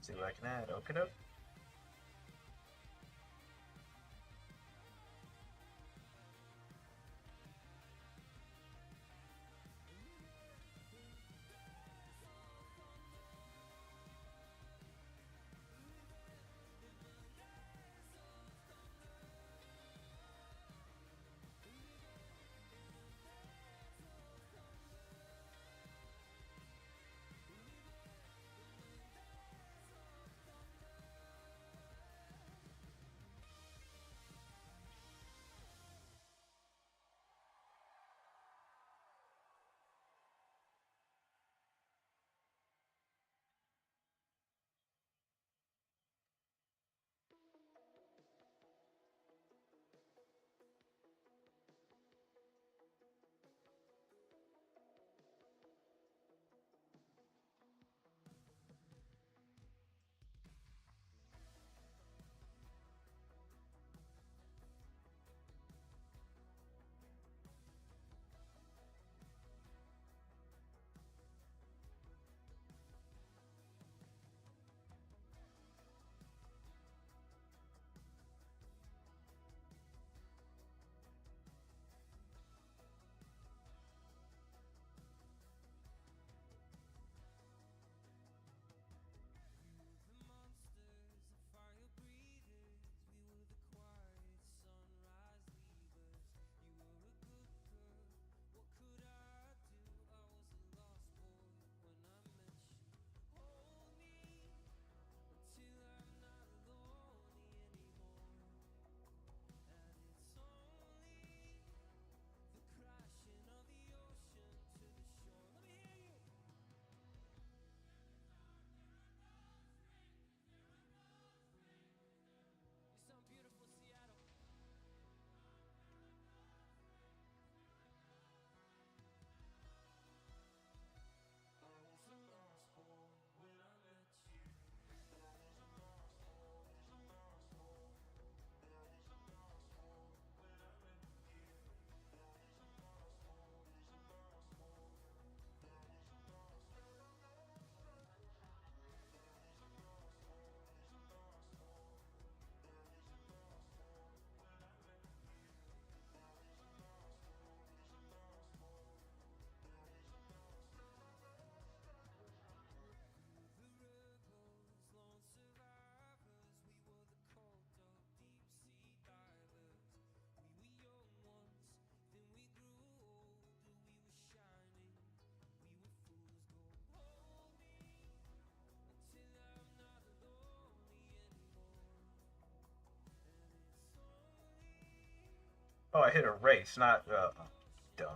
See what I can add. Open up. Oh, I hit erase, not dumb.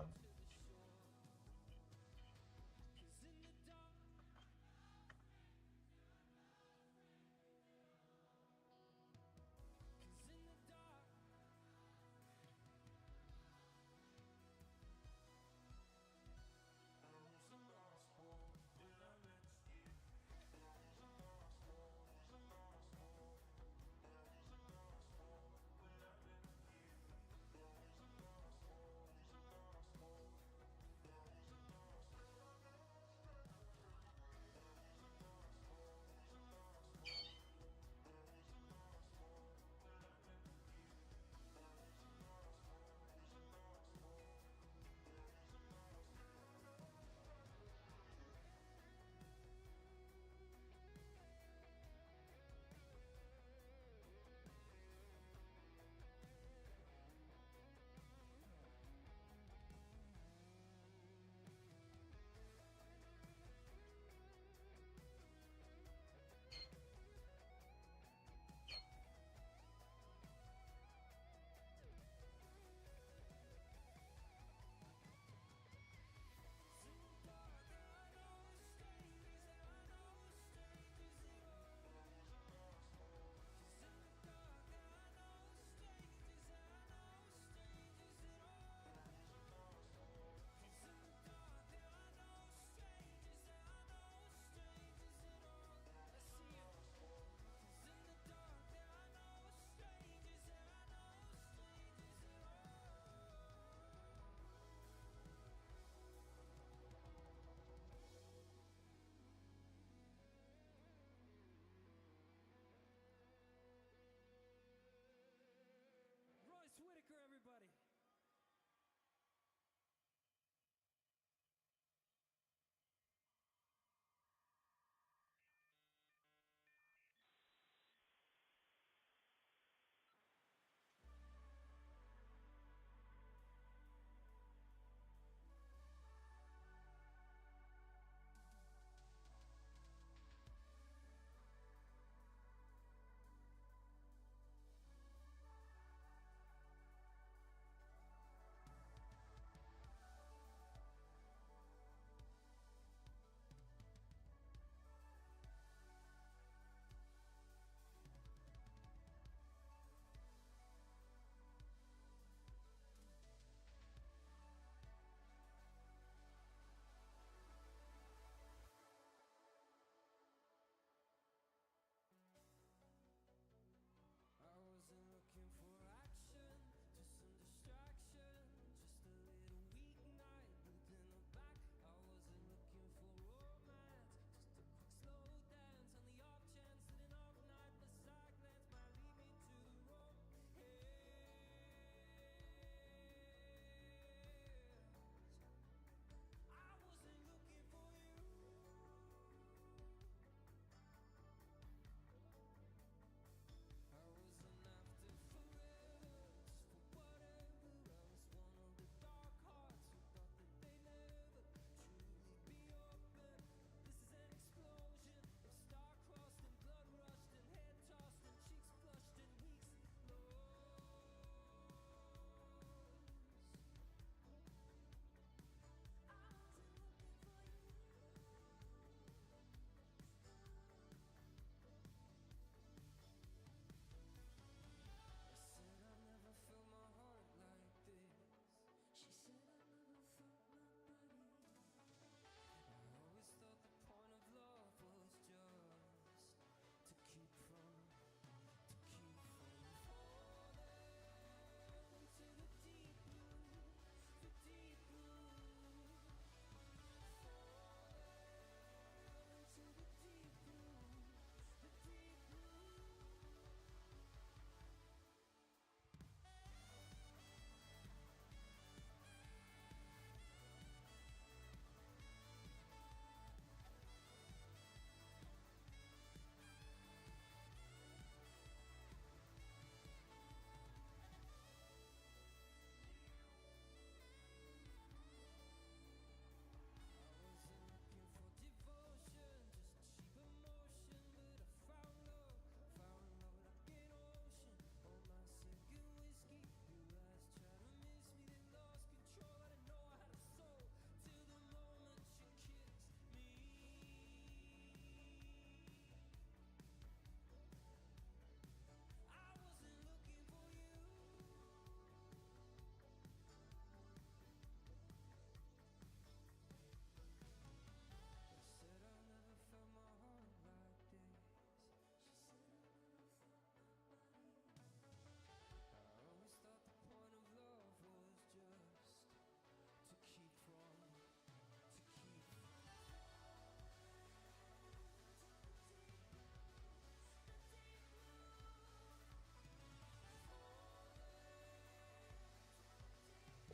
Royce Whitaker, everybody.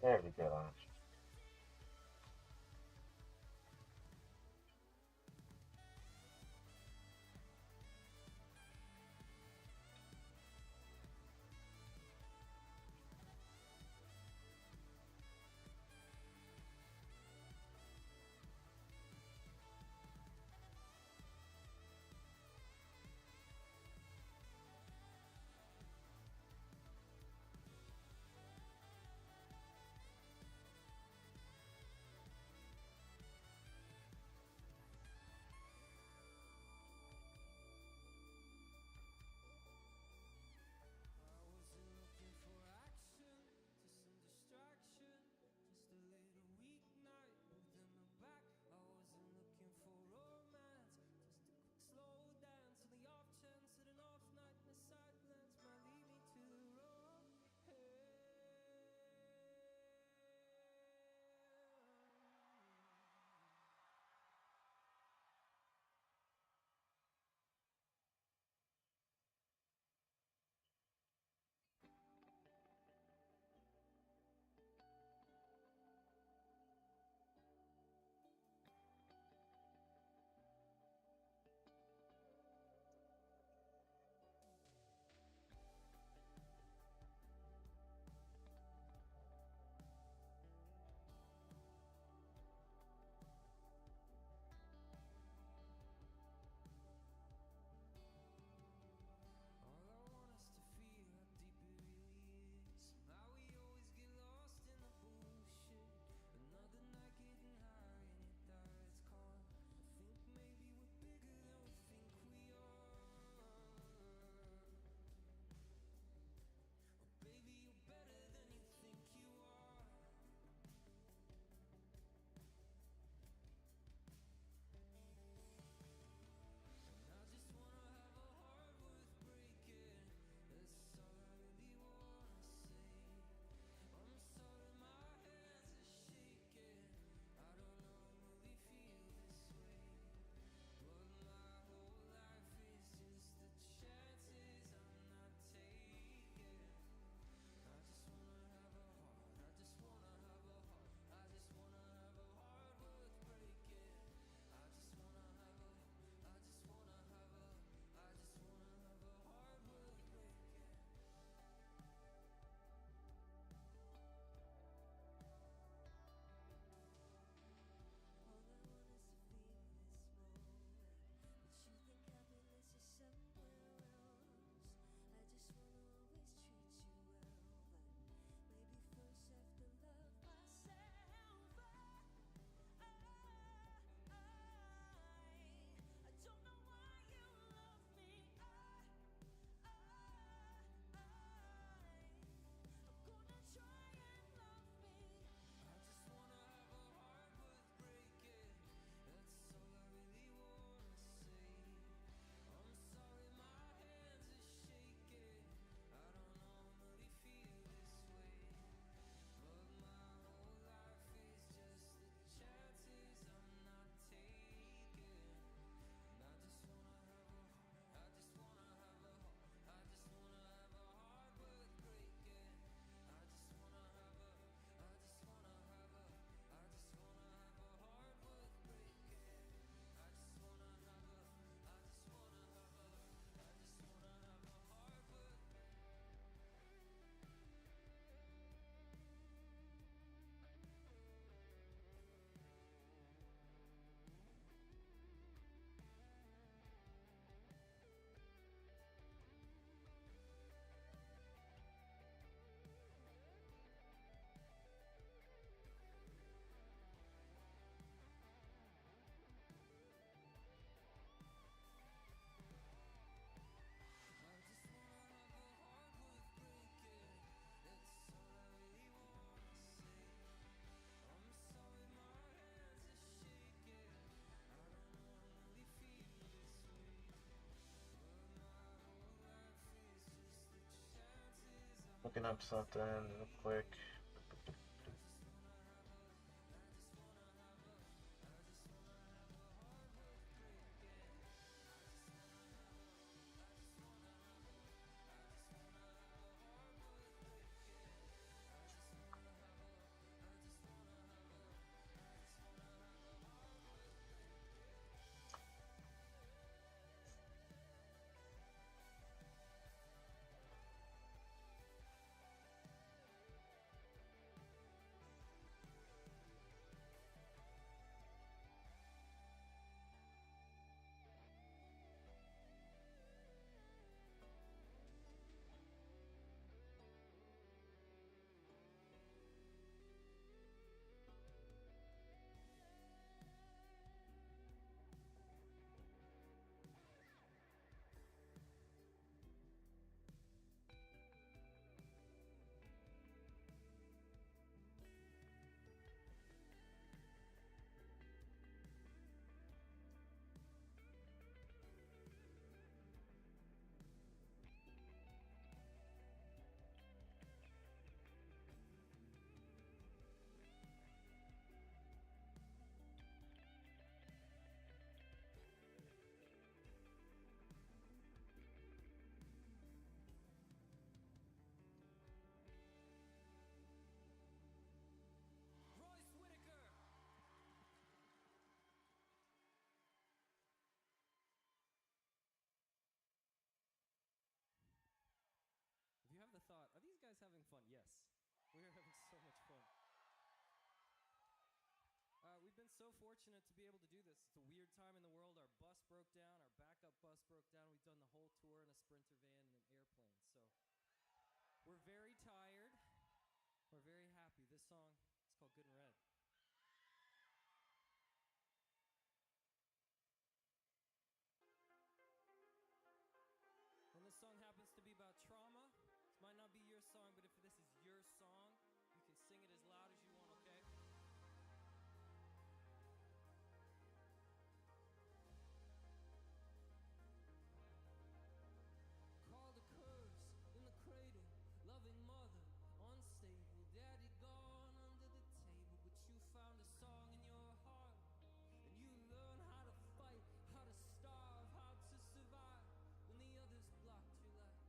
There we go. Looking up something real quick.
so much fun. We've been so fortunate to be able to do this. It's a weird time in the world. Our bus broke down. Our backup bus broke down. We've done the whole tour in a Sprinter van and an airplane. So we're very tired. We're very happy. This song is called Good and Red. And this song happens to be about trauma. This might not be your song, but if this is your song, you can sing it as loud as you want, okay? Called a curse in the cradle, loving mother, unstable, daddy gone under the table, but you found a song in your heart, and you learn how to fight, how to starve, how to survive, when the others blocked your light,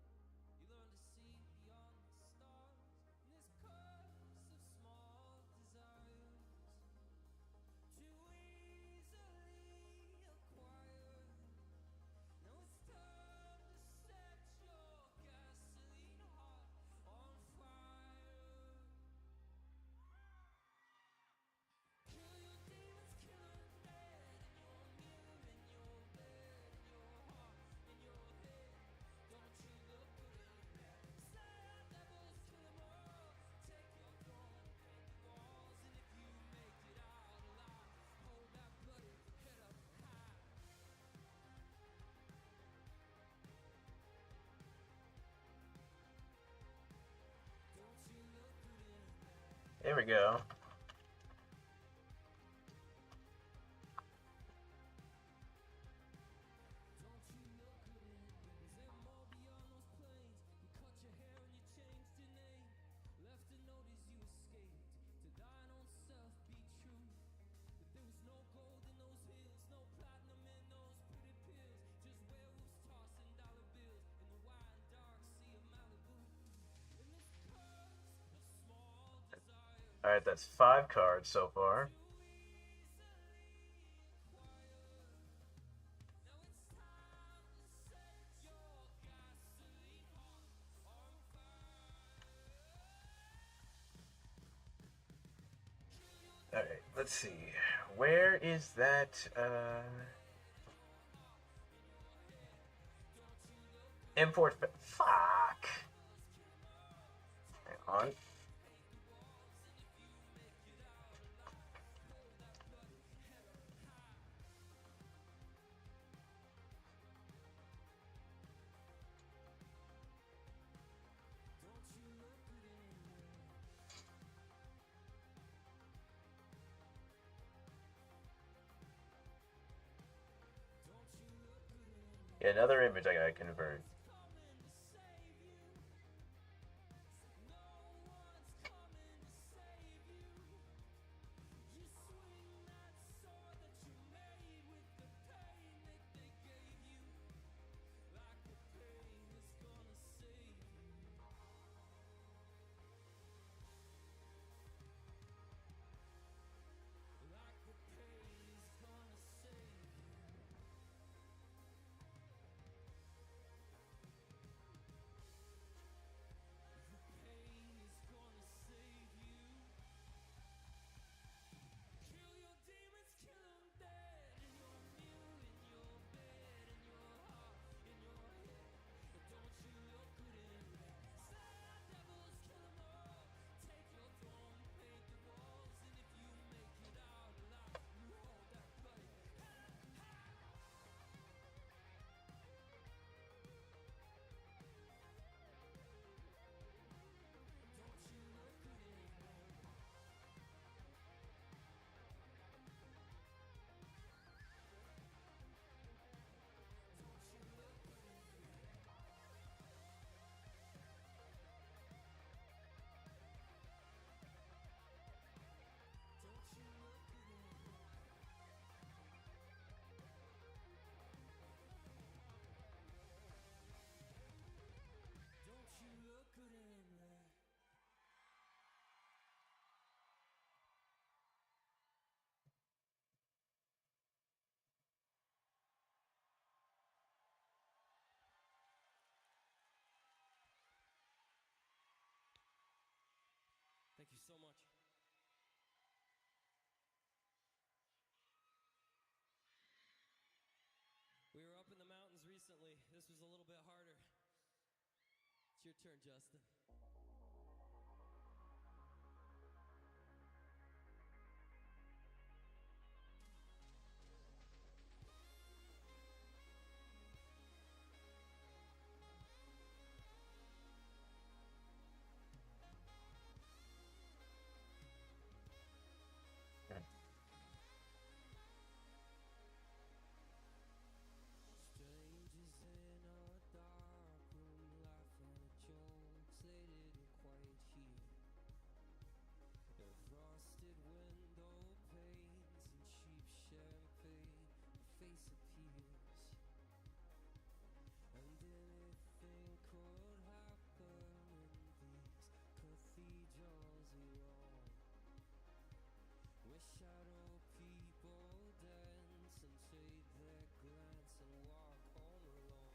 you learn to see beyond the stars, and this curse of small desires, too easily acquired, now it's time to set your gasoline heart on fire. Kill your demons, kill 'em dead. In your mirror, in your bed, in your heart, in your head. Don't you look good in bed? Sad devils, kill 'em all. Take your throne, paint the walls, and if you make it out alive, hold that bloody head up high. Don't you look good in bed?
There we go.
Don't you look good in bed? Is there more beyond those plains? You cut your hair and you changed your name. Left a note as you escaped. To thine own self be true. That there was no gold in those hills, no platinum in those pretty pills. Just werewolves tossing dollar bills in the wide dark sea of Malibu. In this curse of small desires.
Alright, that's 5 cards so far. Alright, let's see. Where is that, import? Fuck! Hang on. Yeah, another image I gotta convert.
so much. We were up in the mountains recently. This was a little bit harder. It's your turn, Justin. Strangers in a dark room laughing at jokes they didn't quite hear. Their frosted window panes and cheap champagne, your face appears. And anything could happen in these cathedrals we roam, where shadow people dance and trade their glance and walk home alone.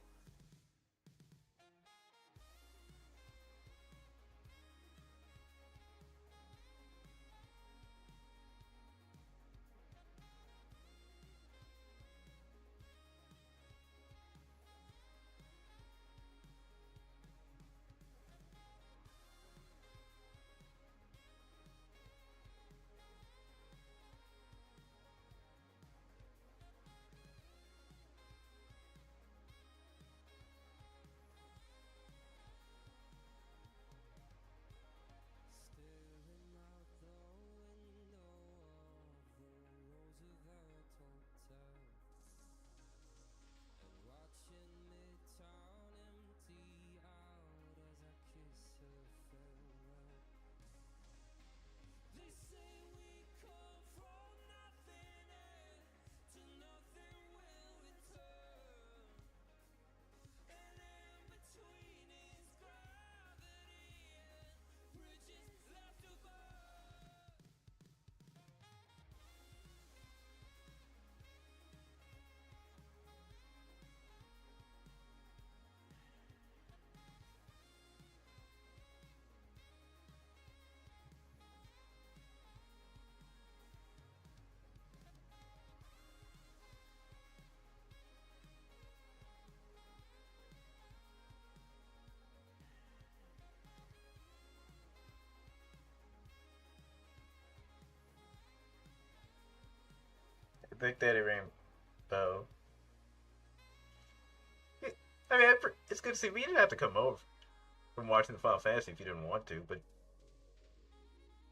Staring out the window of the Roosevelt Hotel and watching Midtown empty out as I kiss her farewell. They say we come from nothing and to nothing will return, and in between is gravity and bridges left to burn.
Big Daddy Rainbow. I mean, it's good to see. We didn't have to come over from watching the Final Fantasy if you didn't want to, but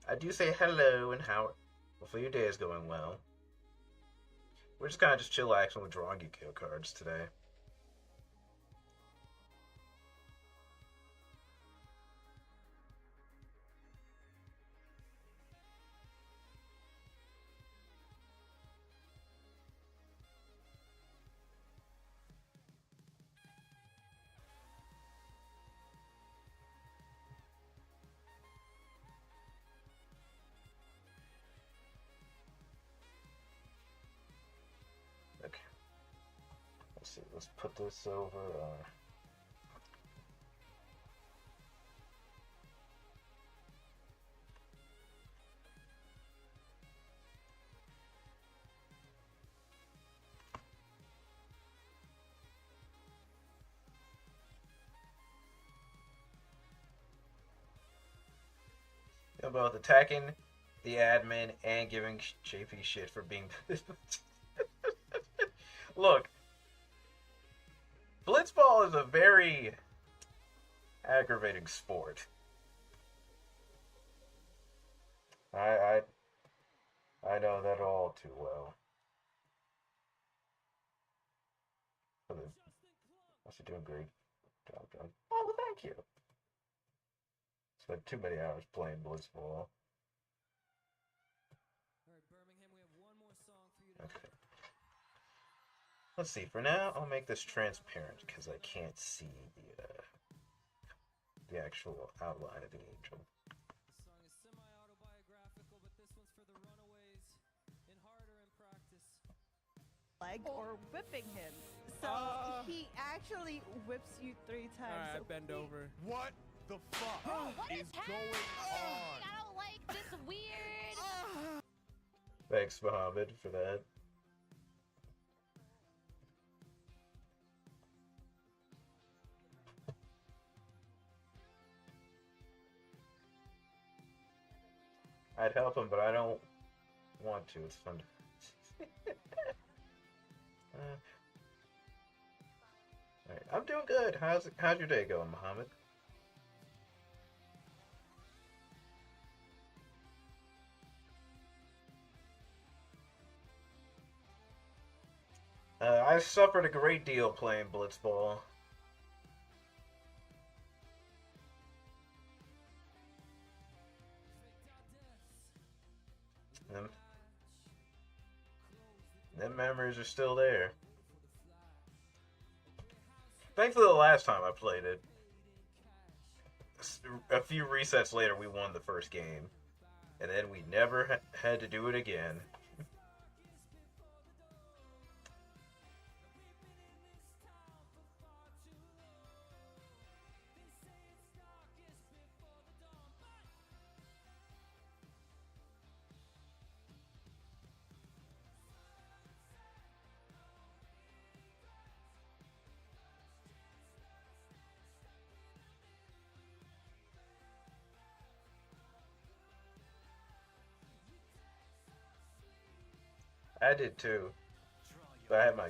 I do say hello and how. Hopefully your day is going well. We're just kind of just chillaxing with drawing Yu-Gi-Oh cards today. Okay. Let's see. Let's put this over. Both attacking the admin and giving JP shit for being. Look, Blitzball is a very aggravating sport. I know that all too well. Must be doing great job, John. Oh, well, thank you. Spent too many hours playing Blitzball. Okay. Let's see. For now, I'll make this transparent because I can't see the actual outline of the angel.
The song is semi-autobiographical, but this one's for the runaways in harder in practice.
Leg or whipping him. So he actually whips you 3 times.
Alright,
so
bend over.
What the fuck
What
is going on?
I don't like this
Thanks, Mohammed, for that. I'd help him, but I don't want to. It's fun. Alright, I'm doing good. How's your day going, Mohammed? I suffered a great deal playing Blitzball. Them memories are still there. Thankfully, the last time I played it, a few resets later, we won the first game. And then we never had to do it again. I did too. But I had my...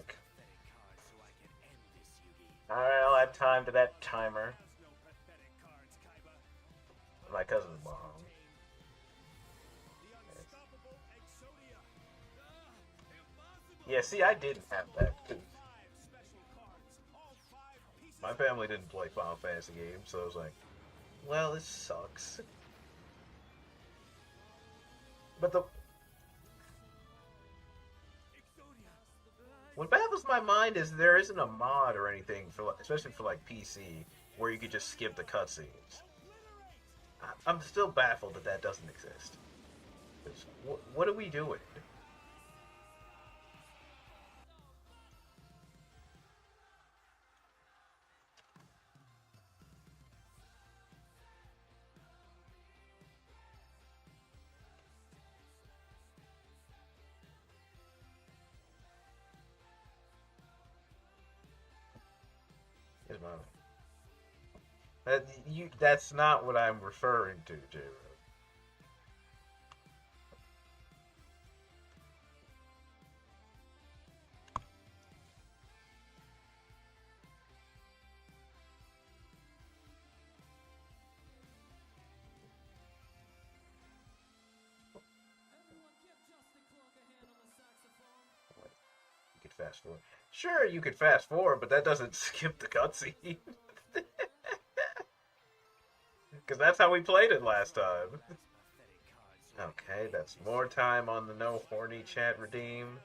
Alright, I'll add time to that timer. My cousin's mom. Yeah, see, I didn't have that. My family didn't play Final Fantasy games, so I was like, well, this sucks. But what baffles my mind is there isn't a mod or anything, especially for like PC, where you could just skip the cutscenes. I'm still baffled that doesn't exist. What are we doing? Here's my... That's not what I'm referring to, J. You could fast forward. Sure, you could fast forward, but that doesn't skip the cutscene. Because that's how we played it last time. Okay, that's more time on the no horny chat redeem.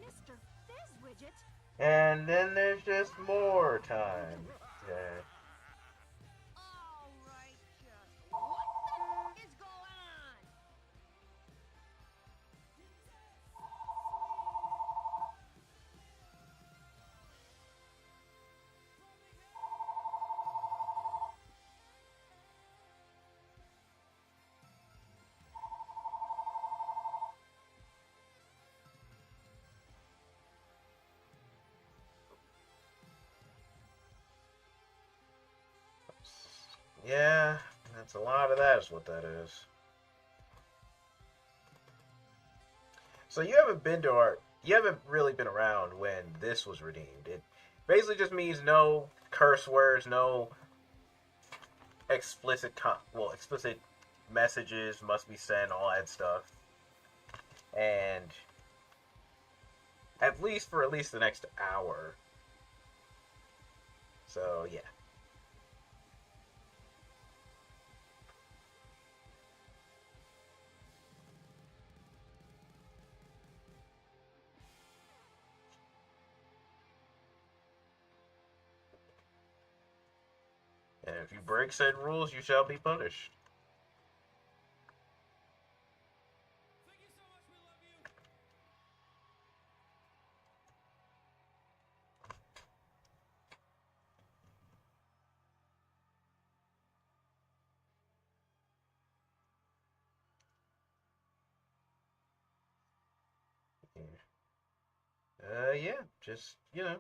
Mr. Fizzwidget?
And then there's just more time. Yeah.
Alright, just what the is going on?
Yeah, that's a lot of that is what that is. So you haven't really been around when this was redeemed. It basically just means no curse words, no explicit messages must be sent, all that stuff. And at least for the next hour. So, yeah. And if you break said rules, you shall be punished. Yeah, just, you know.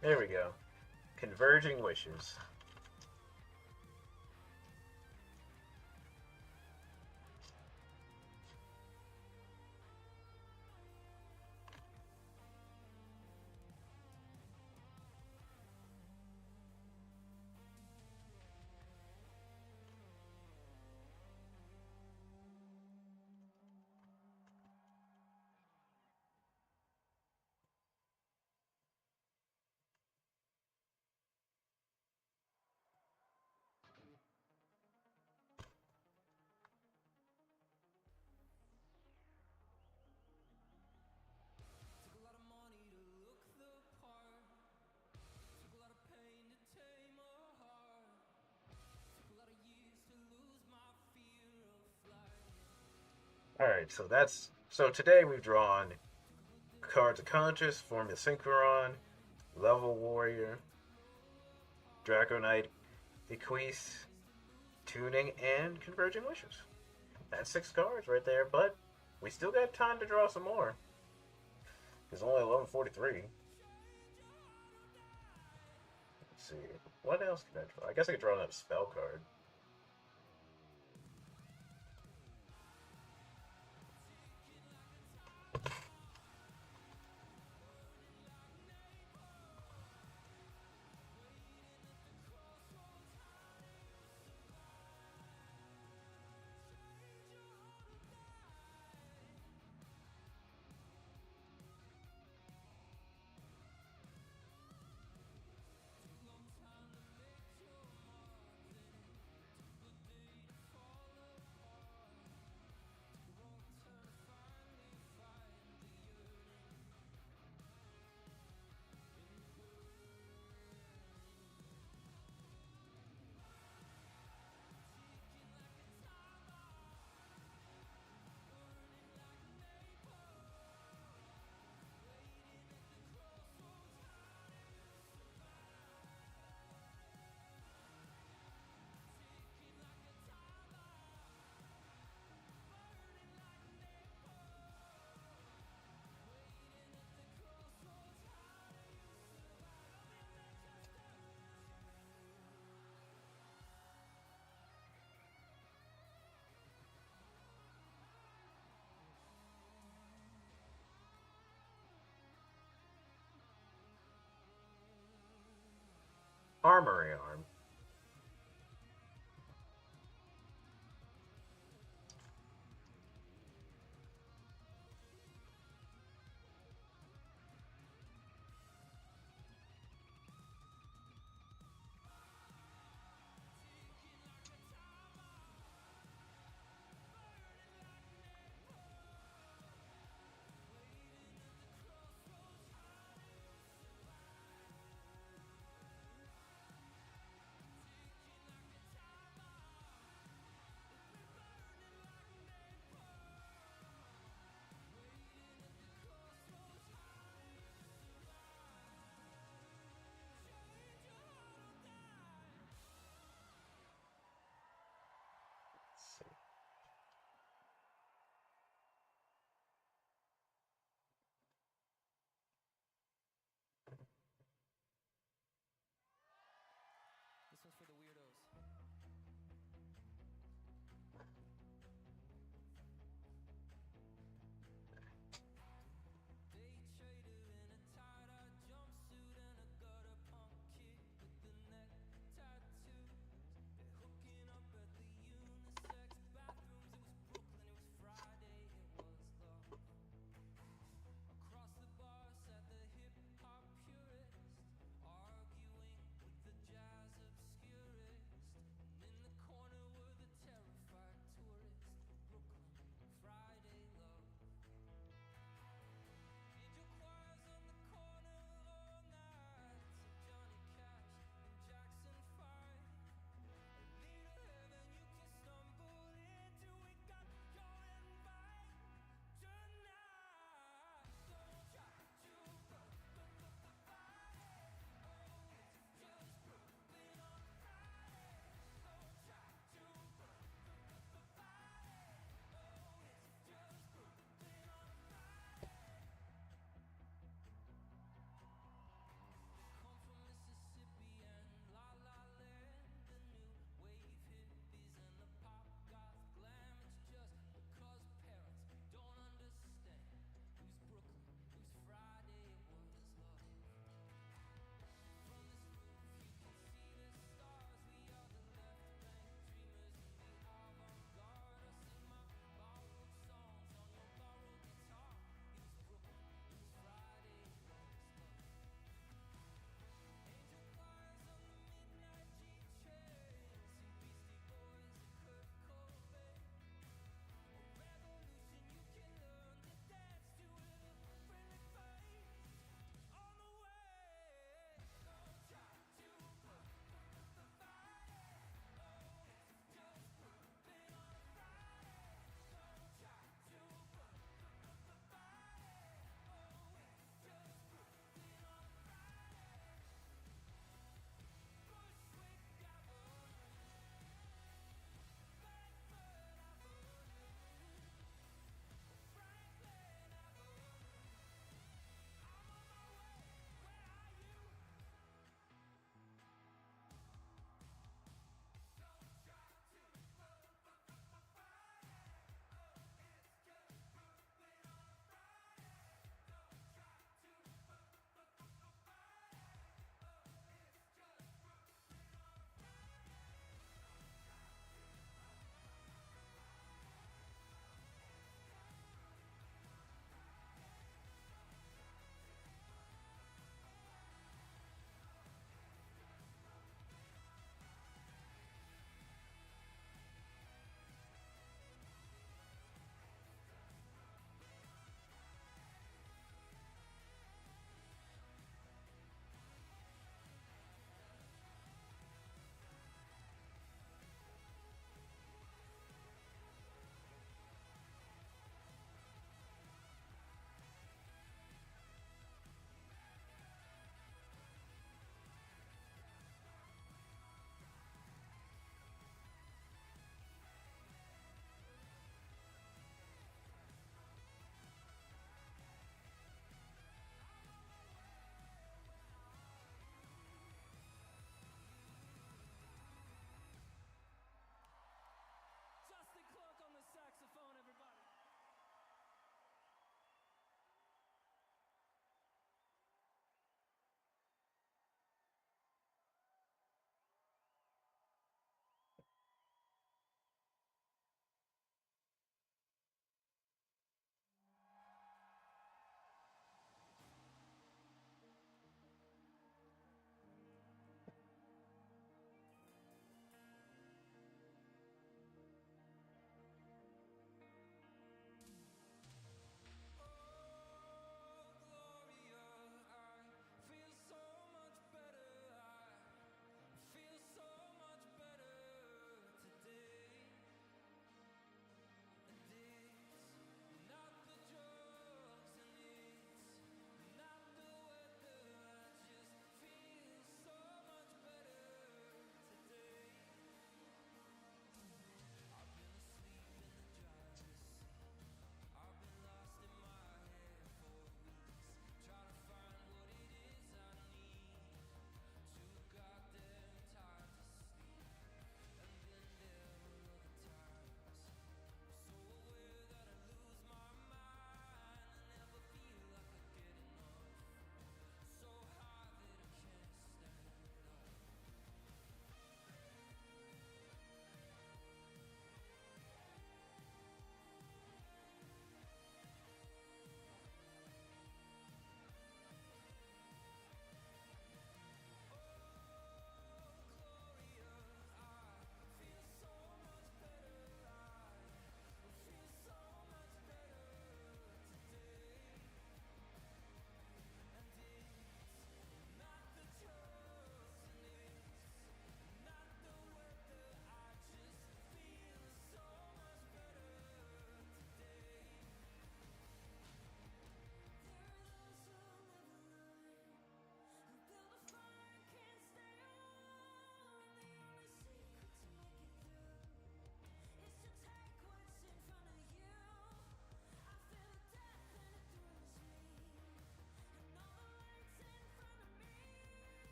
There we go. Converging wishes. Alright, so today we've drawn Cards of Conscious, Formula Synchron, Level Warrior, Draco Knight, Equise, Tuning, and Converging Wishes. That's 6 cards right there, but we still got time to draw some more. It's only 11:43. Let's see. What else can I draw? I guess I could draw another spell card. Armory Arm.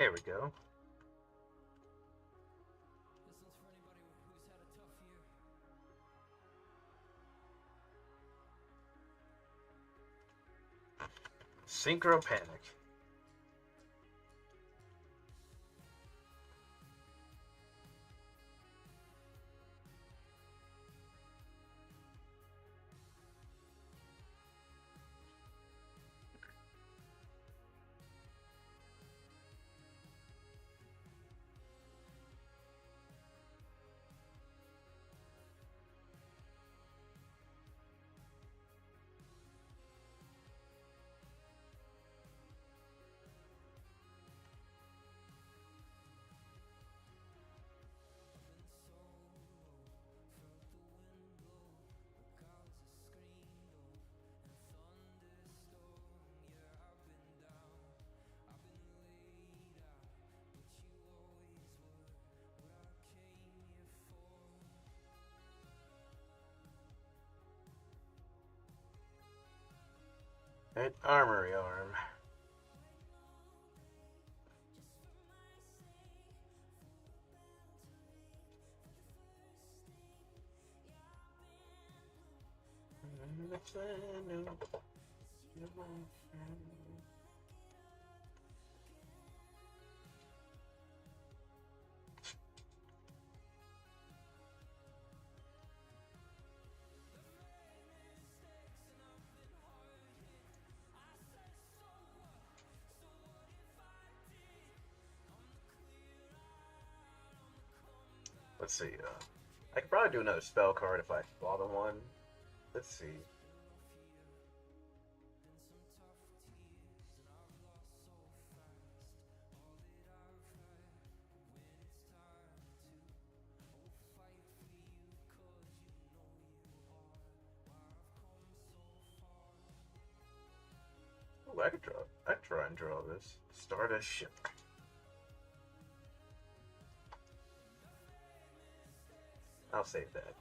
There we go. Synchro Panic. An armory arm. Let's see. I could probably do another spell card if I bother one. Let's see. Ooh, I could draw. I could try and draw this. Start a ship. I'll save that.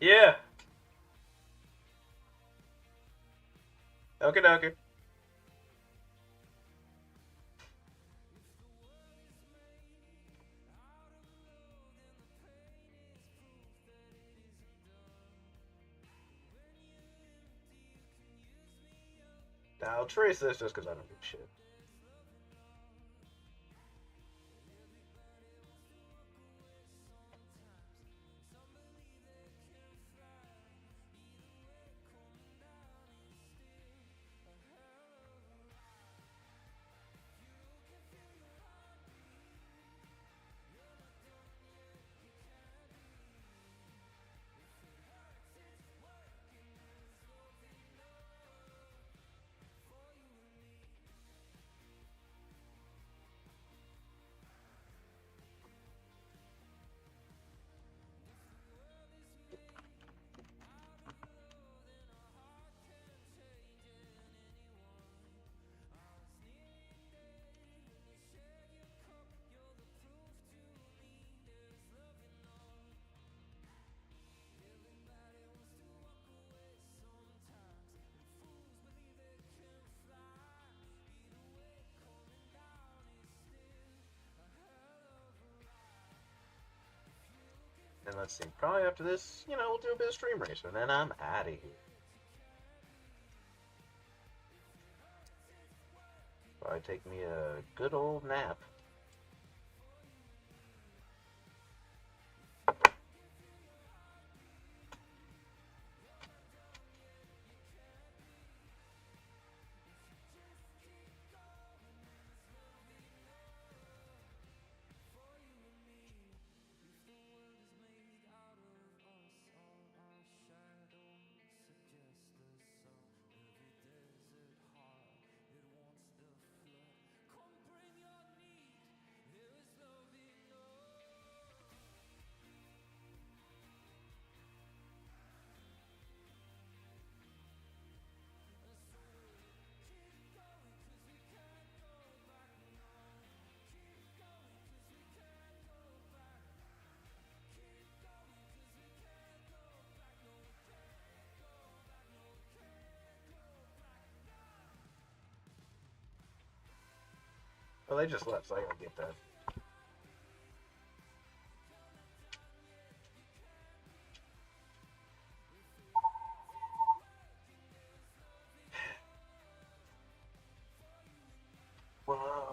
Yeah. Okay, okay. I'll trace this just because I don't give a shit. And let's see, probably after this, you know, we'll do a bit of stream racer, and then I'm out of here. Probably take me a good old nap. Well, they just left, so I gotta get that. Whoa.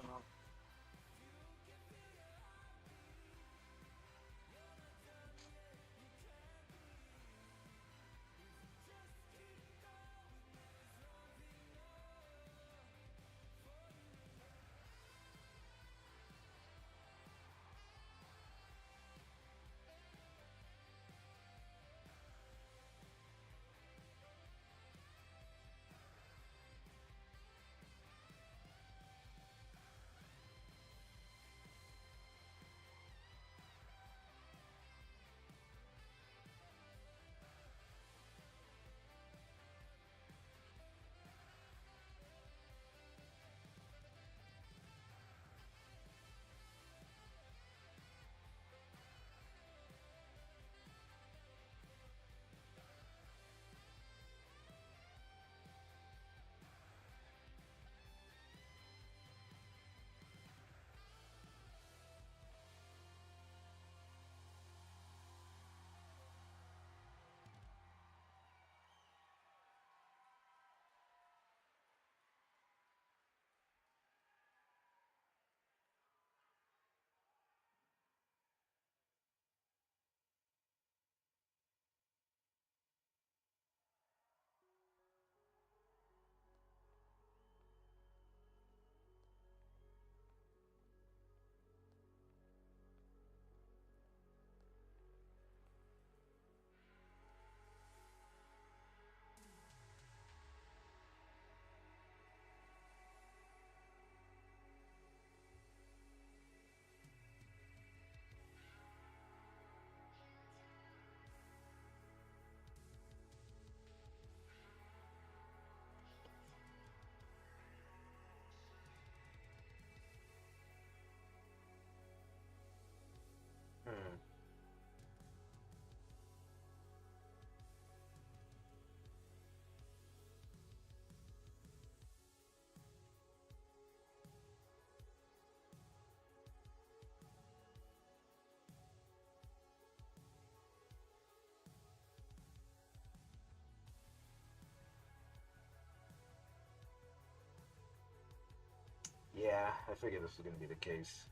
Yeah, I figured this was going to be the case.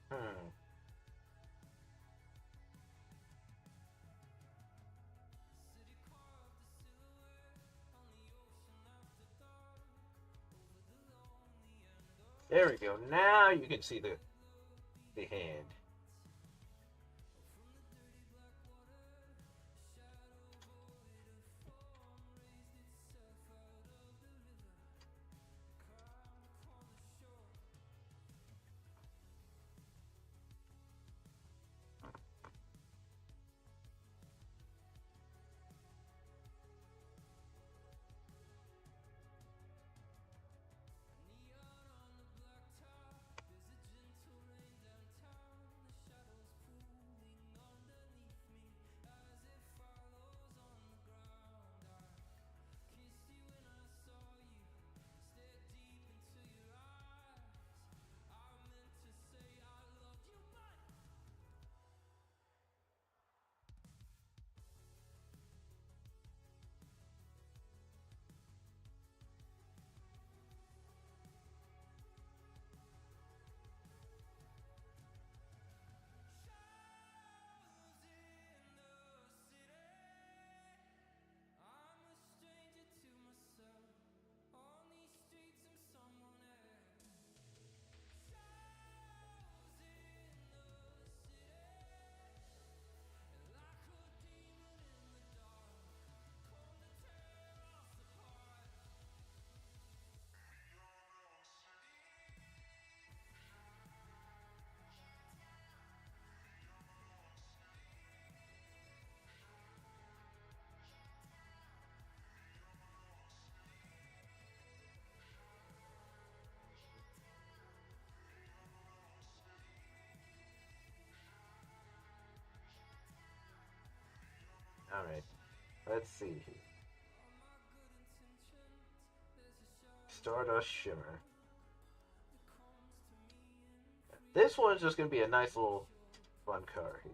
Hmm. There we go. Now you can see the hand. Alright, let's see. Stardust Shimmer. This one's just going to be a nice little fun car here.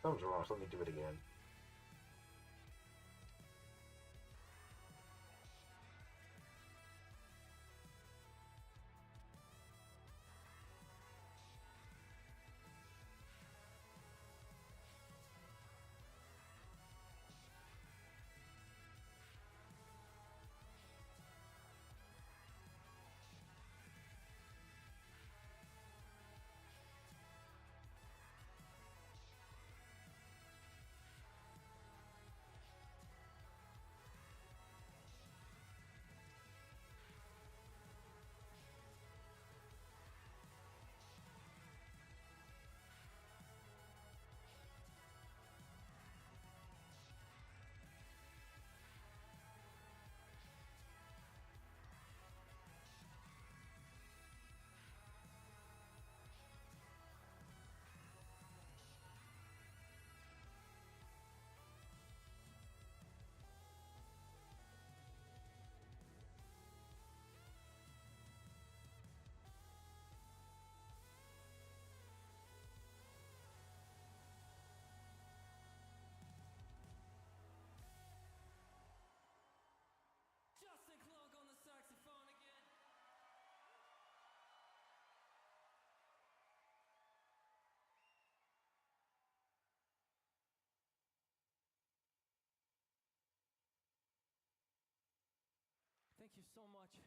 Something's wrong, so let me do it again.
Thank you so much.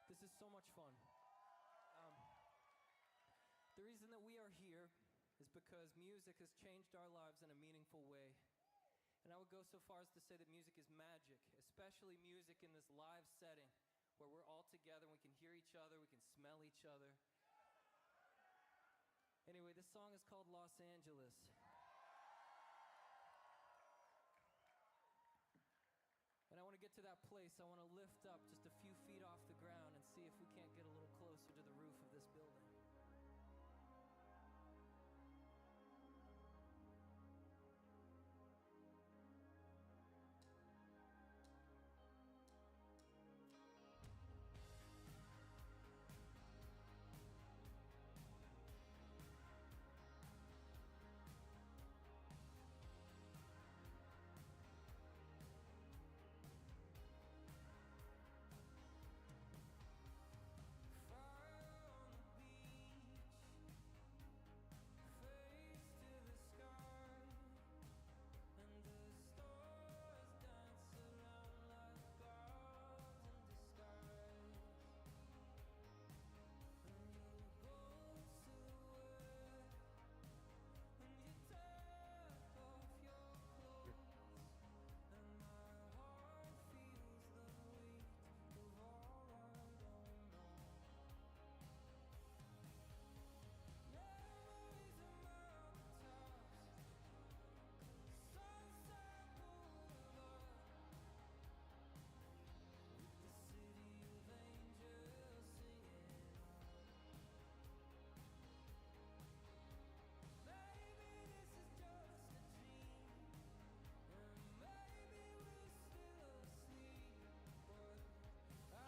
This is so much fun. The reason that we are here is because music has changed our lives in a meaningful way. And I would go so far as to say that music is magic, especially music in this live setting where we're all together, we can hear each other, we can smell each other. Anyway, this song is called Los Angeles. And I want to get to that place. I want to lift up just a few feet off the ground and see if we can't get a little closer to the roof of this building.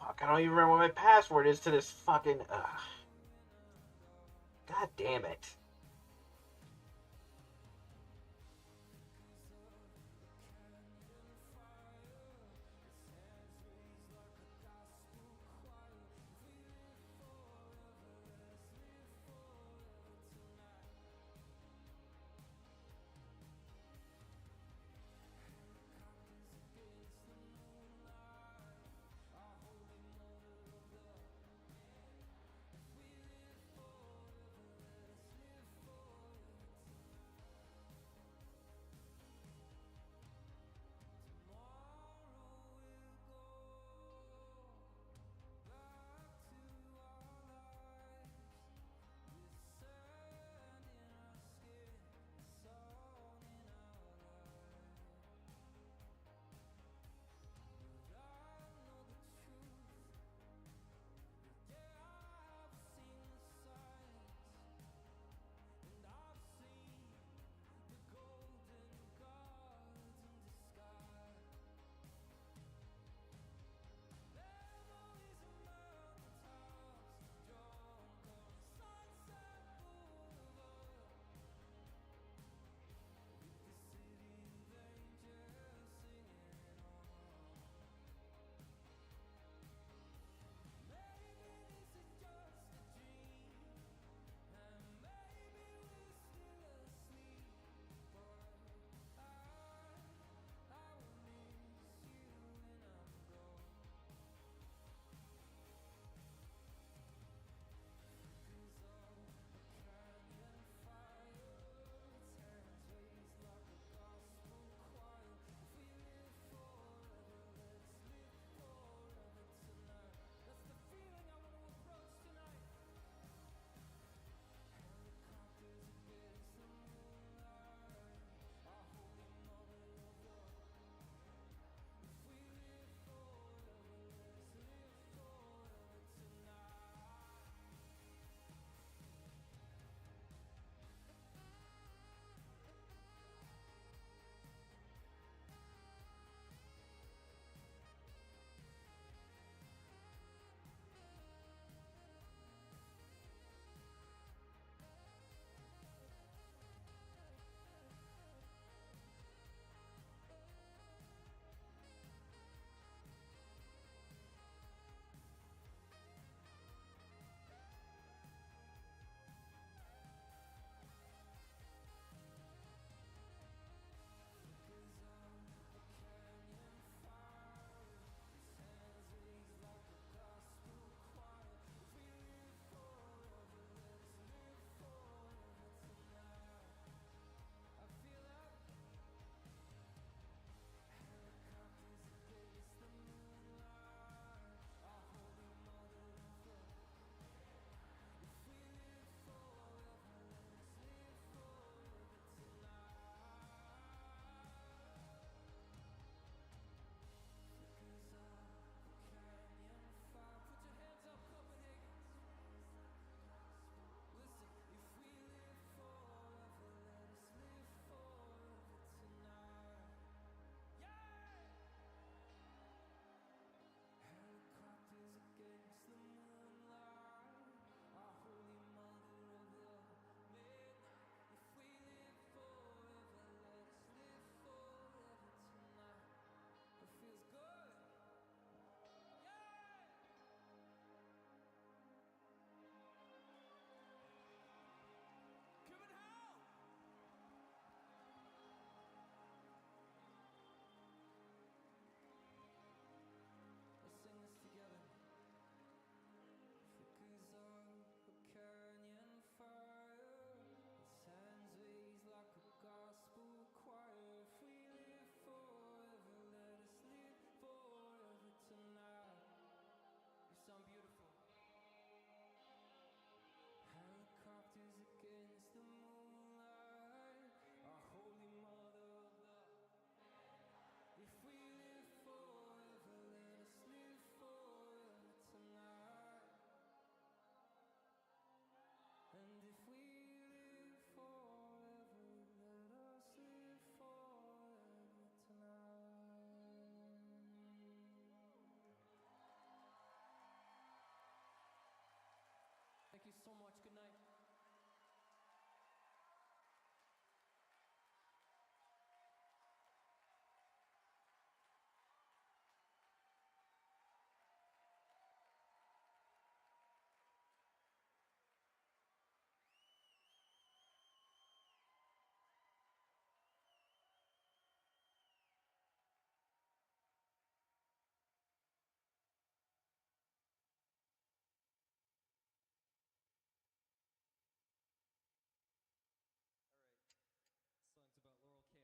Fuck, I don't even remember what my password is to this fucking. God damn it.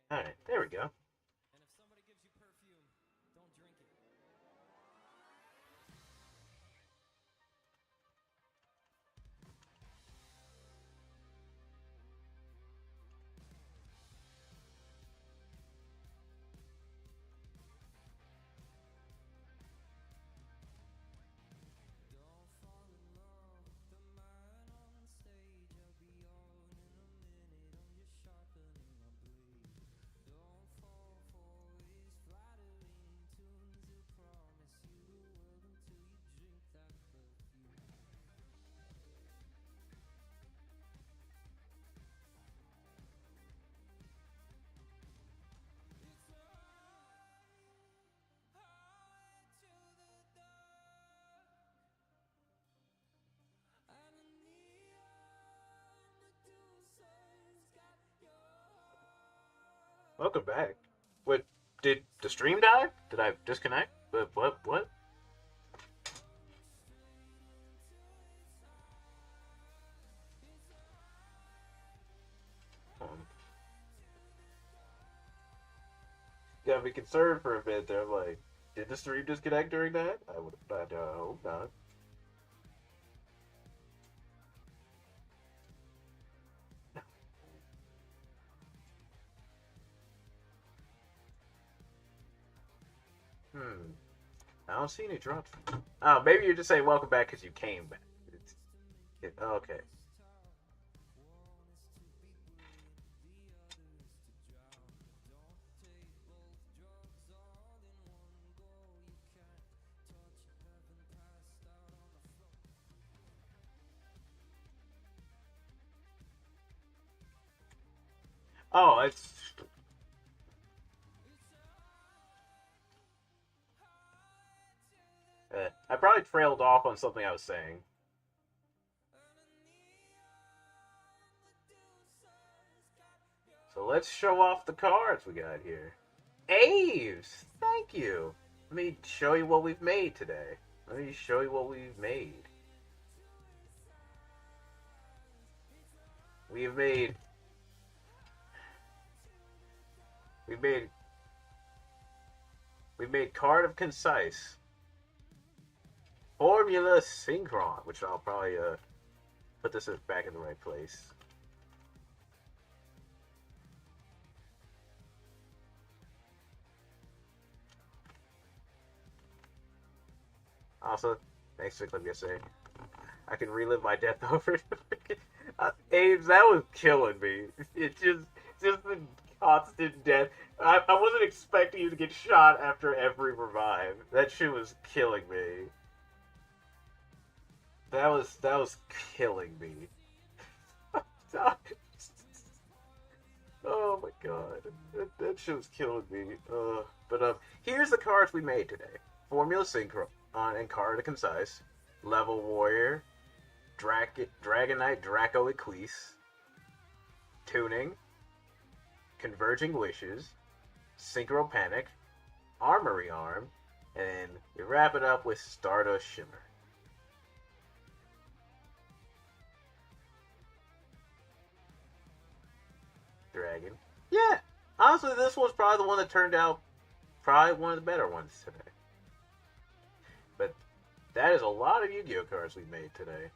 Alright, there we go. Welcome back. What, did the stream die? Did I disconnect? What? Got me concerned for a bit there. I'm like, did the stream disconnect during that? I hope not. I don't see any drops. Oh, maybe you're just saying welcome back because you came back. Okay. Oh, it's... I probably trailed off on something I was saying. So let's show off the cards we got here. Aves! Thank you! Let me show you what we've made today. Let me show you what we've made. We've made Card of Concise. Formula Synchron, which I'll probably put this back in the right place. Also, thanks for clicking Yusei. I can relive my death over. Ames, that was killing me. It's just the constant death. I wasn't expecting you to get shot after every revive. That shit was killing me. That was killing me. Oh my god. That shit was killing me. But here's the cards we made today. Formula Synchron and Card of Concise. Level Warrior. Dragonite Draco Equise. Tuning. Converging Wishes. Synchro Panic. Armory Arm. And you wrap it up with Stardust Shimmer. Dragon. Yeah, honestly, this was probably the one that turned out probably one of the better ones today. But that is a lot of Yu-Gi-Oh cards we made today.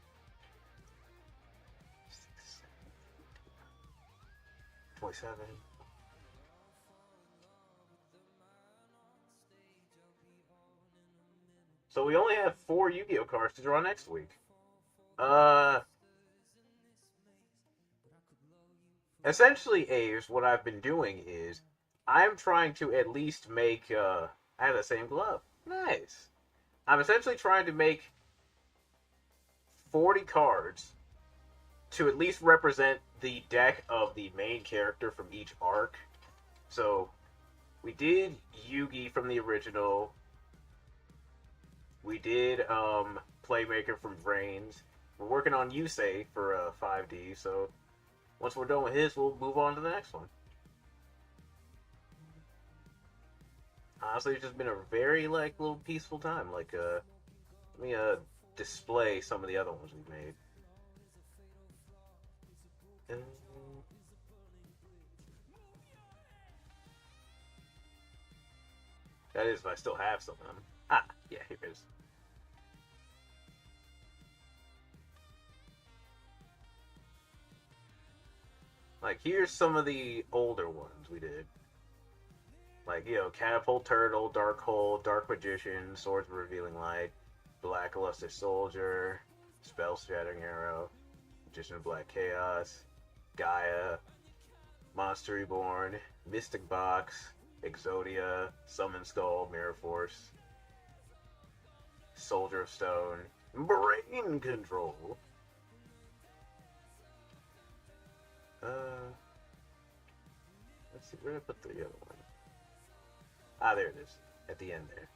27. So we only have 4 Yu-Gi-Oh cards to draw next week. Essentially, Aves, what I've been doing is I'm trying to at least make, I have the same glove. Nice. I'm essentially trying to make 40 cards to at least represent the deck of the main character from each arc. So, we did Yugi from the original. We did, Playmaker from Vrains. We're working on Yusei for, 5D, so... Once we're done with his, we'll move on to the next one. Honestly, it's just been a very, little peaceful time. Let me, display some of the other ones we've made. That is, if I still have some of them. Ah, yeah, here it is. Like, here's some of the older ones we did. Like, you know, Catapult Turtle, Dark Hole, Dark Magician, Swords of Revealing Light, Black Luster Soldier, Spell Shattering Arrow, Magician of Black Chaos, Gaia, Monster Reborn, Mystic Box, Exodia, Summon Skull, Mirror Force, Soldier of Stone, Brain Control. Let's see, where did I put the other one? Ah, there it is. At the end there.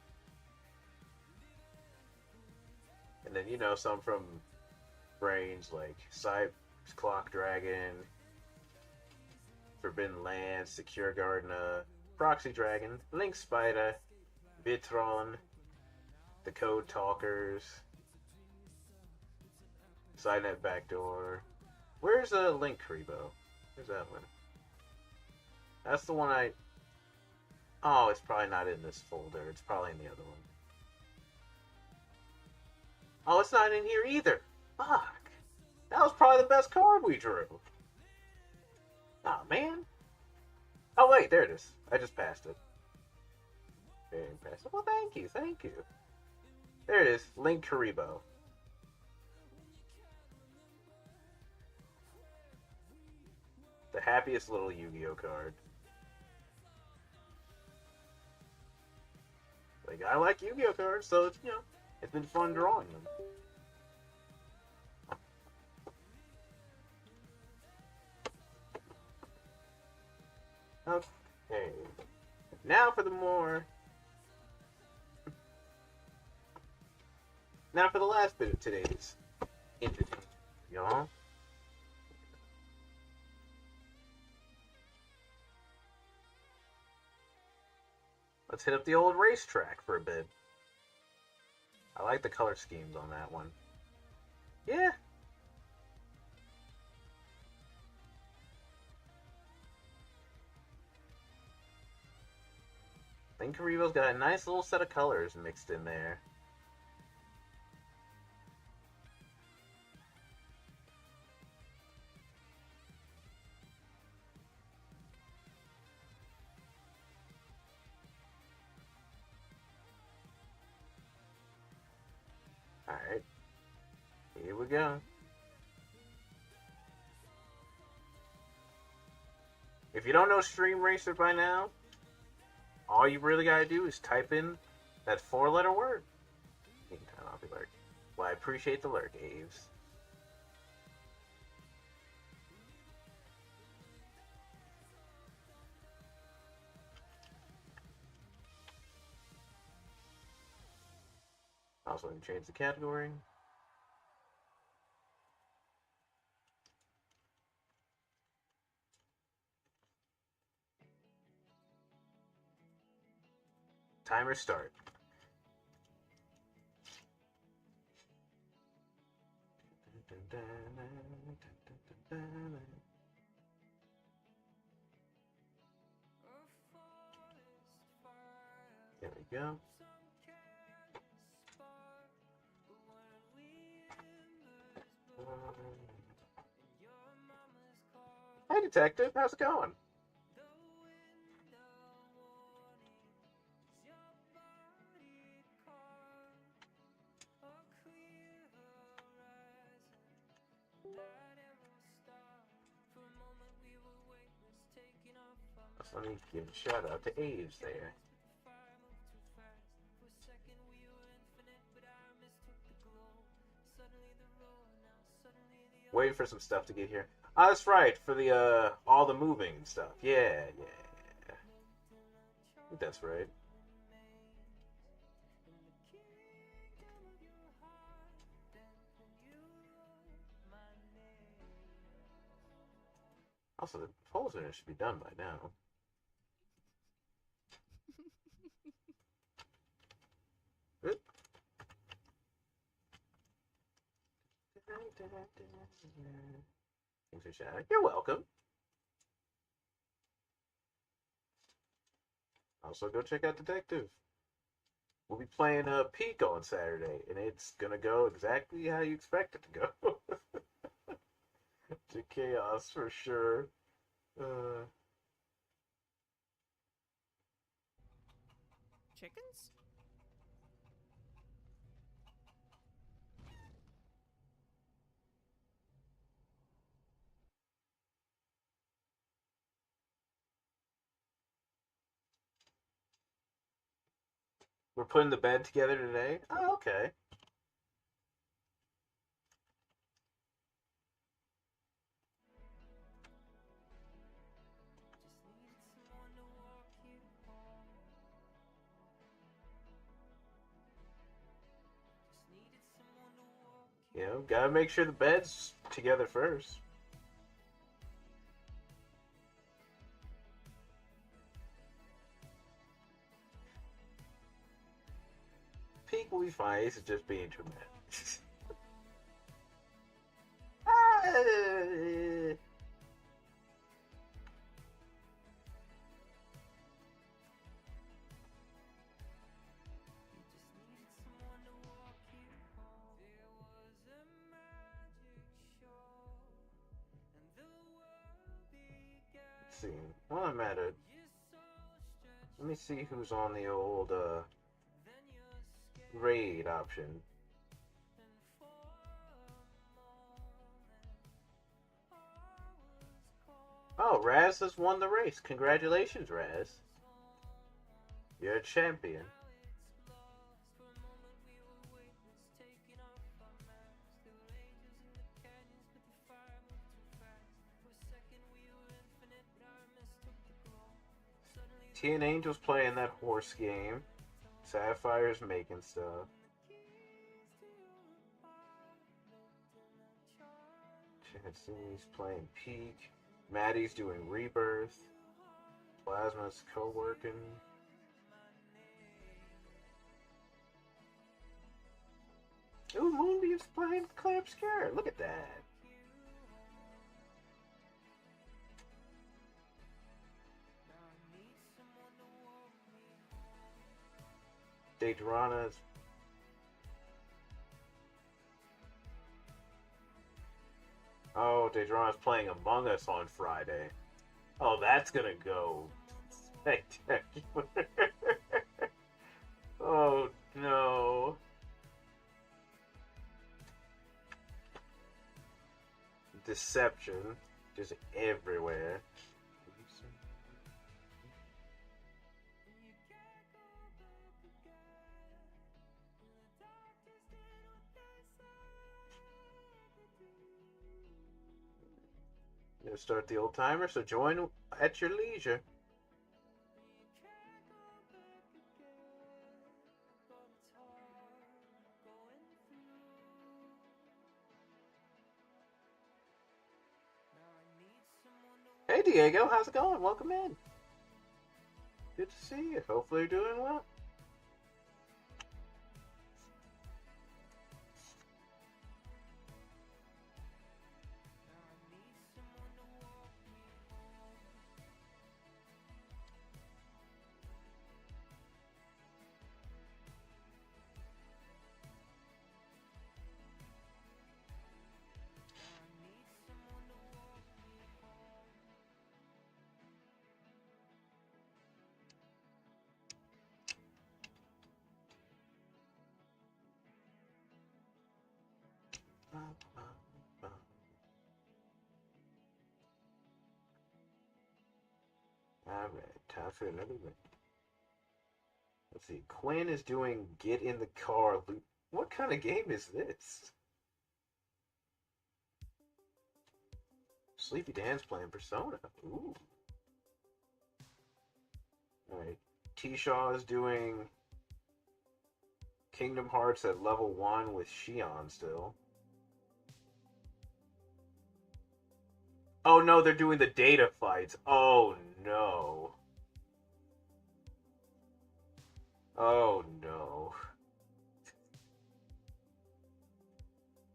And then, you know, some from Brains, like Clock Dragon, Forbidden Lands, Secure Gardena, Proxy Dragon, Link Spider, Vitron, the Code Talkers, Sidenet Backdoor. Where's Link Karibo? Where's that one? That's the one I... Oh, it's probably not in this folder. It's probably in the other one. Oh, it's not in here either. Fuck. That was probably the best card we drew. Oh, man. Oh, wait, there it is. I just passed it. Very impressive. Well, thank you, thank you. There it is. Link Karibo. The happiest little Yu-Gi-Oh card. Like, I like Yu-Gi-Oh cards, so it's, you know, it's been fun drawing them. Okay. Now for the more... Now for the last bit of today's entertainment, y'all. Let's hit up the old racetrack for a bit. I like the color schemes on that one. Yeah. I think Karibo's got a nice little set of colors mixed in there. Alright. Here we go. If you don't know Stream Racer by now, all you really gotta do is type in that 4-letter word. Meantime, I'll be lurking. Well, I appreciate the lurk, Aves. Also, going to change the category. Timer start. There we go. Hi, Detective. How's it going? Let me give a shout out to Aves there. Waiting for some stuff to get here. Oh, that's right, for the all the moving stuff. Yeah. I think that's right. Also, the poster should be done by now. Oop. Thanks for shouting. You're welcome. also go check out Detective. We'll be playing Peak on Saturday, and it's gonna go exactly how you expect it to go. To chaos for sure.
Chickens?
We're putting the bed together today? Oh, okay. You know, gotta make sure the bed's together first. Peak will be fine. Ace is just being too mad. Let's see. While I'm at it, let me see who's on the old raid option. Oh, Raz has won the race. Congratulations, Raz. You're a champion. T and Angel's playing that horse game. Sapphire's making stuff. Chance's playing Peak. Maddie's doing Rebirth. Plasma's co-working. Ooh, Moonbeam's playing Clay Obscure. Look at that. Daedrana's. Oh, Daedrana's playing Among Us on Friday. Oh, that's gonna go spectacular. Oh, no. Deception. Just everywhere. You'll start the old timer, so join at your leisure. Hey Diego, how's it going? Welcome in. Good to see you. Hopefully you're doing well. Alright, time for another win. Let's see. Quinn is doing Get in the Car loop. What kind of game is this? Sleepy Dan's playing Persona. Ooh. Alright. T-Shaw is doing Kingdom Hearts at level 1 with Shion still. Oh no, they're doing the data fights. Oh no. Oh no.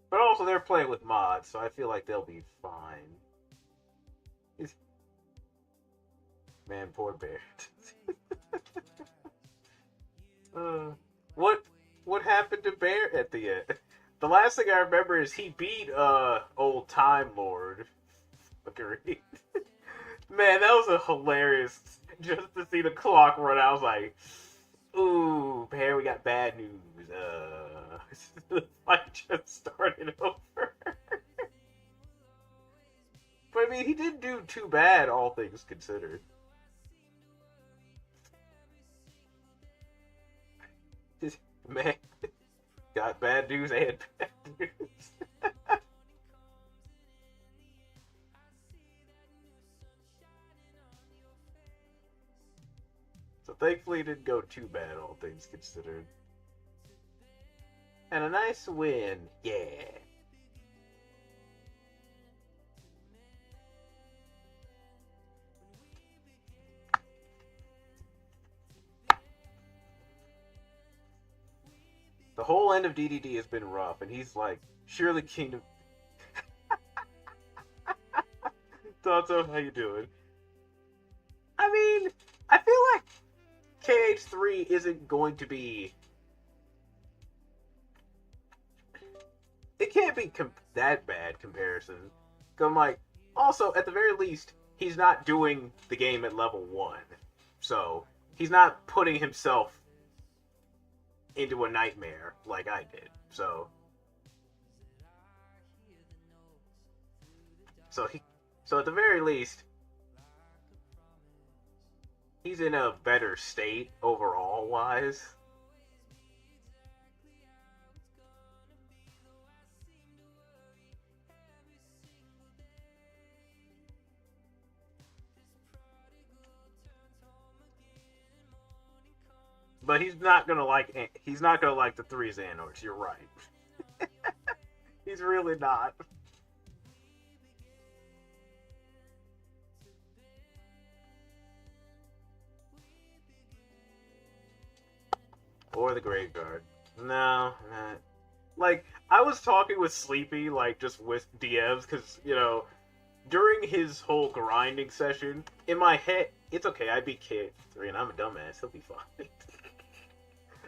But also they're playing with mods, so I feel like they'll be fine. Man, poor Bear. What happened to Bear at the end? The last thing I remember is he beat old Time Lord. Agreed. Man, that was a hilarious just to see the clock run out. I was like, ooh, Bear, we got bad news. The fight just started over. But I mean, he didn't do too bad, all things considered. Man, got bad news and bad news. So thankfully it didn't go too bad, all things considered. And a nice win, yeah. The whole end of DDD has been rough, and he's like, surely Kingdom... Tonto, how you doing? I mean, I feel like KH3 isn't going to be... It can't be that bad comparison. 'Cause I'm like, also, at the very least, he's not doing the game at level 1. So, he's not putting himself into a nightmare like I did. So at the very least, he's in a better state overall wise. But he's not gonna like the 3 Xehanorts, you're right. He's really not. Or the Graveyard. No, not. Like, I was talking with Sleepy, like, just with DMs, because, you know, during his whole grinding session, in my head, it's okay, I beat KH3 and I'm a dumbass, he'll be fine.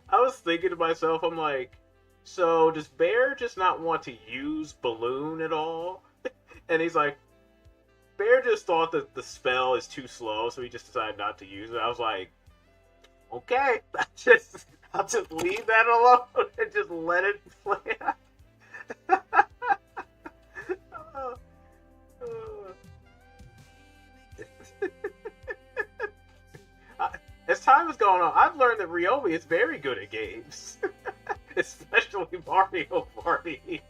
I was thinking to myself, I'm like, so does Bear just not want to use Balloon at all? And he's like, Bear just thought that the spell is too slow, so he just decided not to use it. I was like, okay, I'll just leave that alone and just let it play out. As time has gone on, I've learned that Ryomi is very good at games. Especially Mario Party.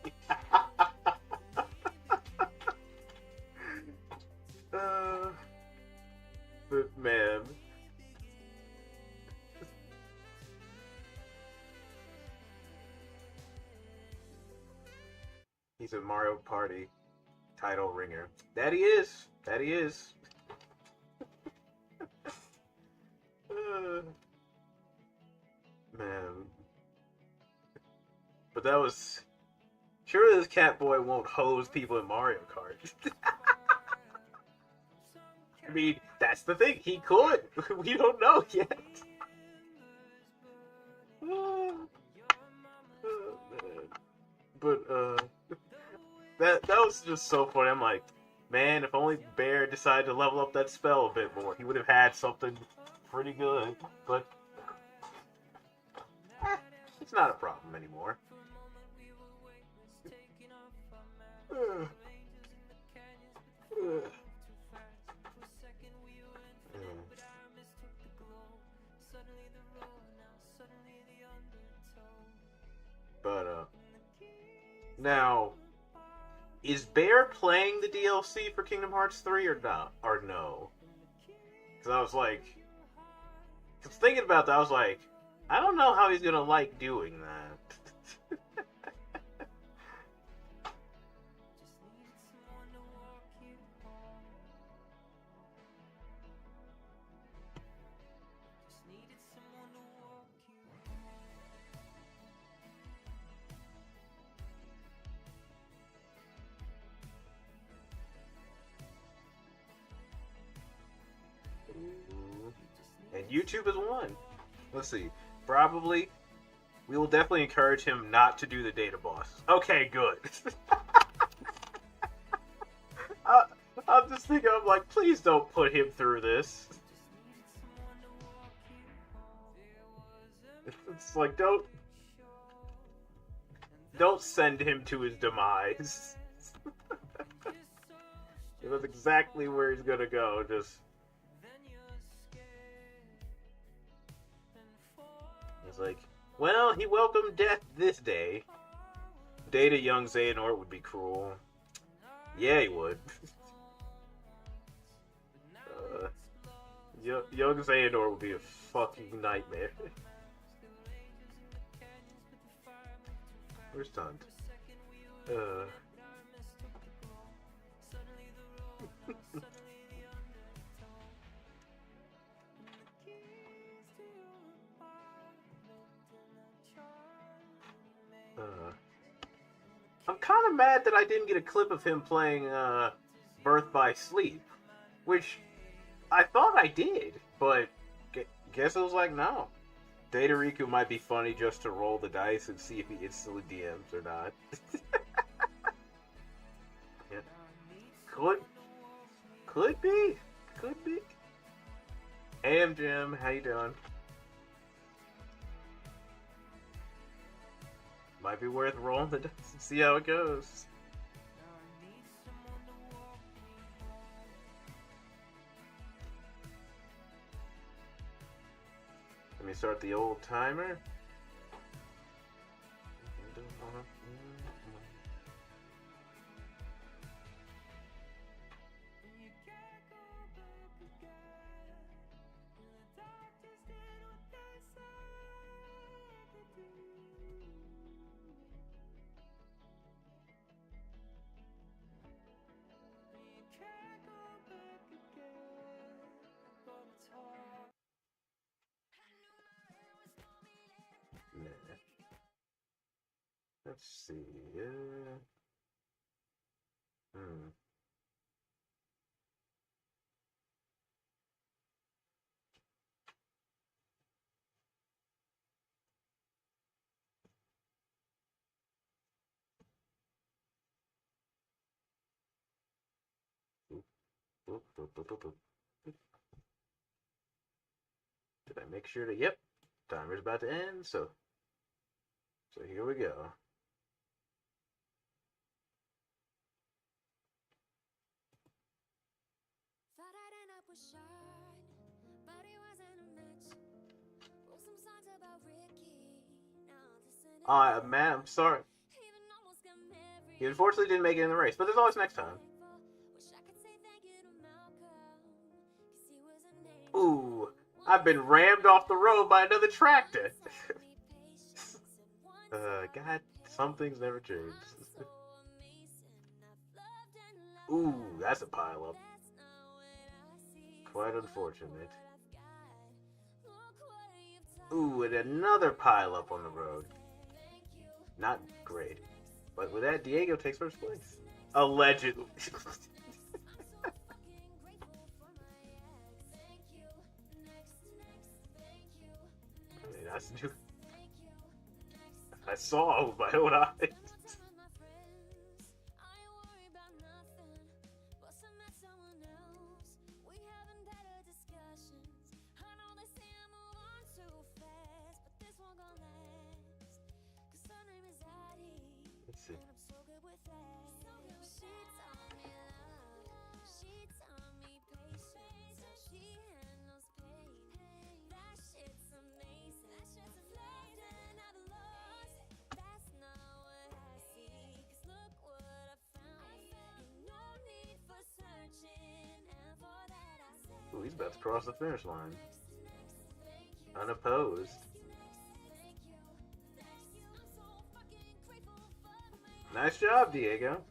But man. He's a Mario Party title ringer. That he is. That he is. Man. But that was... Surely this cat boy won't hose people in Mario Kart. I mean, that's the thing. He could. We don't know yet. But, that was just so funny. I'm like, man, if only Bear decided to level up that spell a bit more, he would have had something pretty good. But it's not a problem anymore. But now, is Bear playing the DLC for Kingdom Hearts 3 or not? Or no? Because I was like, thinking about that, I was like, I don't know how he's gonna like doing that. And YouTube is one. Let's see. Probably. We will definitely encourage him not to do the data boss. Okay, good. I'm just thinking, I'm like, please don't put him through this. It's like, don't send him to his demise. That's exactly where he's gonna go. Just he's like, well, he welcomed death this day. Day to young Xehanort would be cruel. Yeah, he would. Young Xehanort would be a fucking nightmare. Where's Tunt? I'm kind of mad that I didn't get a clip of him playing Birth by Sleep, which I thought I did, but guess it was like, no. Data Riku might be funny just to roll the dice and see if he instantly DMs or not. Yeah. Could be. Hey, Jim, how you doing? Might be worth rolling the dice and see how it goes. Let me start the old timer. Let's see. Did I make sure to? Yep. Timer's about to end, so here we go. Man, I'm sorry. He unfortunately didn't make it in the race, but there's always next time. Ooh, I've been rammed off the road by another tractor. God, some things never change. Ooh, that's a pileup. Quite unfortunate. Ooh, and another pileup on the road. Not great. But with that, Diego takes first place. Allegedly. I saw with my own eyes. Let's see. Ooh, he's about to cross the finish line. Unopposed. Nice job, Diego.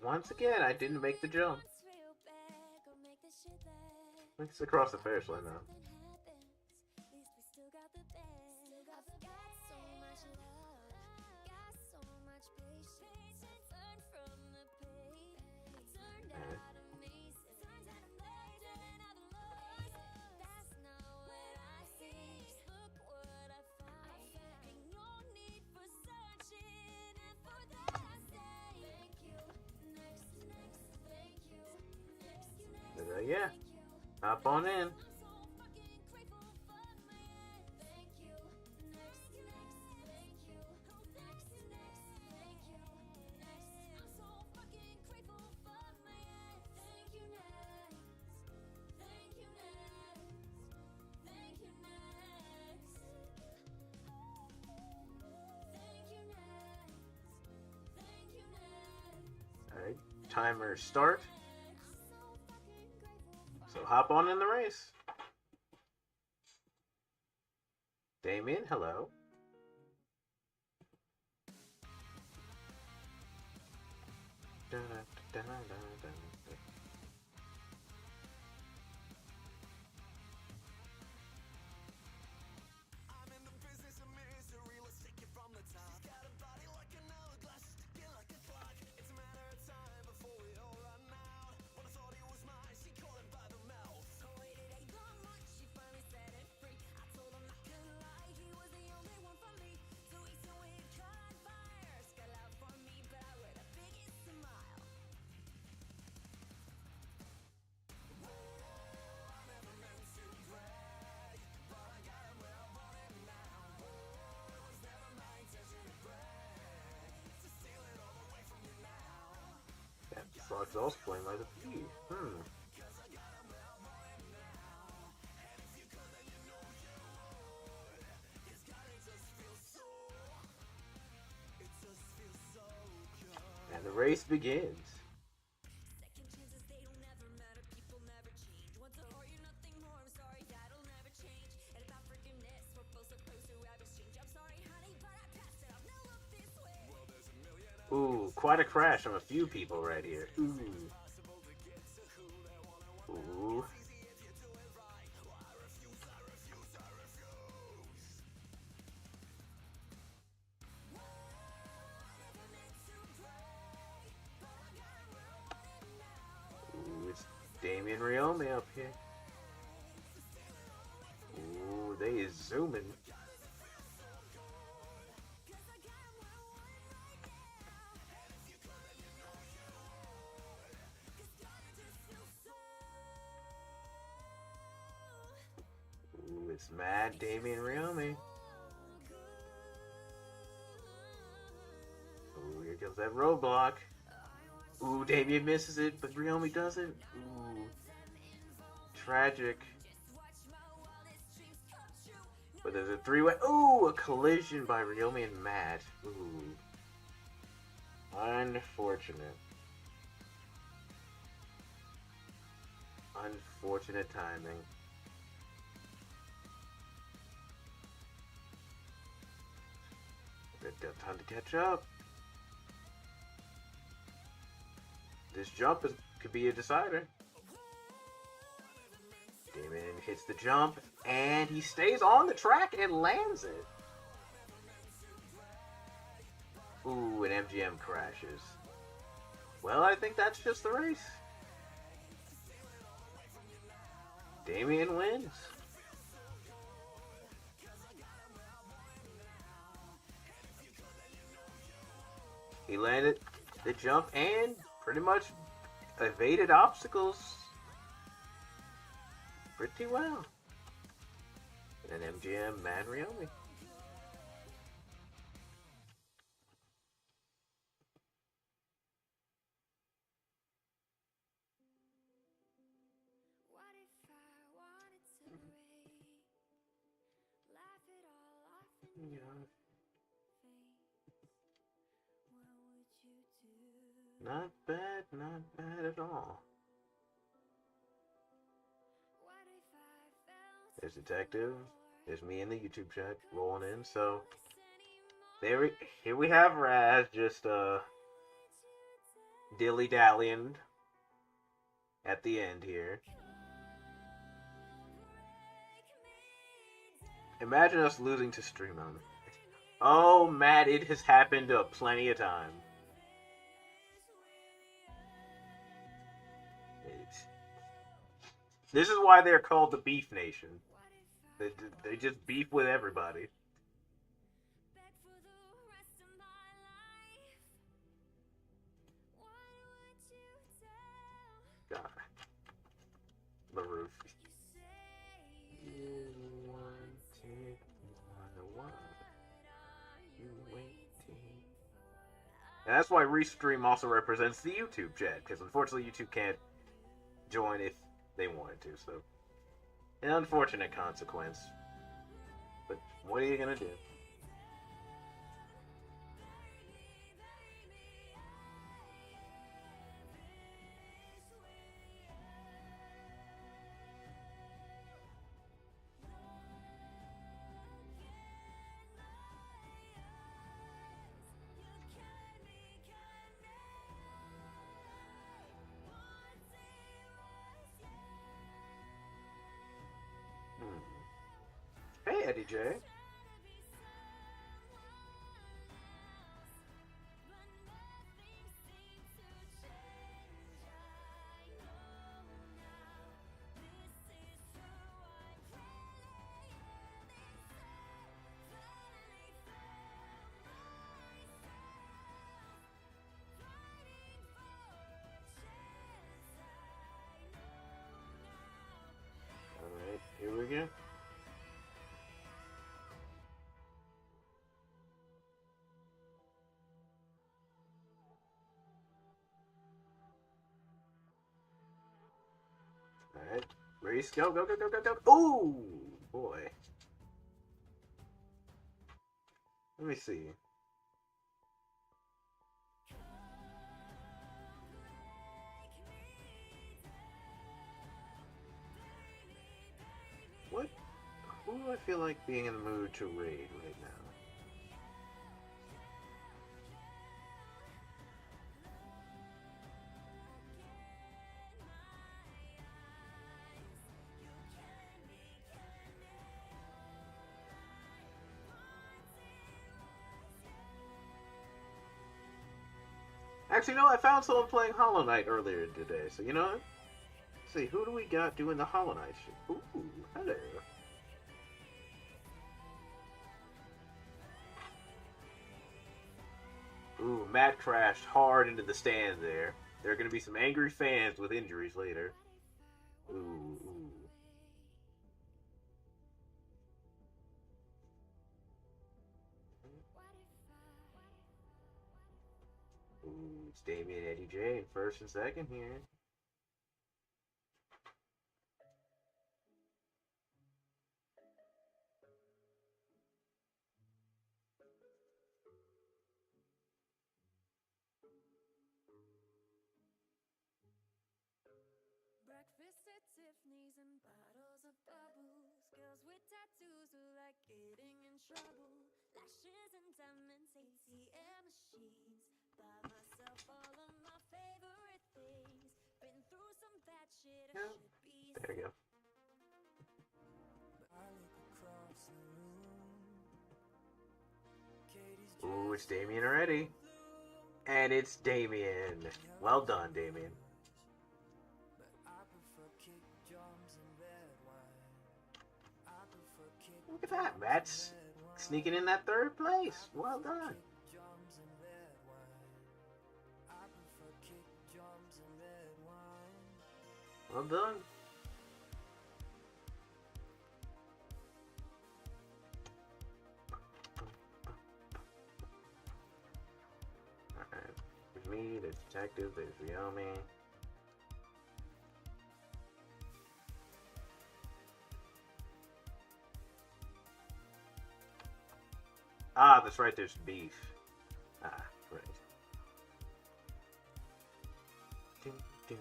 Once again, I didn't make the jump. It's across the finish line now. Yeah, hop on in. Alright, timer start. So hop on in the race. Damien, hello. Saw exhaust flame by the feed. And the race begins. Ooh, quite a crash from a few people right here. Ooh. Ooh. Ooh, it's Damien Riome up here. Ooh, they is zooming. Ooh, it's mad Damien Riome. Ooh, here comes that roadblock. Ooh, Damien misses it, but Riome doesn't. Ooh. Tragic. But there's a three-way. Ooh, a collision by Riome and Matt. Ooh. Unfortunate. Unfortunate timing. Got time to catch up. This jump could be a decider. Damien hits the jump, and he stays on the track and lands it. Ooh, and MGM crashes. Well, I think that's just the race. Damien wins. He landed the jump and pretty much evaded obstacles pretty well. And then MGM, Mad Riome. Not bad at all. There's Detective. There's me in the YouTube chat rolling in. So here we have Raz just dilly-dallying at the end here. Imagine us losing to Stream on. Oh, Matt, it has happened plenty of time. This is why they're called the Beef Nation. They just beef with everybody. God. The roof. And that's why Restream also represents the YouTube chat, because unfortunately YouTube can't join if they wanted to, so an unfortunate consequence. But what are you gonna do? Hey, Eddie J. Alright, here we go. Alright, race, go, go, go, go, go, go. Ooh, boy. Let me see. What? Who do I feel like being in the mood to raid right now? Actually, no, I found someone playing Hollow Knight earlier today, so you know what? Let's see, who do we got doing the Hollow Knight shit? Ooh, hello. Ooh, Matt crashed hard into the stand there. There are going to be some angry fans with injuries later. Ooh, ooh. Ooh, it's Damien Eddie J in first and second here.
Breakfast at Tiffany's and bottles of bubbles. Girls with tattoos who like getting in trouble. Lashes and diamonds, ATM machines. Buy myself all of my favorite things. Been through some bad shit, I should be.
There you go. Ooh, it's Damien already. And it's Damien. Well done, Damien. Look at that, Matt's sneaking in that third place. Well done. Well done. Alright, there's me, there's Detective, there's Ryomi. Ah, that's right, there's beef. Ah, right. Ding, ding.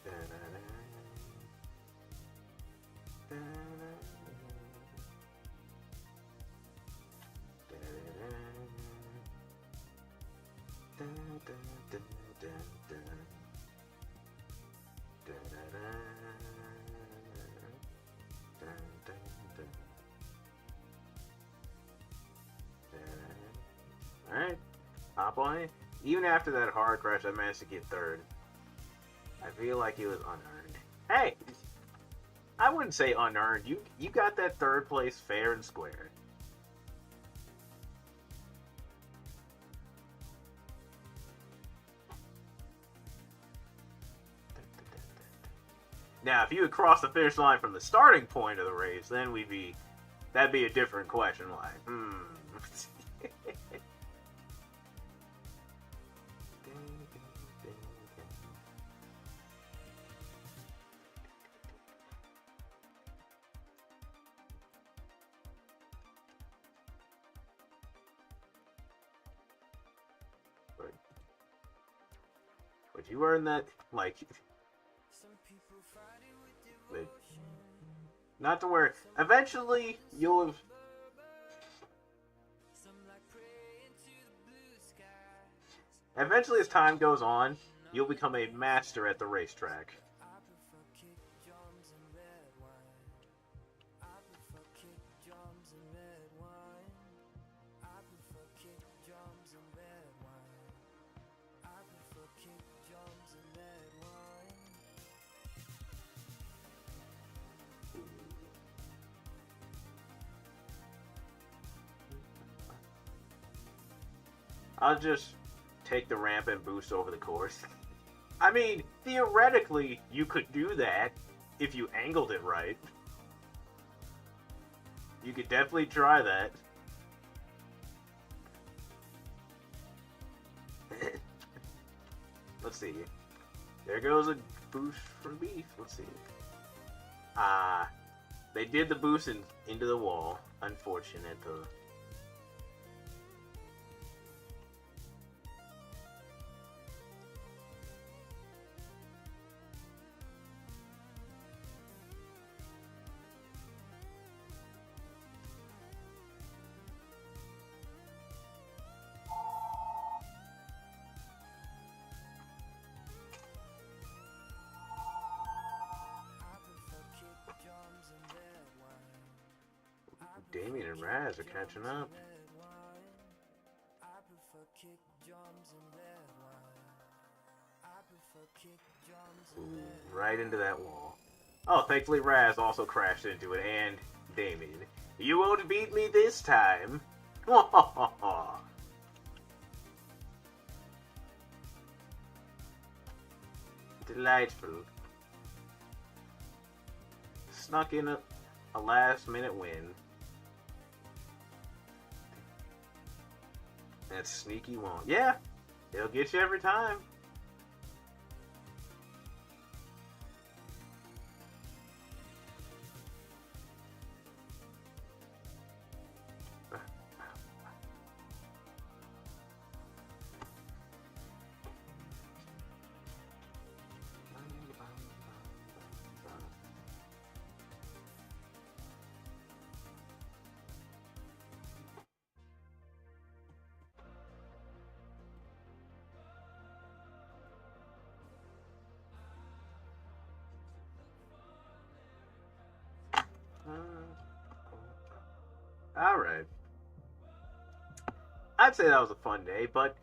Da-da-da. Da-da-da. Da-da-da. Alright, hop on it. Even after that hard crash, I managed to get third. I feel like it was unearned. Hey! I wouldn't say unearned. You got that third place fair and square. Now, if you had crossed the finish line from the starting point of the race, then that'd be a different question. Like, but you earned that, like, but not to worry. Eventually, you'll have. Eventually, as time goes on, you'll become a master at the racetrack. I'll just take the ramp and boost over the course. I mean, theoretically, you could do that if you angled it right. You could definitely try that. Let's see. There goes a boost from Beef. Let's see. They did the boost into the wall. Unfortunate, though. Damien and Raz are catching up. Ooh, right into that wall. Oh, thankfully Raz also crashed into it, and Damien. You won't beat me this time. Delightful. Snuck in a last-minute win. That sneaky won't. Yeah, it'll get you every time. Alright. I'd say that was a fun day, but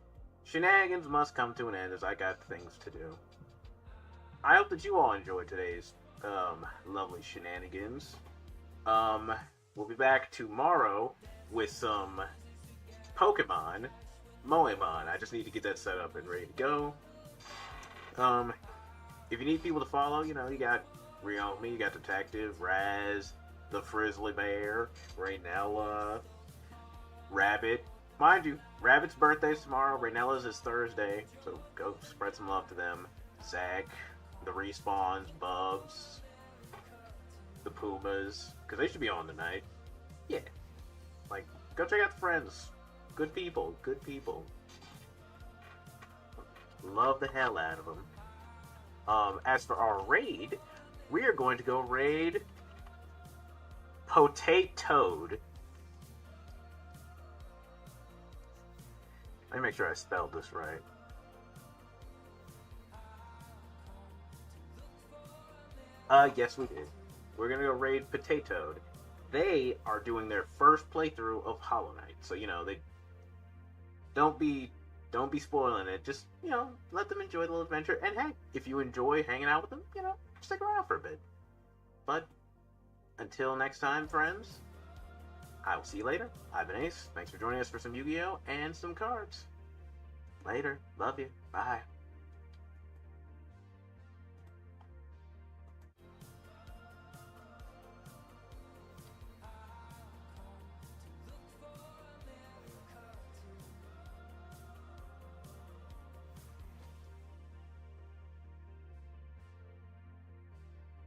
shenanigans must come to an end as I got things to do. I hope that you all enjoyed today's lovely shenanigans. We'll be back tomorrow with some Pokemon. Moemon. I just need to get that set up and ready to go. If you need people to follow, you got Ryomi, you got Detective, Raz, the Frizzly Bear, Raynella, Rabbit. Mind you, Rabbit's birthday's tomorrow, Raynella's is Thursday, so go spread some love to them. Zach, the Respawns, Bubs, the Pumas, because they should be on tonight. Yeah. Like, go check out the friends. Good people, good people. Love the hell out of them. As for our raid, we are going to go raid Potate Toad. Let me make sure I spelled this right. Yes we did. We're gonna go raid Potatoed. They are doing their first playthrough of Hollow Knight, so you know they don't be spoiling it. Just let them enjoy the little adventure. And hey, if you enjoy hanging out with them, stick around for a bit. But until next time, friends, I will see you later. I've been Ace. Thanks for joining us for some Yu-Gi-Oh! And some cards. Later. Love you. Bye.